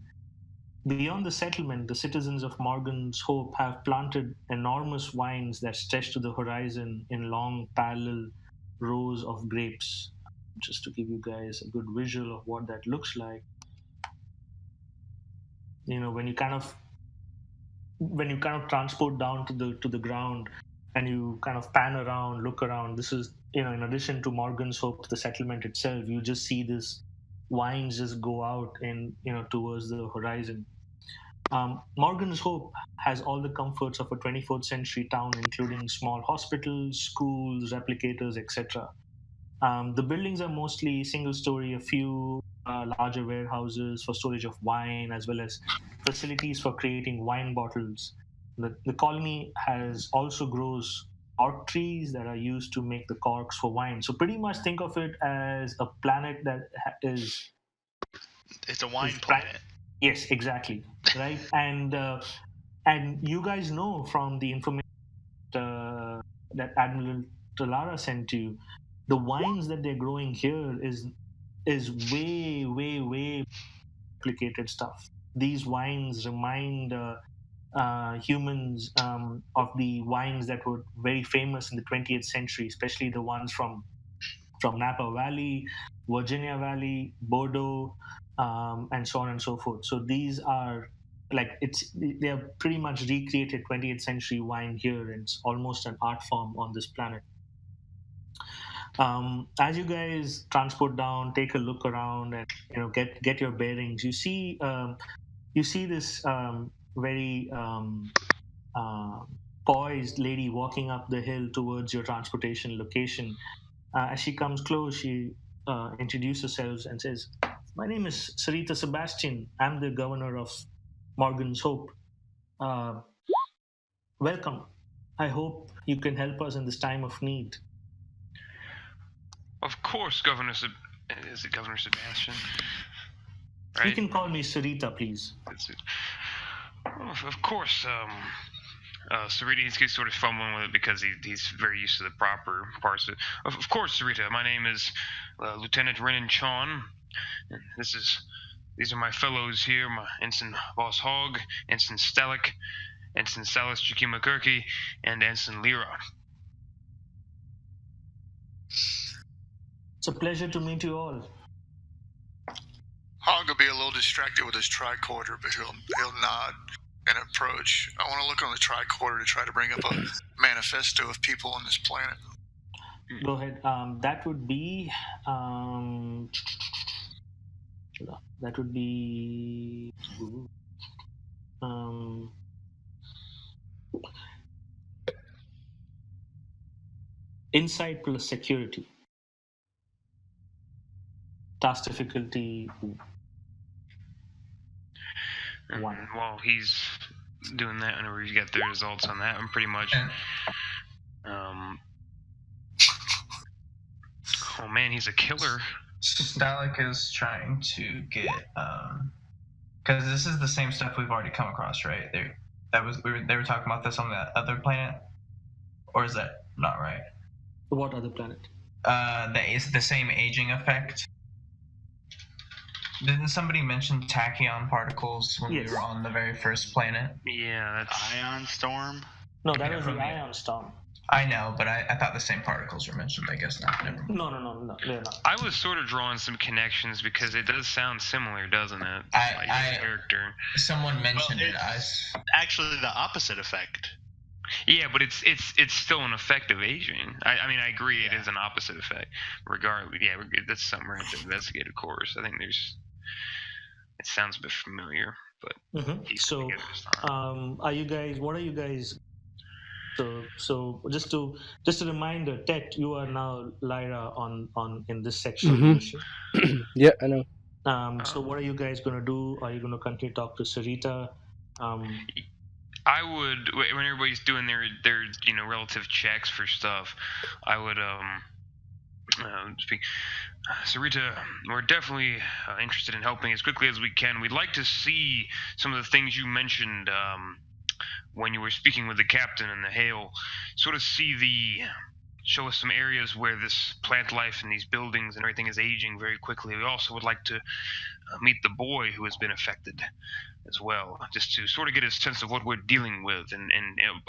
Beyond the settlement, the citizens of Morgan's Hope have planted enormous vines that stretch to the horizon in long, parallel rows of grapes. Just to give you guys a good visual of what that looks like. When you kind of transport down to the ground and you kind of pan around, look around, this is, in addition to Morgan's Hope, the settlement itself, you just see this vines just go out and towards the horizon. Morgan's Hope has all the comforts of a 24th century town, including small hospitals, schools, replicators, etc. The buildings are mostly single story, a few larger warehouses for storage of wine, as well as facilities for creating wine bottles. The colony also grows cork trees that are used to make the corks for wine. So pretty much think of it as a planet that is... It's a wine planet. Yes, exactly. Right. And you guys know from the information that Admiral Talara sent you, the wines that they're growing here is way, way, way complicated stuff. These wines remind humans of the wines that were very famous in the 20th century, especially the ones from Napa Valley, Virginia Valley, Bordeaux, and so on and so forth. So these are they are pretty much recreated 20th century wine here. It's almost an art form on this planet. As you guys transport down, take a look around, and get your bearings. You see this very poised lady walking up the hill towards your transportation location. As she comes close, she introduces herself and says, "My name is Sarita Sebastian. I'm the governor of Morgan's Hope. Welcome. I hope you can help us in this time of need." Of course, is it Governor Sebastian? Right? You can call me Sarita, please. Of course, Sarita, he's sort of fumbling with it because he's very used to the proper parts. Of course, Sarita, my name is Lieutenant Renan Chon. And these are my fellows here, my Ensign Boss Hogg, Ensign Stalik, Ensign Salas Jukimakirki, and Ensign Lyra. It's a pleasure to meet you all. Hogg will be a little distracted with his tricorder, but he'll nod and approach. I want to look on the tricorder to try to bring up a manifesto of people on this planet. Go ahead. That would be insight plus security. Task difficulty 1. And while he's doing that, whenever you get the results on that, I'm pretty much Oh man, he's a killer. Stalik is trying to get because this is the same stuff we've already come across, right? They were talking about this on the other planet, or is that not right? What other planet? The same aging effect. Didn't somebody mention tachyon particles when we were on the very first planet? Yeah, that's Ion storm. No, that was the ion storm. I know, but I thought the same particles were mentioned. I guess not. Never mind. No, they're not. I was sort of drawing some connections because it does sound similar, doesn't it? Character. Someone mentioned it. Actually, the opposite effect. Yeah, but it's still an effect of aging. I mean, I agree it is an opposite effect. Regardless, yeah, that's something we have to investigate, of course. I think it sounds a bit familiar, but so, are you guys? What are you guys? So just a reminder, Tet, you are now Lyra on in this section of the mission. Yeah, I know. So what are you guys going to do? Are you going to continue to talk to Sarita? I would, when everybody's doing their relative checks for stuff, I would speak. Sarita, we're definitely interested in helping as quickly as we can. We'd like to see some of the things you mentioned when you were speaking with the captain in the hail. Sort of show us some areas where this plant life and these buildings and everything is aging very quickly. We also would like to meet the boy who has been affected as well, just to sort of get a sense of what we're dealing with and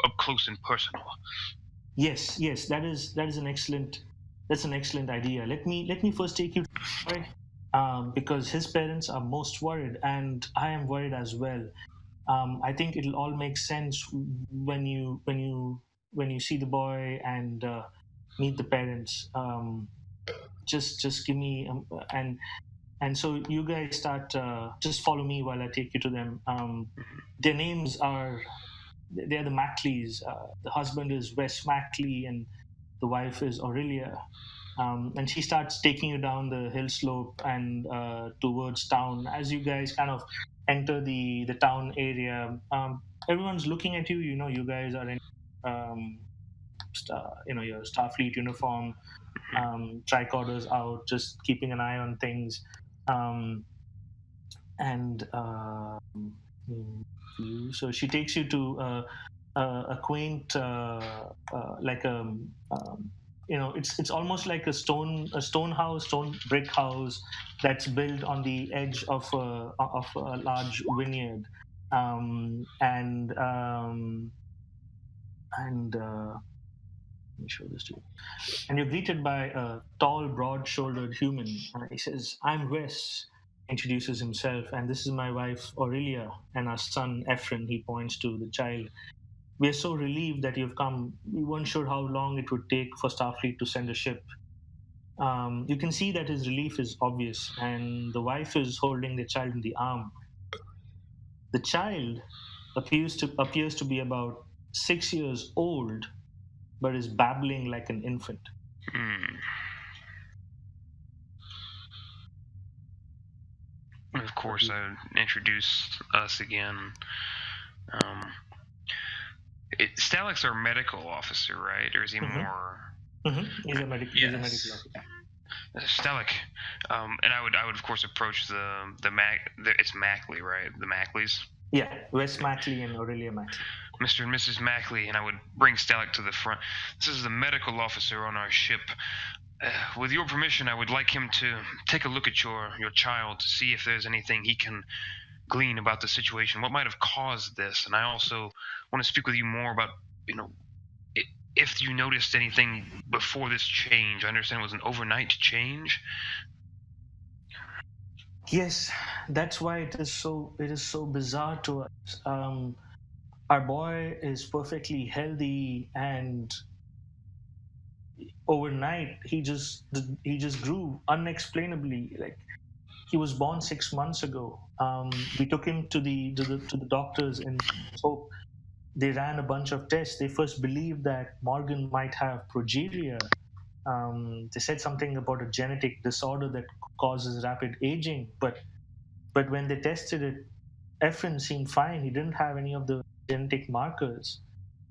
up close and personal. Yes, that is an excellent idea. Let me first take you to because his parents are most worried, and I am worried as well. I think it'll all make sense when you see the boy and meet the parents. Just give me and so you guys start. Just follow me while I take you to them. Their names are they're the Mackleys. The husband is Wes Mackley and the wife is Aurelia. And she starts taking you down the hill slope and towards town. As you guys kind of enter the town area, everyone's looking at you. You guys are in your Starfleet uniform, tricorders out, just keeping an eye on things. So she takes you to a quaint, it's almost like a stone brick house that's built on the edge of a large vineyard, and let me show this to you. And you're greeted by a tall, broad-shouldered human. He says, "I'm Wes," introduces himself, "and this is my wife Aurelia and our son Ephraim." He points to the child. "We are so relieved that you've come. We weren't sure how long it would take for Starfleet to send a ship." You can see that his relief is obvious, and the wife is holding the child in the arm. The child appears to be about 6 years old, but is babbling like an infant. Of course, I introduce us again. Stalik's our medical officer, right? Or is he more? He's a medical officer. Stalik, and I would of course approach it's Mackley, right? The Mackleys. Yeah, Wes Mackley and Aurelia Mackley. Mr. and Mrs. Mackley, and I would bring Stalik to the front. This is the medical officer on our ship. With your permission, I would like him to take a look at your child to see if there's anything he can glean about the situation, what might have caused this. And I also want to speak with you more about, if you noticed anything before this change. I understand it was an overnight change. Yes, that's why it is so bizarre to us. Our boy is perfectly healthy, and overnight he just grew unexplainably. Like, he was born 6 months ago. We took him to the doctors in hope. They ran a bunch of tests. They first believed that Morgan might have progeria. They said something about a genetic disorder that causes rapid aging, but when they tested it, Ephraim seemed fine. He didn't have any of the genetic markers.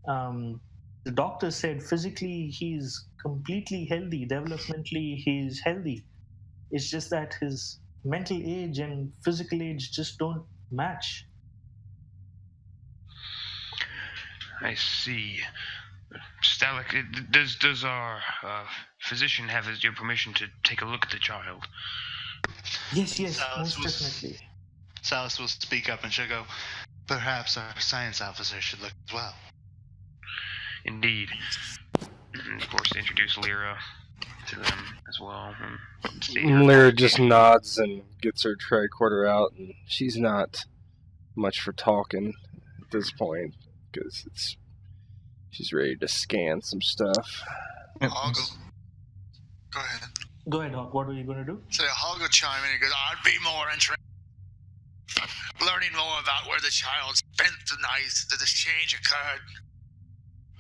The doctor said physically he's completely healthy. Developmentally, he's healthy. It's just that his mental age and physical age just don't match. I see. Stalik, does our physician have your permission to take a look at the child? Yes, Salas most definitely. Salas will speak up and she'll go, perhaps our science officer should look as well. Indeed. And of course, introduce Lyra to them as well. And state her Lyra just qualifications. nods and gets her tricorder out, and she's not much for talking at this point because she's ready to scan some stuff. I'll go. Go ahead. Go ahead, Hawk. What are you going to do? So I'll go chime in and goes, I'd be more interested learning more about where the child spent the night that this change occurred.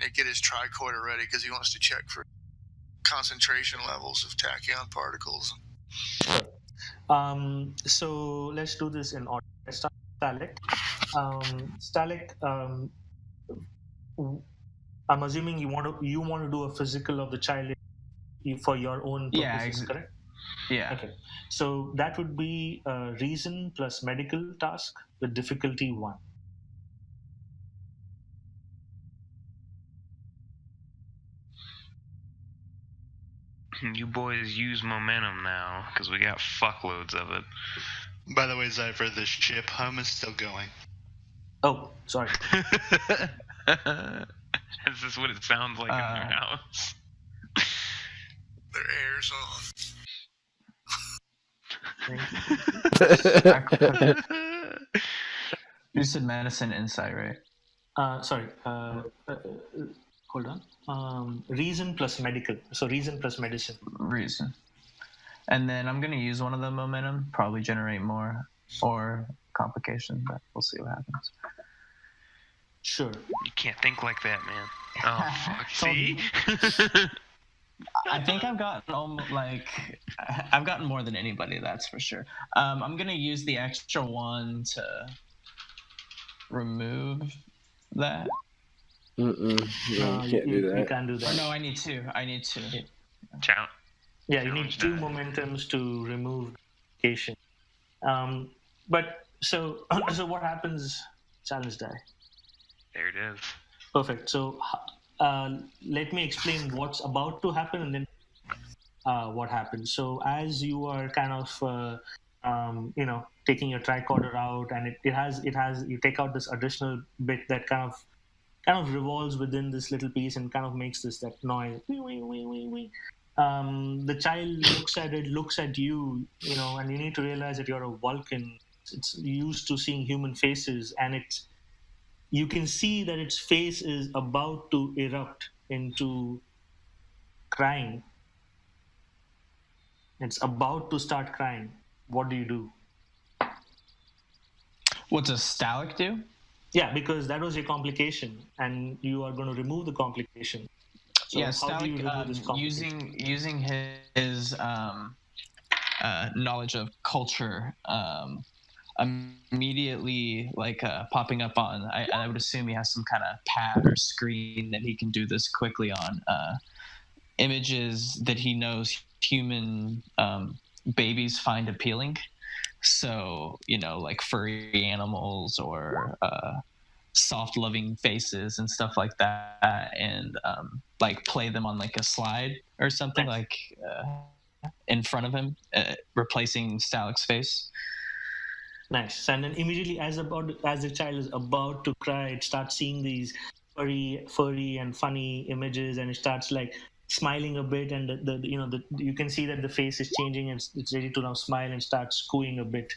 They get his tricorder ready because he wants to check for concentration levels of tachyon particles. So let's do this in order. Let's start with Stalik. Stalik, I'm assuming you want to do a physical of the child for your own purposes, correct? Yeah. Okay. So that would be a reason plus medical task with difficulty 1. You boys use momentum now, because we got fuckloads of it. By the way, Zypher, the ship hum is still going. Oh, sorry. Is this what it sounds like in their house? Their air's off. You said medicine insight, right? Sorry. Hold on. Reason plus medical. So reason plus medicine. Reason. And then I'm going to use one of the momentum, probably generate more or complication, but we'll see what happens. Sure. You can't think like that, man. Oh, fuck. See? I think I've gotten more than anybody, that's for sure. I'm going to use the extra 1 to remove that. No, you can't do that. You can't do that. Or no, I need 2. Challenge. Yeah, you need 2 momentums to remove vacation. But so what happens? Challenge die. There it is. Perfect. So let me explain what's about to happen and then what happens. So as you are kind of taking your tricorder out, and it has you take out this additional bit that kind of revolves within this little piece and kind of makes that noise. Wee, wee, wee, wee, wee. The child looks at you, and you need to realize that you're a Vulcan. It's used to seeing human faces, and you can see that its face is about to erupt into crying. It's about to start crying. What do you do? What does Stalik do? Yeah, because that was your complication, and you are going to remove the complication. So yeah, how do you remove this Stalik, complication? using his knowledge of culture, immediately popping up on, I would assume he has some kind of pad or screen that he can do this quickly on, images that he knows human babies find appealing. So, like furry animals or soft loving faces and stuff like that, and play them on a slide or something in front of him, replacing Stalik's face. Nice. And then immediately as the child is about to cry, it starts seeing these furry and funny images, and it starts smiling a bit, and you can see that the face is changing, and it's ready to now smile and start cooing a bit,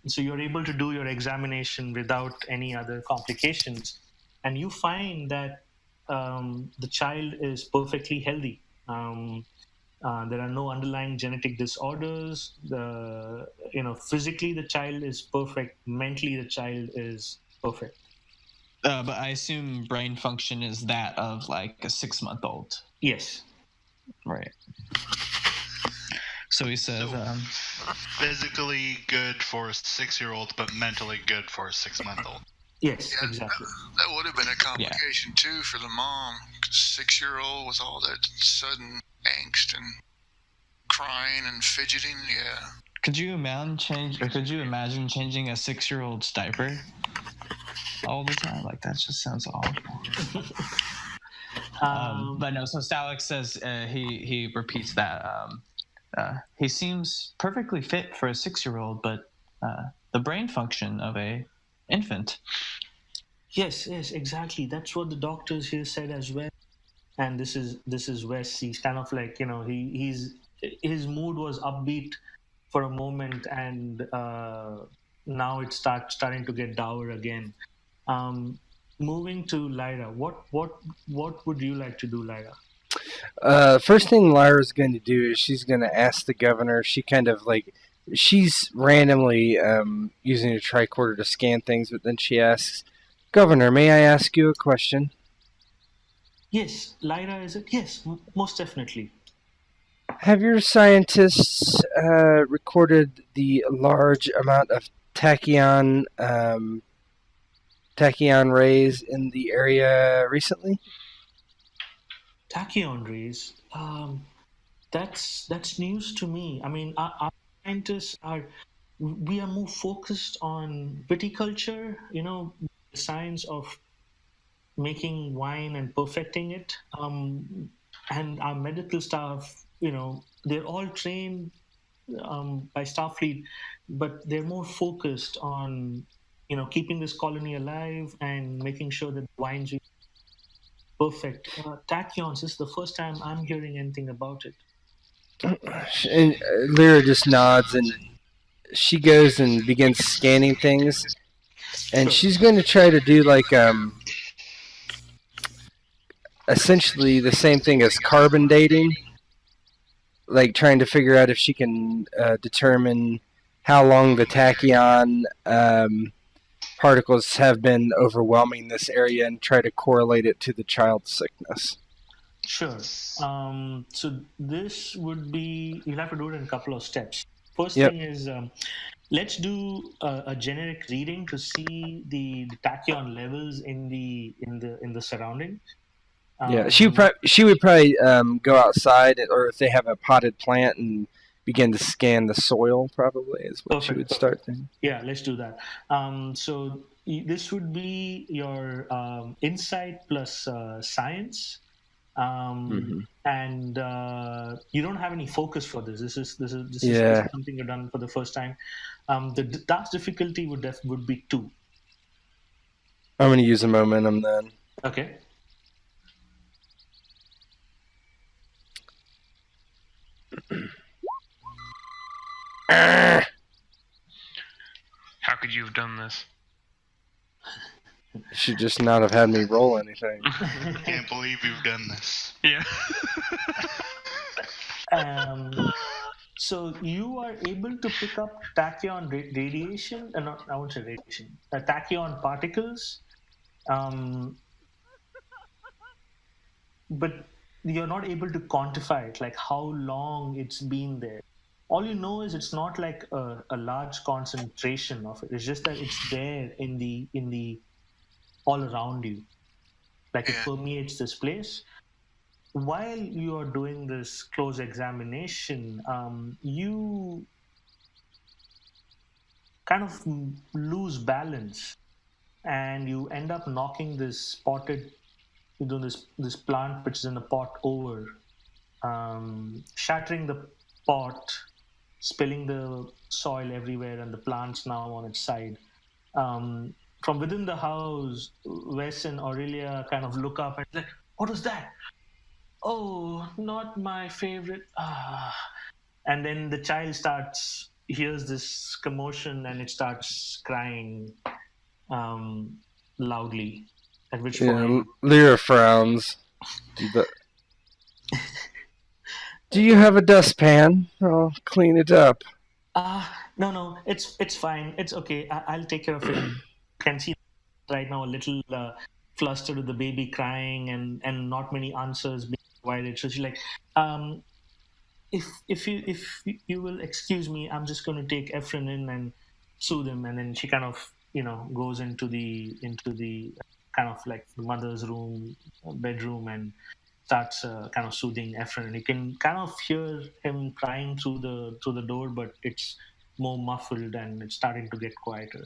so you're able to do your examination without any other complications, and you find that the child is perfectly healthy. There are no underlying genetic disorders. Physically the child is perfect. Mentally the child is perfect. But I assume brain function is that of a 6-month-old. Yes. Right. So he says, physically good for a 6-year-old, but mentally good for a 6-month-old. Yes, exactly. That would have been a complication too for the mom. 6-year-old with all that sudden angst and crying and fidgeting. Yeah. Could you imagine changing a 6-year-old's diaper all the time? Like, that just sounds awful. But no, so Stalek says he repeats that. He seems perfectly fit for a 6-year-old, but the brain function of a infant. Yes, exactly. That's what the doctors here said as well. And this is Wes. He's kind of like, his mood was upbeat for a moment, and now it's starting to get dour again. Moving to Lyra, what would you like to do, Lyra? First thing Lyra's going to do is she's going to ask the governor. She's randomly using a tricorder to scan things, but then she asks, "Governor, may I ask you a question?" Yes, Lyra, is it? Yes, most definitely. Have your scientists recorded the large amount of tachyon rays in the area recently? Tachyon rays. That's news to me. I mean, our scientists we are more focused on viticulture. The science of making wine and perfecting it. And our medical staff, they're all trained by Starfleet, but they're more focused on, keeping this colony alive and making sure that the wines are perfect. Tachyons, this is the first time I'm hearing anything about it. And Lyra just nods, and she goes and begins scanning things. And she's going to try to do essentially the same thing as carbon dating, like trying to figure out if she can determine how long the tachyon particles have been overwhelming this area and try to correlate it to the child's sickness. Sure. So this would be, you'll have to do it in a couple of steps. First thing is, let's do a generic reading to see the tachyon levels in the surrounding. Yeah, she would probably go outside, or if they have a potted plant, and begin to scan the soil. Probably is what she would start doing. Yeah, let's do that. So this would be your insight plus science, and you don't have any focus for this. This is something you've done for the first time. The task difficulty would be 2. I'm going to use a momentum then. Okay. How could you have done this? You should just not have had me roll anything. I can't believe you've done this. Yeah. So you are able to pick up tachyon radiation, not, I won't say radiation, tachyon particles, but you're not able to quantify it, like how long it's been there. All you know is it's not like a large concentration of it. It's just that it's there in the all around you, like it permeates this place. While you are doing this close examination, you kind of lose balance, and you end up knocking this plant which is in a pot over, shattering the pot, spilling the soil everywhere, and the plant's now on its side. From within the house, Wes and Aurelia kind of look up and like, "What was that?" "Oh, not my favorite." And then the child hears this commotion, and it starts crying loudly. At which point, Lyra frowns. Do you have a dustpan? I'll clean it up. No, it's fine. It's okay. I'll take care of it. Can see right now a little flustered with the baby crying and not many answers being provided. So she's like, if you will excuse me, I'm just going to take Ephraim in and soothe him. And then she kind of goes into the kind of like the mother's room, bedroom, and starts kind of soothing Ephraim. And you can kind of hear him crying through the door, but it's more muffled and it's starting to get quieter.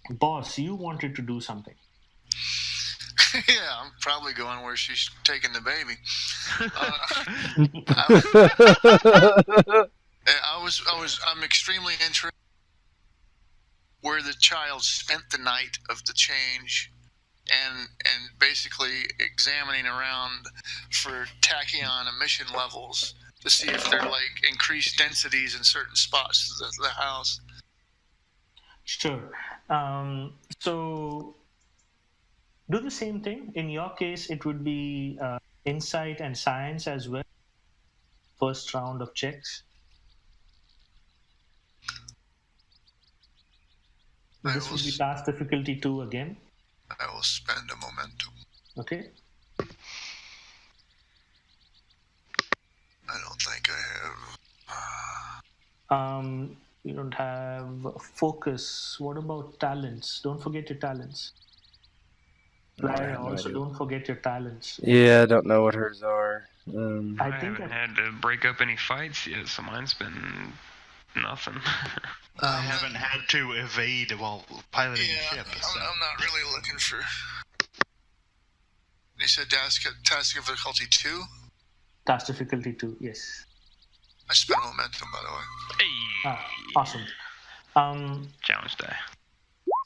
Boss, you wanted to do something. Yeah, I'm probably going where she's taking the baby. I'm extremely interested where the child spent the night of the change, and basically examining around for tachyon emission levels to see if they're like increased densities in certain spots of the house. Sure. So do the same thing. In your case, it would be insight and science as well. First round of checks. This would be task difficulty 2 again. I will spend a momentum. Okay. I don't think I have. You don't have focus. What about talents? Don't forget your talents. Lyra, also don't forget your talents. Yeah, I don't know what hers are. I haven't had to break up any fights yet, so mine's been nothing. I haven't had to evade while piloting a ship. So. I'm not really looking for... You said task difficulty 2? Task difficulty 2, yes. I spent momentum, by the way. Hey. Awesome. Challenge die.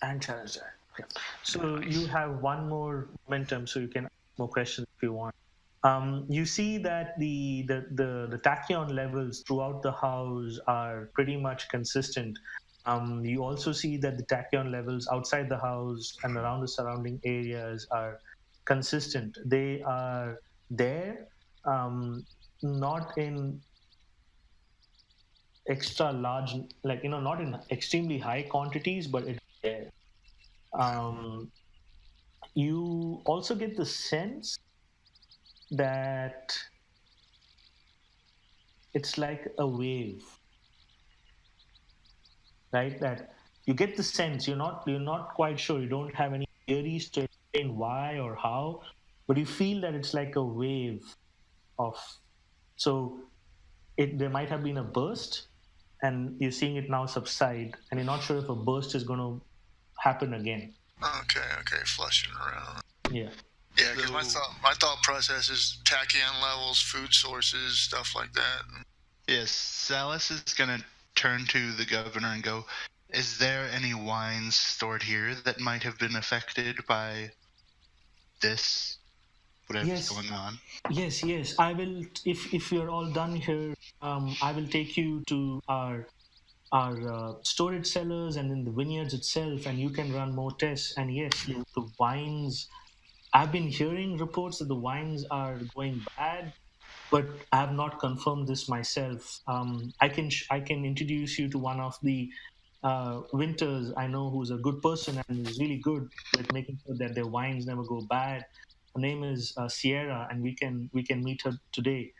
And challenge die. Okay. So nice. You have one more momentum, so you can ask more questions if you want. You see that the tachyon levels throughout the house are pretty much consistent. You also see that the tachyon levels outside the house and around the surrounding areas are consistent. They are there, not in extra large, like, not in extremely high quantities, but it's there. You also get the sense that it's like a wave, right? That you get the sense, you're not quite sure, you don't have any theories to explain why or how, but you feel that it's like a wave so there might have been a burst and you're seeing it now subside, and you're not sure if a burst is going to happen again. Okay, flushing around. Yeah, because my thought process is tachyon levels, food sources, stuff like that. Yes, Salas is going to turn to the governor and go, is there any wines stored here that might have been affected by this, whatever's going on? Yes. I will, if you're all done here, I will take you to our storage cellars and in the vineyards itself, and you can run more tests. And yes, the wines, I've been hearing reports that the wines are going bad, but I have not confirmed this myself. I can introduce you to one of the winters I know who's a good person and is really good with making sure that their wines never go bad. Her name is Sierra, and we can meet her today.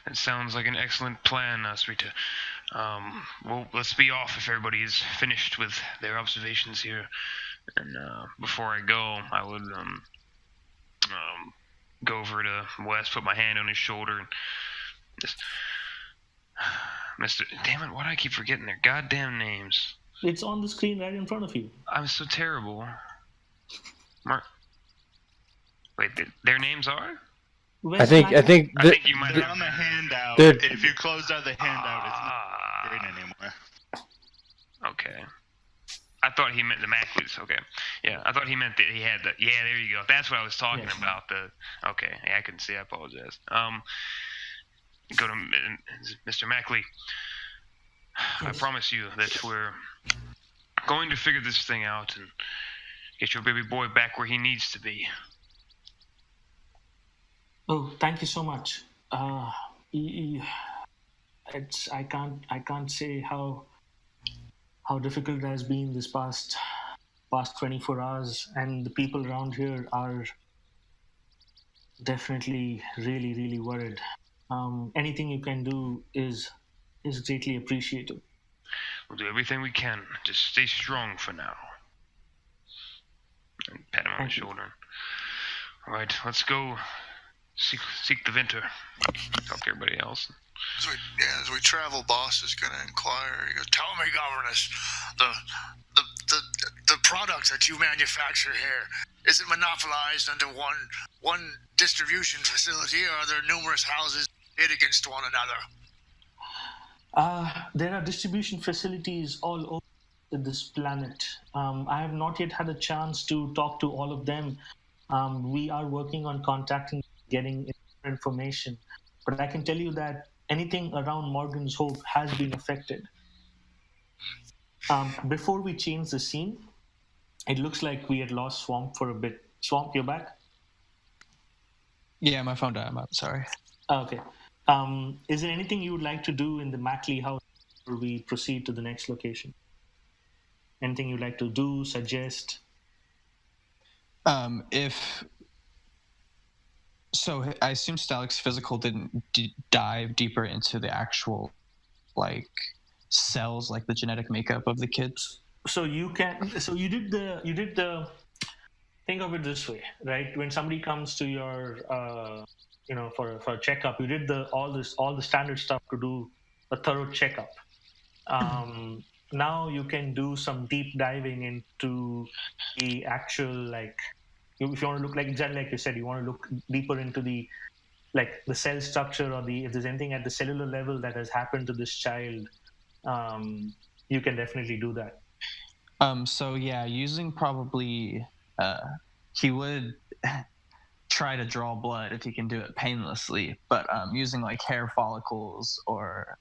That sounds like an excellent plan, Sweeta. Well, let's be off if everybody is finished with their observations here. And before I go, I would go over to Wes, put my hand on his shoulder, and just... Mr. Damn it, why do I keep forgetting their goddamn names? It's on the screen right in front of you. I'm so terrible. Wait, their names are? I think you might they're on the handout. If you close out the handout, it's not green anymore. Okay. I thought he meant the Mackleys. Okay. Yeah, I thought he meant that he had the... Yeah, there you go. That's what I was talking about. Okay. Yeah, I couldn't see. I apologize. Go to Mr. Mackley. I promise you that we're going to figure this thing out and get your baby boy back where he needs to be. Oh, thank you so much. I can't say how difficult it has been this past 24 hours, and the people around here are definitely really, really worried. Anything you can do is greatly appreciated. We'll do everything we can. Just stay strong for now. And pat him on the shoulder. All right, let's go seek the Venter. Talk to everybody else. As we travel, boss is going to inquire. He goes, "Tell me, governess, the product that you manufacture here, is it monopolized under one distribution facility, or are there numerous houses bid against one another?" There are distribution facilities all over this planet. I have not yet had a chance to talk to all of them. We are working on contacting, getting information. But I can tell you that anything around Morgan's Hope has been affected. Before we change the scene, it looks like we had lost Swamp for a bit. Swamp, you're back? Yeah, my phone died. I'm sorry. Okay. Is there anything you would like to do in the Mackley house before we proceed to the next location? Anything you'd like to do, suggest? So I assume Stalic's physical didn't dive deeper into the actual, like, cells, like the genetic makeup of the kids. So you did the. Think of it this way, right? When somebody comes to your, for a checkup, you did all the standard stuff to do a thorough checkup. Now you can do some deep diving into the actual, like, if you want to look like you said, you want to look deeper into the cell structure, or if there's anything at the cellular level that has happened to this child, you can definitely do that. So yeah, using probably he would try to draw blood if he can do it painlessly, but using like hair follicles or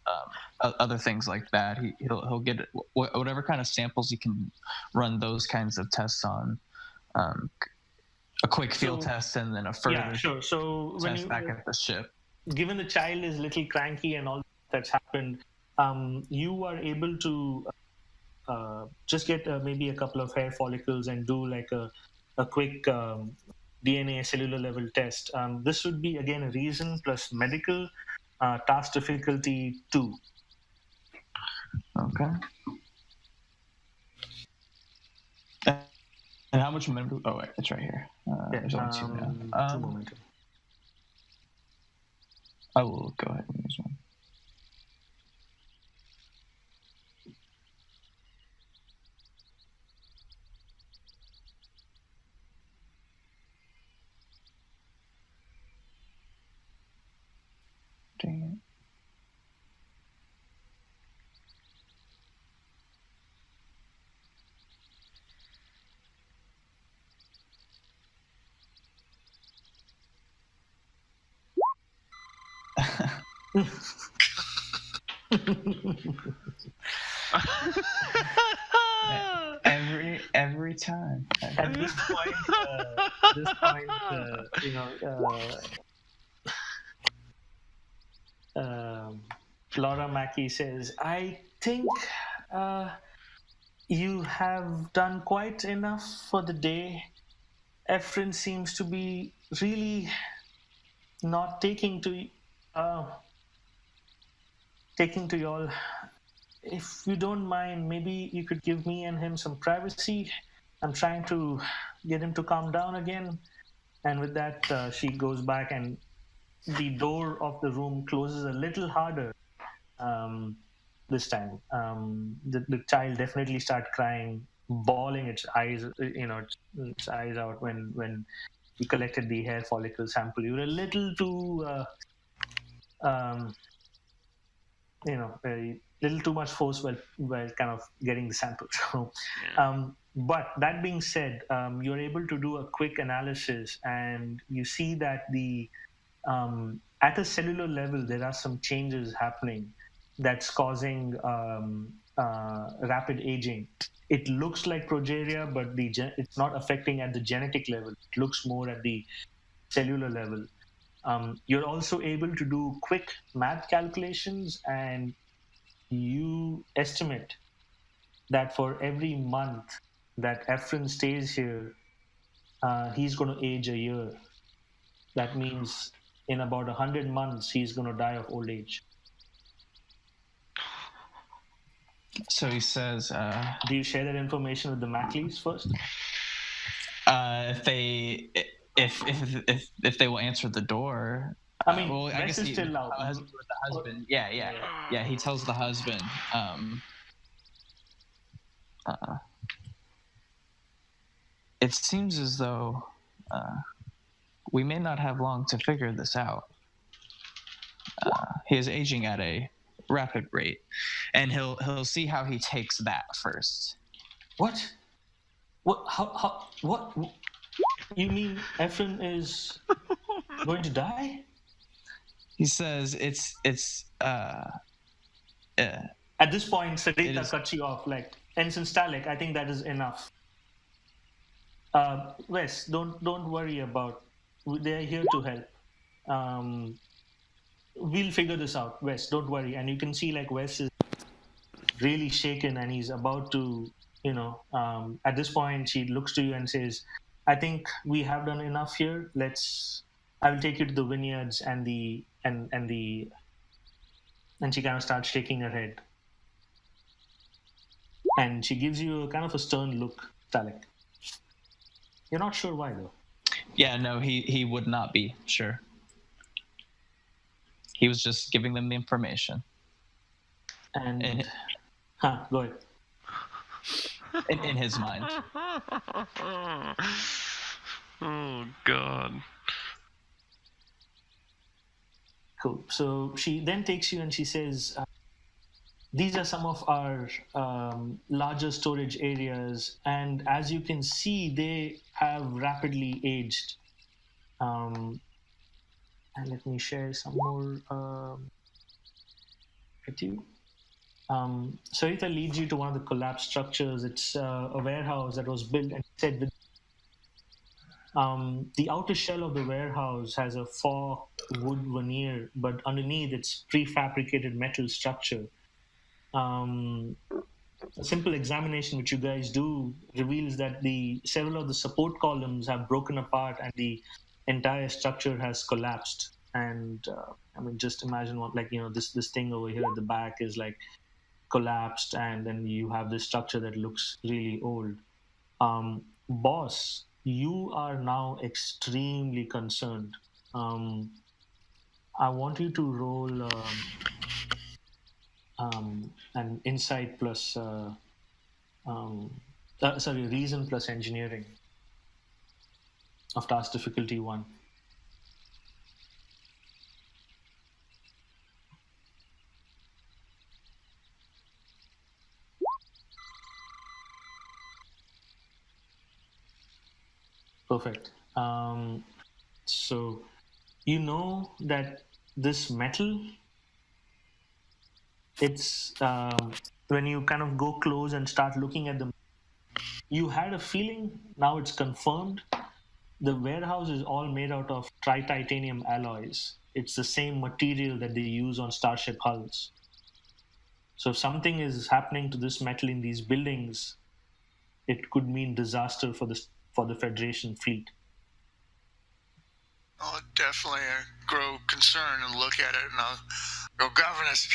other things like that, he'll get whatever kind of samples he can run those kinds of tests on. A quick field test and then a further test back at the ship. Given the child is a little cranky and all that's happened, you are able to just get maybe a couple of hair follicles and do like a quick DNA cellular level test. This would be, again, a reason plus medical, task difficulty 2. Okay. And how much momentum? Oh, wait, it's right here. There's only 2 now. 2 momentum. I will go ahead and use one. Dang it. every time. At this point, Laura Mackey says, "I think you have done quite enough for the day. Ephraim seems to be really not taking to y'all. If you don't mind, maybe you could give me and him some privacy. I'm trying to get him to calm down again." And with that, she goes back, and the door of the room closes a little harder this time. The child definitely started crying, bawling its eyes, its eyes out when you collected the hair follicle sample. You were a little too, a little too much force while kind of getting the sample. So, but that being said, you're able to do a quick analysis, and you see that at a cellular level, there are some changes happening that's causing rapid aging. It looks like progeria, but it's not affecting at the genetic level. It looks more at the cellular level. You're also able to do quick math calculations, and you estimate that for every month that Ephraim stays here, he's going to age a year. That means in about 100 months, he's going to die of old age. So he says, Do you share that information with the Mackleys first? if they will answer the door. I mean, well, I Wes guess is he still out. has to do with the husband. Yeah. He tells the husband. It seems as though we may not have long to figure this out. He is aging at a rapid rate, and he'll see how he takes that first. What? What? How? What? You mean Ephraim is going to die? He says it's At this point, Sarita cuts you off. Like, Ensign Stalek, I think that is enough. Wes, don't worry about. They are here to help. We'll figure this out, Wes. Don't worry. And you can see like Wes is really shaken, and he's about to, at this point, she looks to you and says, "I think we have done enough here. I will take you to the vineyards and and she kind of starts shaking her head, and she gives you a kind of a stern look, Stalek. You're not sure why, though. Yeah, no, he would not be sure. He was just giving them the information. And go ahead. In his mind. Oh God. Cool. So she then takes you and she says, these are some of our larger storage areas, and as you can see, they have rapidly aged. And let me share some more with you. Sarita leads you to one of the collapsed structures. It's a warehouse that was built and said with the outer shell of the warehouse has a faux wood veneer, but underneath it's prefabricated metal structure. A simple examination which you guys do reveals that several of the support columns have broken apart and the entire structure has collapsed. And I mean, just imagine what, like, this thing over here at the back is like collapsed, and then you have this structure that looks really old. Boss, you are now extremely concerned. I want you to roll an insight plus reason plus engineering of task difficulty 1. Perfect. So you know that this metal, it's when you kind of go close and start looking at them, you had a feeling, now it's confirmed, the warehouse is all made out of tri-titanium alloys. It's the same material that they use on starship hulls. So if something is happening to this metal in these buildings, it could mean disaster for the Federation fleet. I'll definitely grow concerned and look at it, and I'll go, Governess,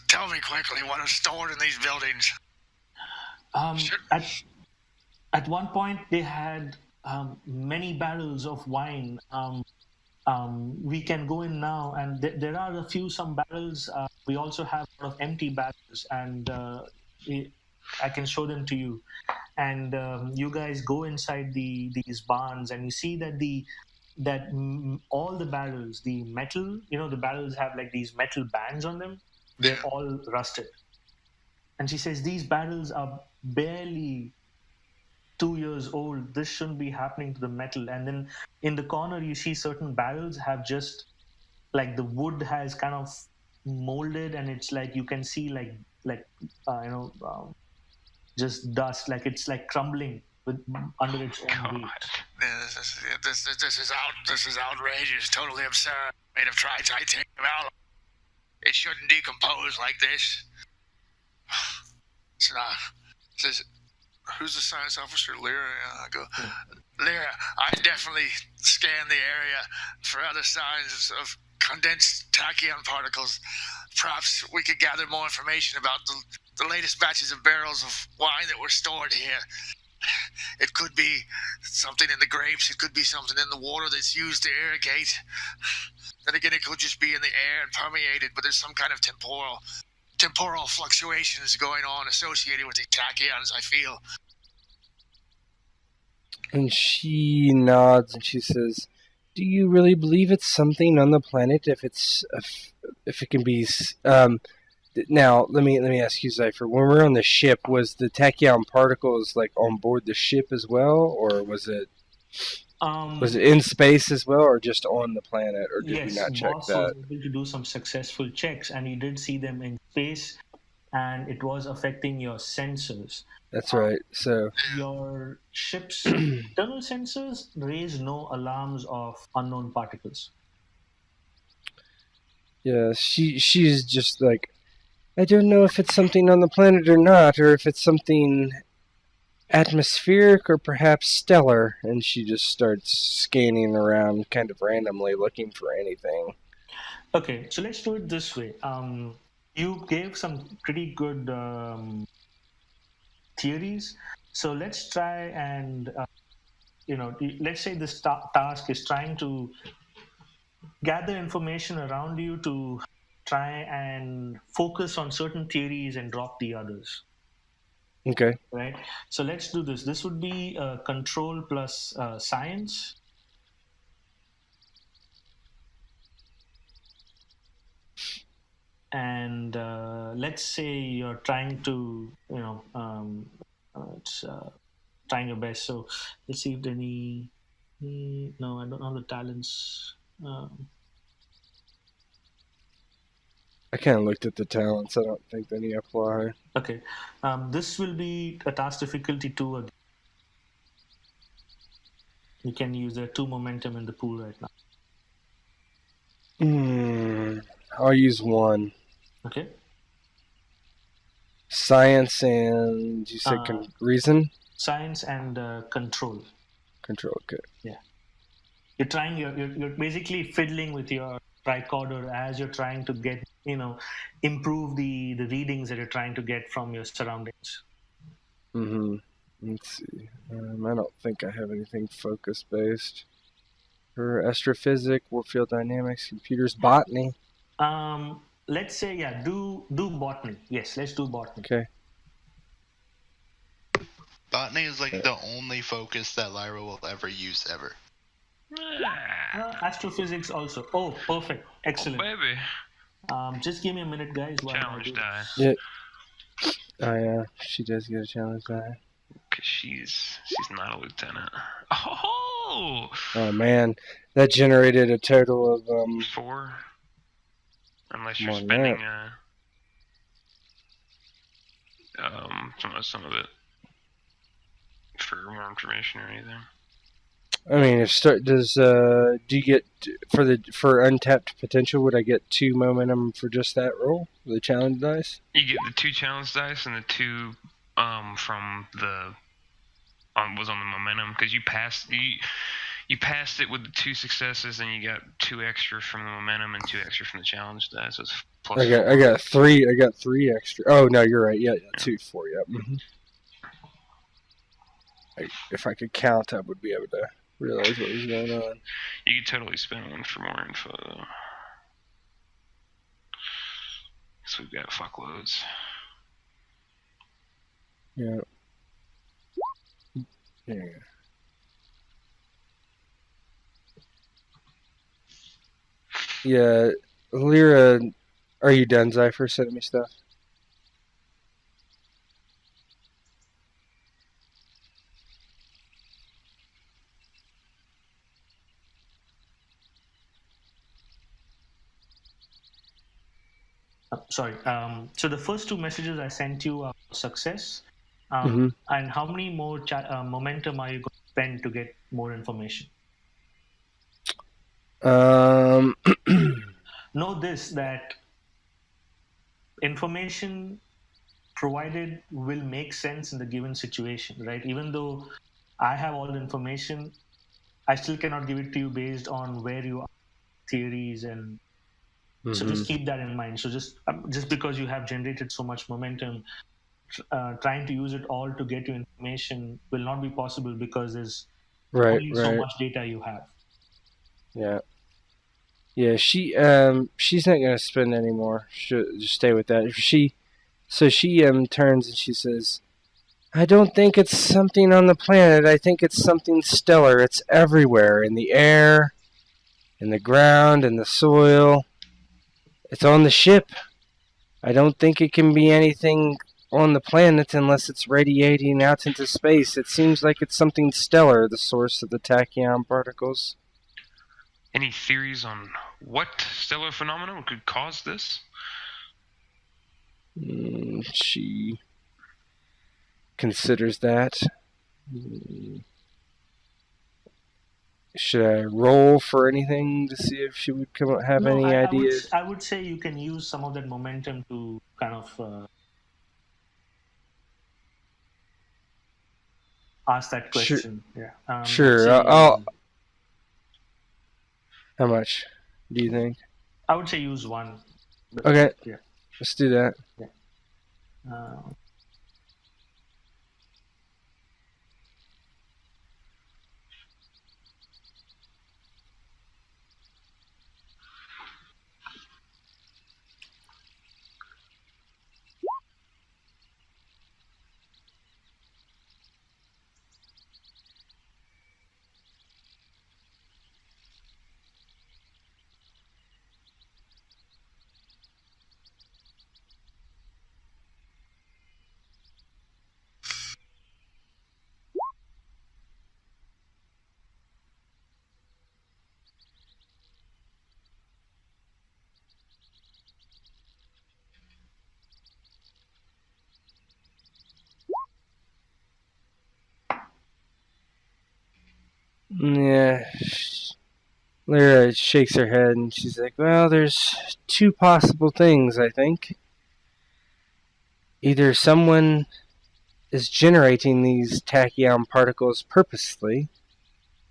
tell me quickly what is stored in these buildings. At one point, they had many barrels of wine. We can go in now, and there are some barrels. We also have a lot of empty barrels, and I can show them to you. And you guys go inside these barns, and you see that all the barrels, the metal, the barrels have like these metal bands on them. They're all rusted. And she says, these barrels are barely 2 years old. This shouldn't be happening to the metal. And then in the corner, you see certain barrels have just like the wood has kind of molded, and it's like you can see just dust, like it's like crumbling under its own weight. This is outrageous, totally absurd. Made of tri-titanium alloy. It shouldn't decompose like this. It's not. Says, who's the science officer? Lyra. I go, Lyra, I definitely scanned the area for other signs of condensed tachyon particles. Perhaps we could gather more information about the latest batches of barrels of wine that were stored here. It could be something in the grapes. It could be something in the water that's used to irrigate. Then again, it could just be in the air and permeated, but there's some kind of temporal fluctuations going on associated with the tachyons, I feel. And she nods and she says, "Do you really believe it's something on the planet? If it can be, now let me ask you, Zypher. When we're on the ship, was the tachyon particles like on board the ship as well, or was it in space as well, or just on the planet, or did we not check Boss that? was able to do some successful checks, and he did see them in space, and it was affecting your sensors. That's right. So your ship's internal sensors raise no alarms of unknown particles. yeah, she's just like, I don't know if it's something on the planet or not, or if it's something atmospheric or perhaps stellar, and she just starts scanning around kind of randomly looking for anything. Okay, so let's do it this way. You gave some pretty good theories, so let's try and let's say this task is trying to gather information around you to try and focus on certain theories and drop the others. Okay. Right. So let's do this. This would be control plus science. And let's say you're trying to, it's trying your best. So let's see if any. No, I don't know the talents. I kind of looked at the talents. I don't think any apply. Okay. This will be a task difficulty 2 again. You can use the 2 momentum in the pool right now. I'll use 1. Okay. Science and you said reason? Science and control. Control, okay. Yeah. You're trying. You're basically fiddling with your tricorder as you're trying to get, improve the readings that you're trying to get from your surroundings. Let's see. I don't think I have anything focus-based. For astrophysics, warfield dynamics, computers, botany. Let's say, do botany. Yes, let's do botany. Okay. Botany is like the only focus that Lyra will ever use ever. Astrophysics also. Oh, perfect. Excellent. Oh, baby. Just give me a minute, guys. Challenge die. Yeah. Oh, yeah. She does get a challenge die. Because she's not a lieutenant. Oh! Oh, man. That generated a total of... 4. Unless you're spending some of it for more information or anything. I mean, do you get for untapped potential? Would I get 2 momentum for just that roll? The challenge dice. You get the 2 challenge dice and the 2 from the was on the momentum because you passed it with the 2 successes and you got 2 extra from the momentum and 2 extra from the challenge dice. So it's plus. I got 3. I got 3 extra. Oh no, you're right. Yeah. 2, 4. Yep. Mm-hmm. If I could count, I would be able to realize what was going on. You could totally spend 1 for more info, though. So we've got fuckloads. Yeah. Yeah. Yeah. Lyra, are you done, Zypher, sending me stuff? Sorry. So the first 2 messages I sent you are success. And how many more momentum are you going to spend to get more information? Know this, that information provided will make sense in the given situation, right? Even though I have all the information, I still cannot give it to you based on where you are, theories and So just keep that in mind. So just because you have generated so much momentum, trying to use it all to get you information will not be possible because there's only so much data you have. Yeah. Yeah, she's not gonna spend any more. She'll just stay with that. She turns and she says, "I don't think it's something on the planet. I think it's something stellar. It's everywhere, in the air, in the ground, in the soil. It's on the ship. I don't think it can be anything on the planet unless it's radiating out into space. It seems like it's something stellar, the source of the tachyon particles." Any theories on what stellar phenomenon could cause this? She considers that. Should I roll for anything to see if she would have any ideas? I would say you can use some of that momentum to kind of ask that question. Sure. Yeah. Sure. I'll. How much do you think? I would say use one. Okay. Yeah. Let's do that. Yeah. Yeah. Lyra shakes her head and she's like, "Well, there's two possible things, I think. Either someone is generating these tachyon particles purposely,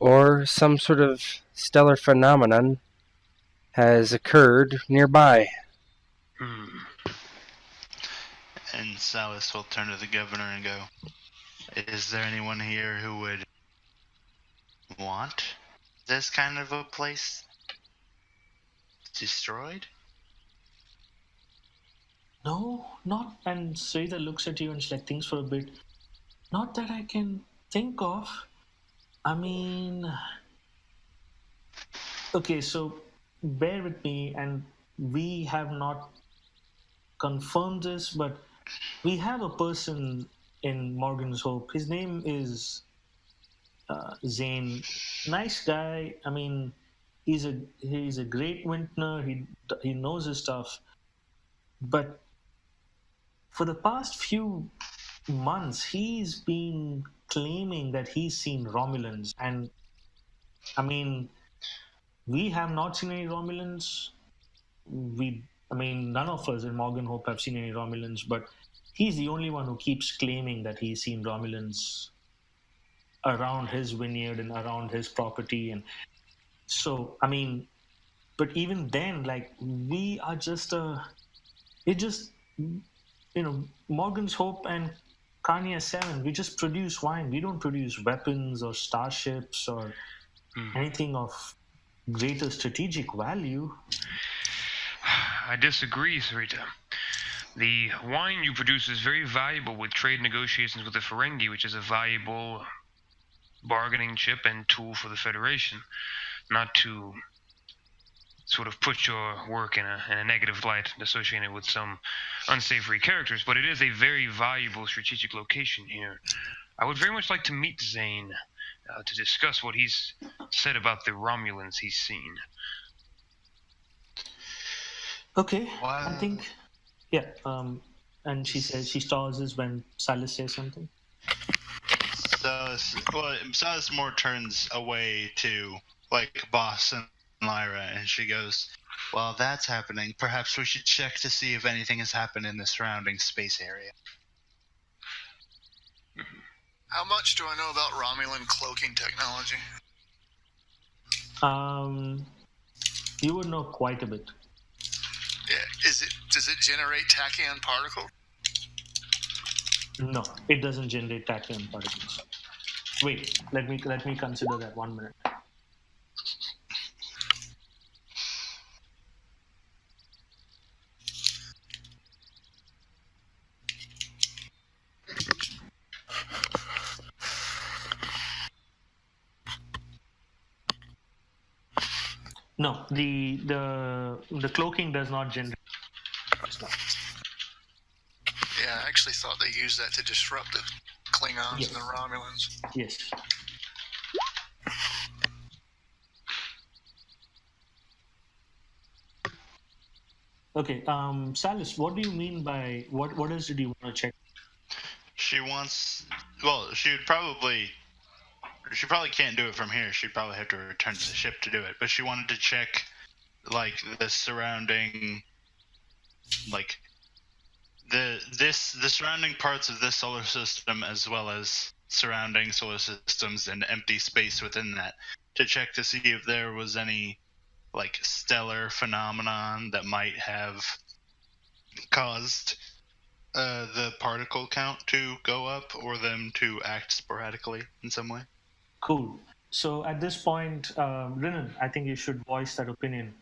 or some sort of stellar phenomenon has occurred nearby." And Salas will turn to the governor and go, "Is there anyone here who would want this kind of a place destroyed?" No, not. And Srida looks at you and she like thinks for a bit. Not that I can think of. I mean, okay, so bear with me, and we have not confirmed this, but we have a person in Morgan's Hope. His name is Zane. Nice guy. I mean, he's a great vintner. He knows his stuff, but for the past few months, he's been claiming that he's seen Romulans, and I mean, we have not seen any Romulans. None of us in Morgan Hope have seen any Romulans, but he's the only one who keeps claiming that he's seen Romulans around his vineyard and around his property. And so, I mean, but even then, like, we are Morgan's Hope and Carnia 7, we just produce wine. We don't produce weapons or starships or anything of greater strategic value. I disagree, Sarita. The wine you produce is very valuable with trade negotiations with the Ferengi, which is a valuable bargaining chip and tool for the Federation. Not to sort of put your work in a negative light associated with some unsavory characters, but it is a very valuable strategic location here. I would very much like to meet Zane to discuss what he's said about the Romulans he's seen. Okay, I think, yeah. And she says she stalls when Silas says something. Silas more turns away to like Boss and Lyra, and she goes, "While that's happening, perhaps we should check to see if anything has happened in the surrounding space area." How much do I know about Romulan cloaking technology? You would know quite a bit. Does it generate tachyon particles? No, it doesn't generate tachyon particles. Wait, let me consider that 1 minute. No, the cloaking does not generate. Yeah, I actually thought they used that to disrupt the Klingons Yes. and the Romulans. Yes. Okay, Salis, what do you mean by what else did you want to check? She wants. Well, she probably can't do it from here. She'd probably have to return to the ship to do it. But she wanted to check, like, the surrounding, like, the surrounding parts of this solar system, as well as surrounding solar systems and empty space within that, to check to see if there was any, like, stellar phenomenon that might have caused the particle count to go up, or them to act sporadically in some way. Cool. So at this point, Rinan, I think you should voice that opinion.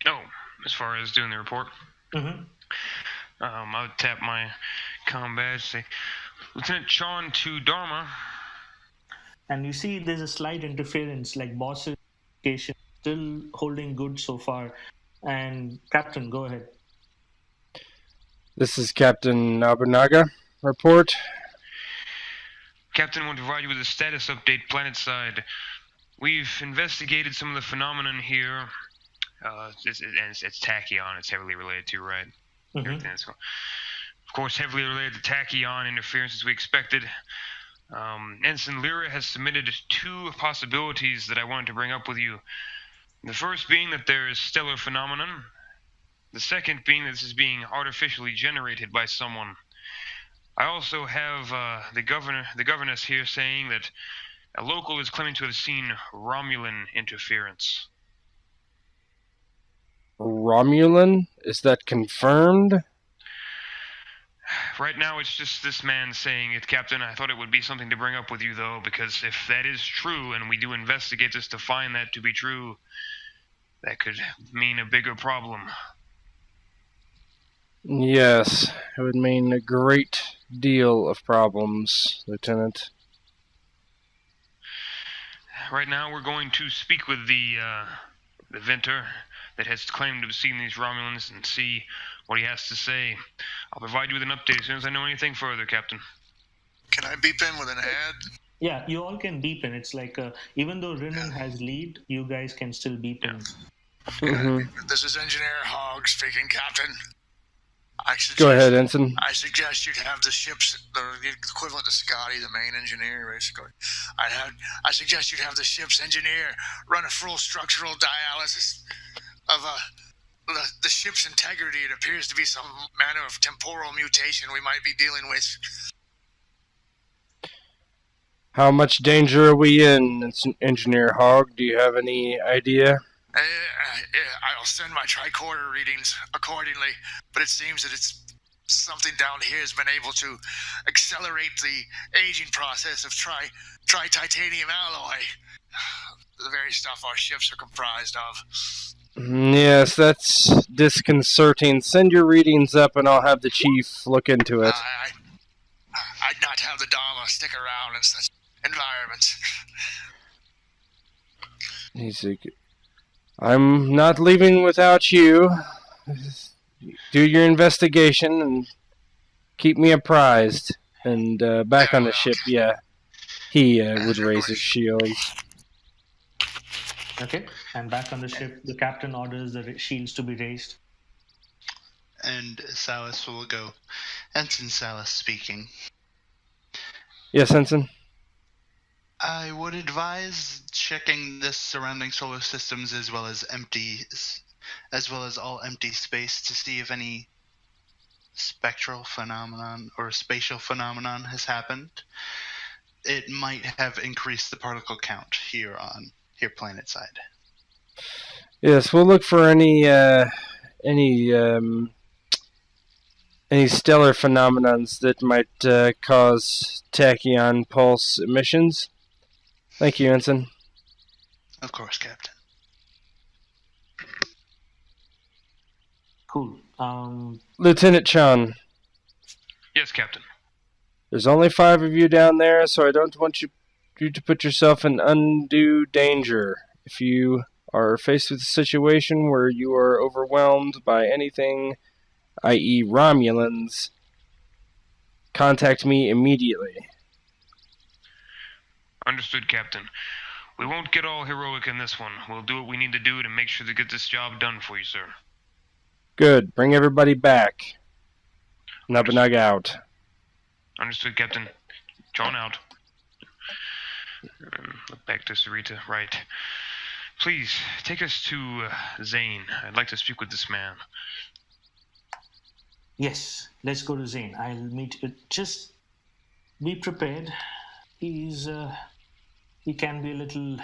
Oh, as far as doing the report, Mm-hmm. I would tap my comm badge, say, Lieutenant Chon to Dharma. And you see there's a slight interference, like boss's communication still holding good so far. And Captain, go ahead. This is Captain Nobunaga. Report. Captain, I want to provide you with a status update planetside. We've investigated some of the phenomenon here. It's tachyon. It's heavily related to, right? Mm-hmm. Of course, heavily related to tachyon interference as we expected. Ensign Lyra has submitted 2 possibilities that I wanted to bring up with you. The first being that there is stellar phenomenon. The second being that this is being artificially generated by someone. I also have the governess here saying that a local is claiming to have seen Romulan interference. Romulan? Is that confirmed? Right now, it's just this man saying it, Captain. I thought it would be something to bring up with you, though, because if that is true, and we do investigate this to find that to be true, that could mean a bigger problem. Yes, it would mean a great deal of problems, Lieutenant. Right now, we're going to speak with the Ventor that has claimed to have seen these Romulans and see what he has to say. I'll provide you with an update as soon as I know anything further, Captain. Can I beep in with an ad? Yeah, you all can beep in. It's like, even though Rinan has lead, you guys can still beep in. Mm-hmm. This is Engineer Hogg speaking, Captain. Go ahead, Ensign. I suggest you'd have the ship's, the equivalent to Scotty, the main engineer, basically. I suggest you'd have the ship's engineer run a full structural dialysis of the ship's integrity. It appears to be some manner of temporal mutation we might be dealing with. How much danger are we in, Engineer Hogg? Do you have any idea? I'll send my tricorder readings accordingly, but it seems that it's something down here has been able to accelerate the aging process of tri-titanium alloy, the very stuff our ships are comprised of. Yes, that's disconcerting. Send your readings up and I'll have the chief look into it. I'd not have the Dharma stick around in such environments. I'm not leaving without you. Do your investigation and keep me apprised. And back on the ship, yeah. He would raise his shields. Okay, and back on the ship, the captain orders the shields to be raised. And Salis will go. Ensign Salis speaking. Yes, Ensign? I would advise checking the surrounding solar systems as well as all empty space to see if any spectral phenomenon or spatial phenomenon has happened. It might have increased the particle count here planetside. Yes, we'll look for any any stellar phenomenons that might cause tachyon pulse emissions? Thank you, Ensign. Of course, Captain. Cool. Lieutenant Chan, Yes, Captain. there's only 5 of you down there, so I don't want you to put yourself in undue danger. If you are faced with a situation where you are overwhelmed by anything, i.e. Romulans, contact me immediately. Understood, Captain. We won't get all heroic in this one. We'll do what we need to do to make sure to get this job done for you, sir. Good. Bring everybody back. Nobunaga out. Understood, Captain. John out. Look back to Sarita. Right. Please, take us to Zane. I'd like to speak with this man. Yes, let's go to Zane. I'll meet you. Just be prepared. He can be a little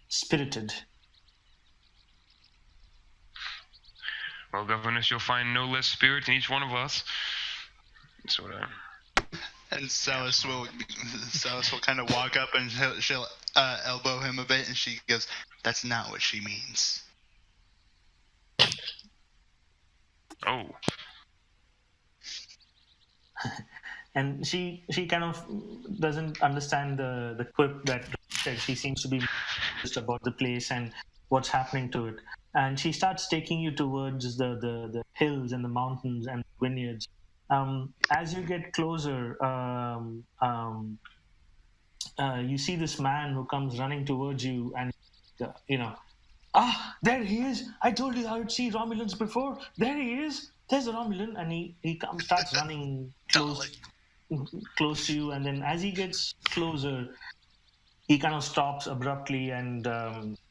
spirited. Well, Governess, you'll find no less spirit in each one of us. Sort of. And Salis will kind of walk up and she'll elbow him a bit, and she goes, "That's not what she means." Oh. And she kind of doesn't understand the quip that she seems to be just about the place and what's happening to it. And she starts taking you towards the hills and the mountains and vineyards. As you get closer, you see this man who comes running towards you, and there he is. I told you I would see Romulans before. There he is. There's a Romulan, and he starts running close to you, and then as he gets closer, he kind of stops abruptly, and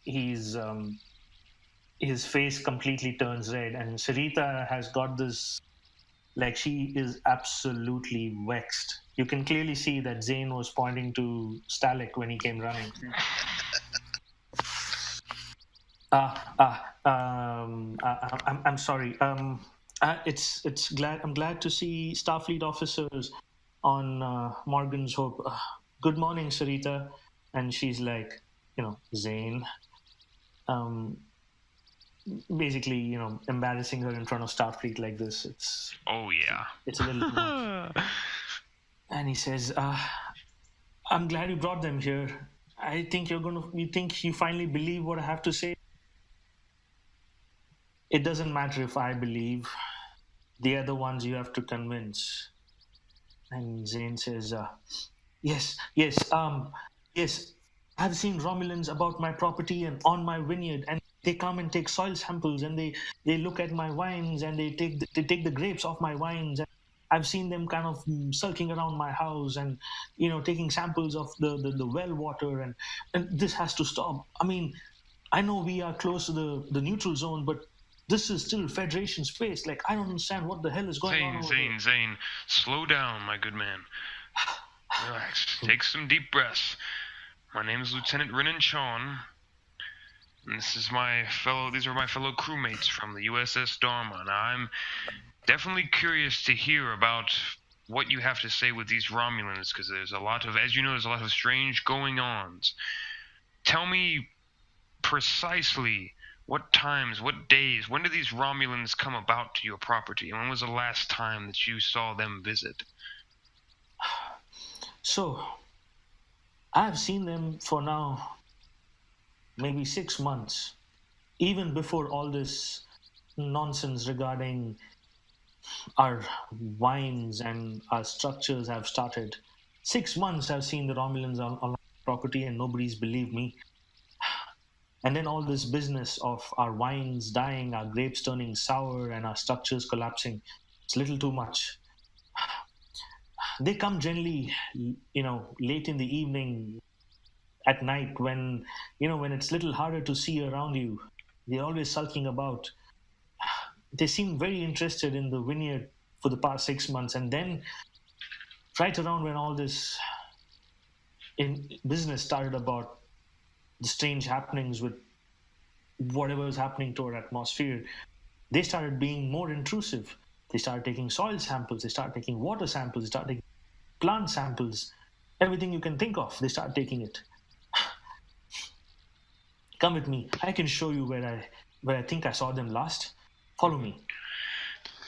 his face completely turns red, and Sarita has got this, like, she is absolutely vexed. You can clearly see that Zane was pointing to Stalik when he came running. I'm sorry. I'm glad to see Starfleet officers on Morgan's Hope. Good morning, Sarita. And she's like, Zane. Basically, embarrassing her in front of Starfleet like this. It's a little too much. And he says, I'm glad you brought them here. I think you think you finally believe what I have to say. It doesn't matter if I believe. They are the ones you have to convince. And Zane says, yes. I've seen Romulans about my property and on my vineyard, and they come and take soil samples, and they look at my vines, and they take the grapes off my vines. And I've seen them kind of sulking around my house and taking samples of the well water, and this has to stop. I mean, I know we are close to the neutral zone, but this is still Federation space. Like, I don't understand what the hell is going on. Zane, slow down, my good man. Relax. Take some deep breaths. My name is Lieutenant Renan Chon. And these are my fellow crewmates from the USS Dharma. Now, I'm definitely curious to hear about what you have to say with these Romulans, because there's a lot of strange going-ons. Tell me precisely what times, what days, when did these Romulans come about to your property? And when was the last time that you saw them visit? So, I've seen them for now maybe 6 months, even before all this nonsense regarding our vines and our structures have started. 6 months I've seen the Romulans on our property, and nobody's believed me. And then all this business of our wines dying, our grapes turning sour, and our structures collapsing, it's a little too much. They come generally, late in the evening, at night, when it's a little harder to see around you. They're always sulking about. They seem very interested in the vineyard for the past 6 months. And then right around when all this business started about the strange happenings with whatever is happening to our atmosphere, they started being more intrusive. They started taking soil samples, they started taking water samples, they started taking plant samples, everything you can think of, they started taking it. Come with me. I can show you where I think I saw them last. Follow me.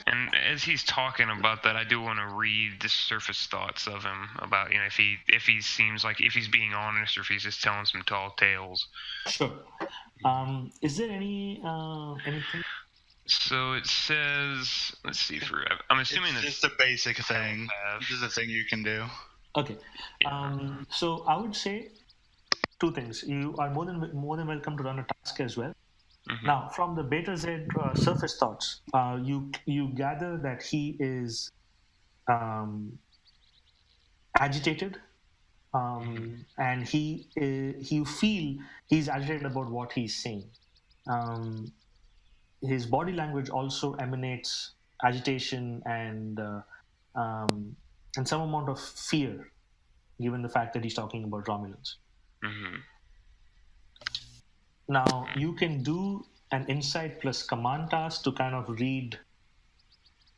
And as he's talking about that, I do want to read the surface thoughts of him about, you know, if he seems like, if he's being honest or if he's just telling some tall tales. Sure. Is there anything? So it says, let's see, I'm assuming it's it's just a basic thing. Just a thing you can do. Okay. So I would say two things. You are more than welcome to run a task as well. Mm-hmm. Now, from the Beta Z surface thoughts, you gather that he is agitated, and you feel he's agitated about what he's saying. His body language also emanates agitation and some amount of fear, given the fact that he's talking about Romulans. Mm-hmm. Now, you can do an insight plus command task to kind of read,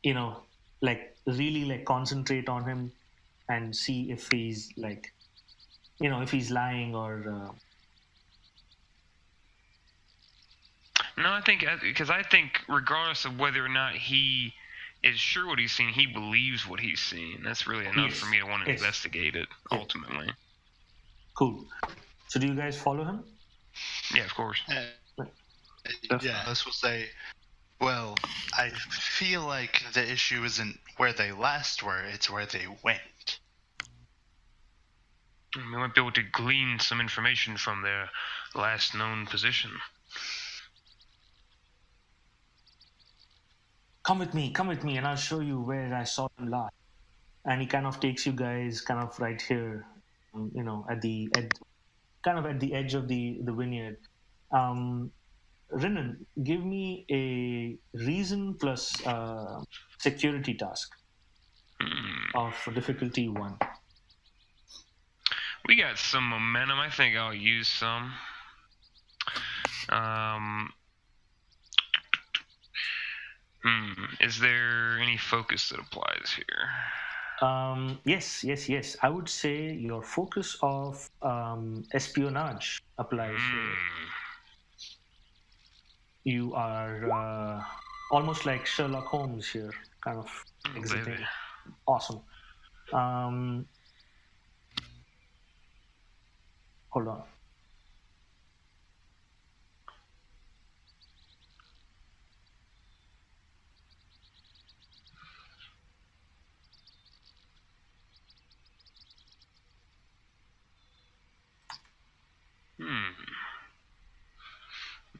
really concentrate on him and see if he's if he's lying or. No, I think regardless of whether or not he is sure what he's seen, he believes what he's seen. That's really enough for me to want to investigate it, ultimately. Cool. So do you guys follow him? Yeah, of course. Yeah, this will say, well, I feel like the issue isn't where they last were, it's where they went. We might be able to glean some information from their last known position. Come with me, and I'll show you where I saw him last. And he kind of takes you guys kind of right here, at the edge of the vineyard. Renan, give me a reason plus security task of difficulty 1. We got some momentum. I think I'll use some. Is there any focus that applies here? Yes. I would say your focus of espionage applies here. You are almost like Sherlock Holmes here, kind of exiting. Baby. Awesome. Hold on.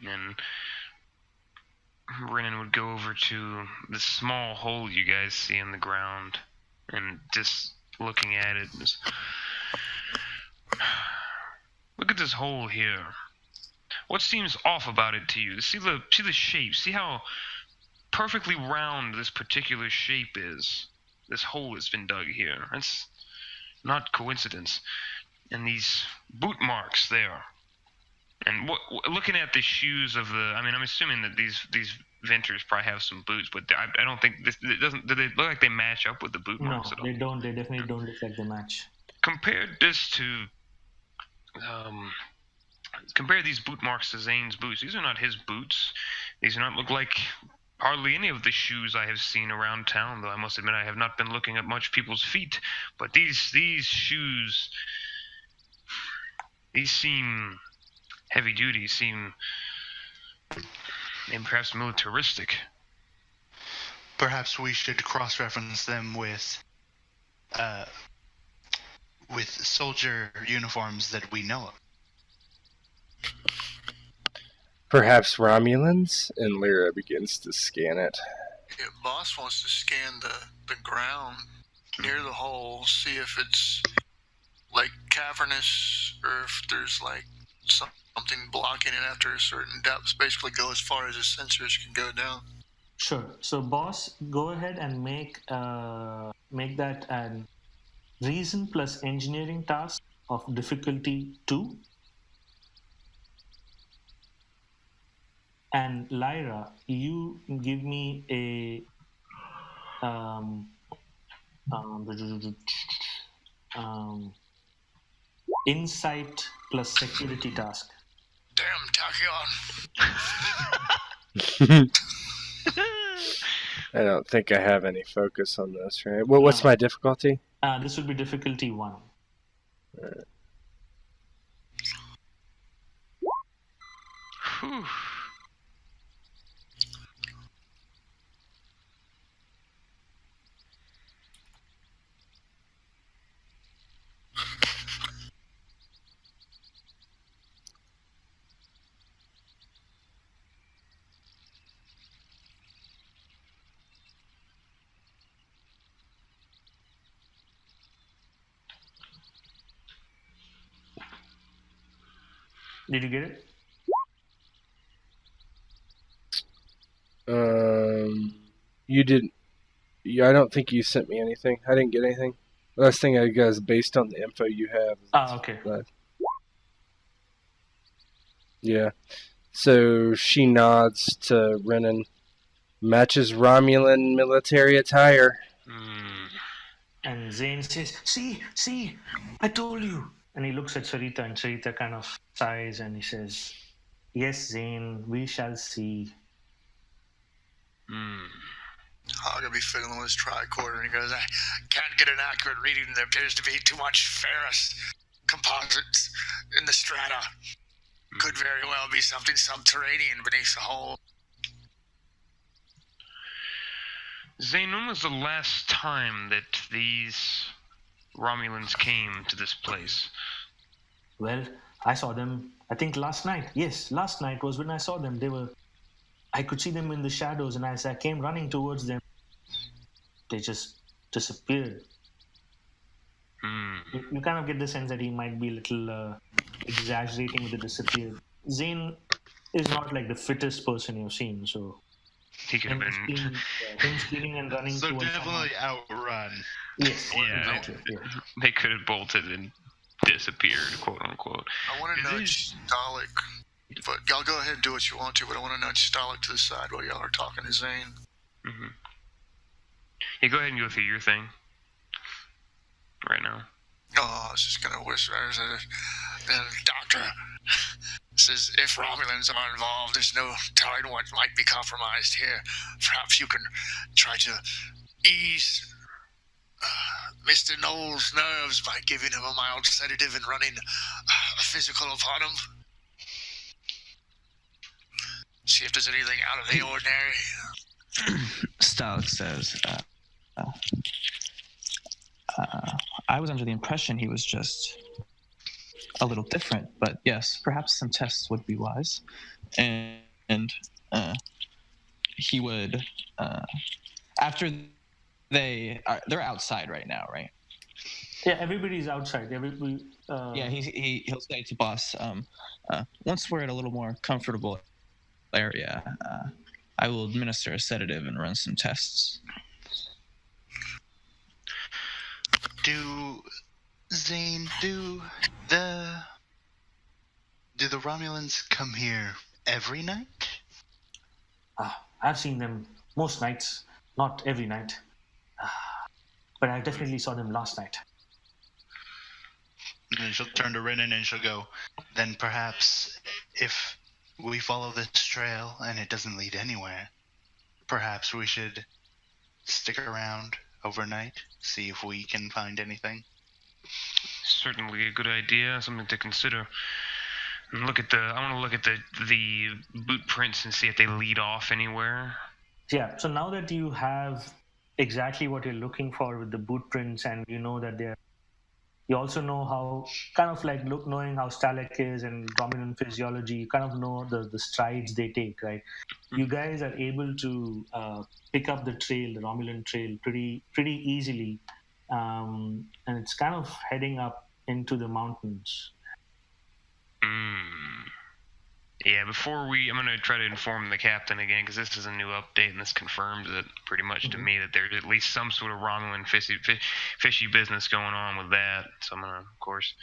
And Renan would go over to the small hole you guys see in the ground and just looking at it. Look at this hole here. What seems off about it to you? See the shape. See how perfectly round this particular shape is. This hole that's been dug here. It's not coincidence. And these boot marks there. And looking at the shoes of I'm assuming that these venters probably have some boots, but I don't think do they look like they match up with the boot marks at all? No, they don't. They definitely don't look like they match. Compare these boot marks to Zane's boots. These are not his boots. These do not look like hardly any of the shoes I have seen around town, though I must admit I have not been looking at much people's feet. But these shoes, these seem heavy duty, seem perhaps militaristic. Perhaps we should cross-reference them with soldier uniforms that we know of. Perhaps Romulans? And Lyra begins to scan it. Yeah, boss wants to scan the ground near the hole, see if it's like cavernous or if there's like something blocking it after a certain depth. Basically go as far as the sensors can go down. Sure. So boss, go ahead and make that an reason plus engineering task of difficulty 2. And Lyra, you give me a um, um, insight plus security task. Damn, Tachyon. I don't think I have any focus on this, right? What's No. my difficulty? This would be difficulty 1. Whew. Did you get it? You didn't. I don't think you sent me anything. I didn't get anything. Last thing I got is based on the info you have. Okay. Yeah. So she nods to Renan. Matches Romulan military attire. And Zane says, see, I told you. And he looks at Sarita, and Sarita kind of sighs, and he says, yes, Zane, we shall see. Hog will be fiddling with his tricorder, and he goes, I can't get an accurate reading. There appears to be too much ferrous composites in the strata. Could very well be something subterranean beneath the hull. Zane, when was the last time that these Romulans came to this place? Well, I saw them, I think last night. Yes, last night was when I saw them. I could see them in the shadows, and as I came running towards them, they just disappeared. You kind of get the sense that he might be a little exaggerating with the disappeared. Zane is not like the fittest person you've seen, so he could have been him screaming and running. So definitely outrun. Yes, yeah, exactly. Yeah. They could have bolted and disappeared, quote unquote. I want to nudge Stalik, but y'all go ahead and do what you want to. But I want to nudge Stalik to the side while y'all are talking to Zane. Yeah, go ahead and go through your thing right now. Oh, I was just gonna whisper. The doctor says, if Romulans are involved, there's no telling what might be compromised here. Perhaps you can try to ease Mr. Knowles' nerves by giving him a mild sedative and running a physical upon him. See if there's anything out of the ordinary. Stalik says, I was under the impression he was just a little different, but yes, perhaps some tests would be wise. And he would, after they're outside right now, right? Yeah, everybody's outside. Yeah, he'll say to boss, once we're at a little more comfortable area, I will administer a sedative and run some tests. Zane, do the Romulans come here every night? I've seen them most nights, not every night. But I definitely saw them last night. And then she'll turn to Renan and she'll go, then perhaps if we follow this trail and it doesn't lead anywhere, perhaps we should stick around overnight, see if we can find anything. Certainly a good idea, something to consider. And I want to look at the boot prints and see if they lead off anywhere. Yeah, so now that you have exactly what you're looking for with the boot prints, and you know that you also know how, kind of like knowing how Stalek is and Romulan physiology, you kind of know the strides they take, right? You guys are able to pick up the trail, the Romulan trail, pretty easily, and it's kind of heading up into the mountains. Yeah, I'm going to try to inform the captain again, because this is a new update, and this confirms it pretty much to me that there's at least some sort of Romulan fishy business going on with that. So I'm going to, of course,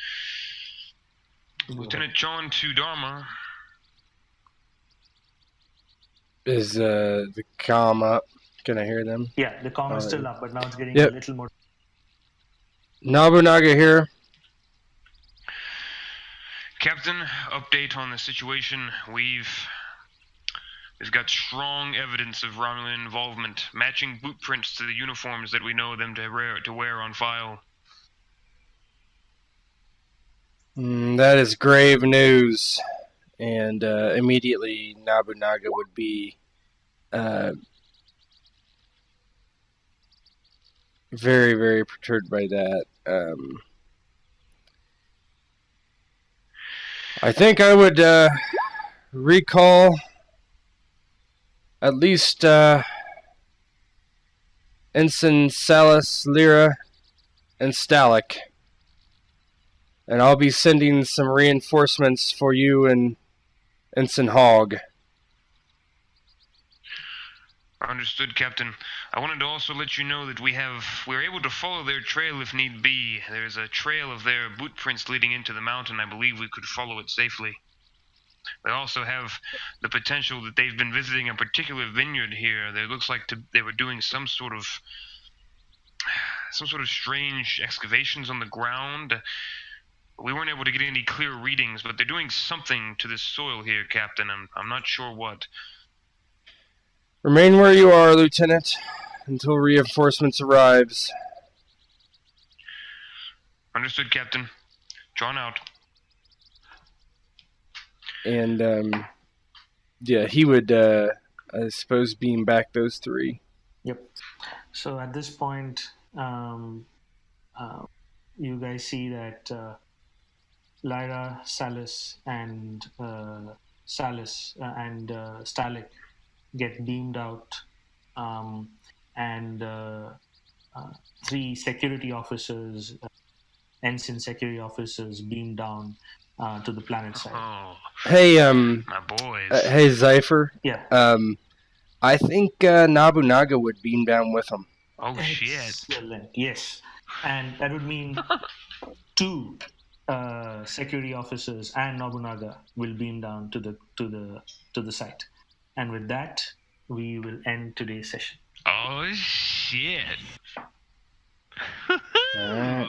Lieutenant John to Dharma. Is the comm up? Can I hear them? Yeah, the comm is still up, but now it's getting Yep. a little more. Nobunaga here. Captain, update on the situation. We've got strong evidence of Romulan involvement, matching boot prints to the uniforms that we know them to wear on file. That is grave news. And immediately Nobunaga would be very, very perturbed by that. I think I would recall at least Ensign Salas, Lyra, and Stalic. And I'll be sending some reinforcements for you and Ensign Hogg. Understood, Captain. I wanted to also let you know that we're able to follow their trail if need be. There's a trail of their boot prints leading into the mountain. I believe we could follow it safely. They also have the potential that they've been visiting a particular vineyard here. It looks like they were doing some sort of strange excavations on the ground. We weren't able to get any clear readings, but they're doing something to this soil here, Captain. I'm not sure what. Remain where you are, Lieutenant, until reinforcements arrives. Understood, Captain. Drawn out. And, yeah, he would, I suppose, beam back those three. Yep. So at this point, you guys see that Lyra, Salas, and Stalic get beamed out, and three security officers, ensign security officers, beam down to the planet side. Oh, Hey, my boys. Hey, Zypher. Yeah. I think Nobunaga would beam down with him. Oh, shit. Excellent. Yes, and that would mean two security officers and Nobunaga will beam down to the site. And with that, we will end today's session. Oh, shit. All right.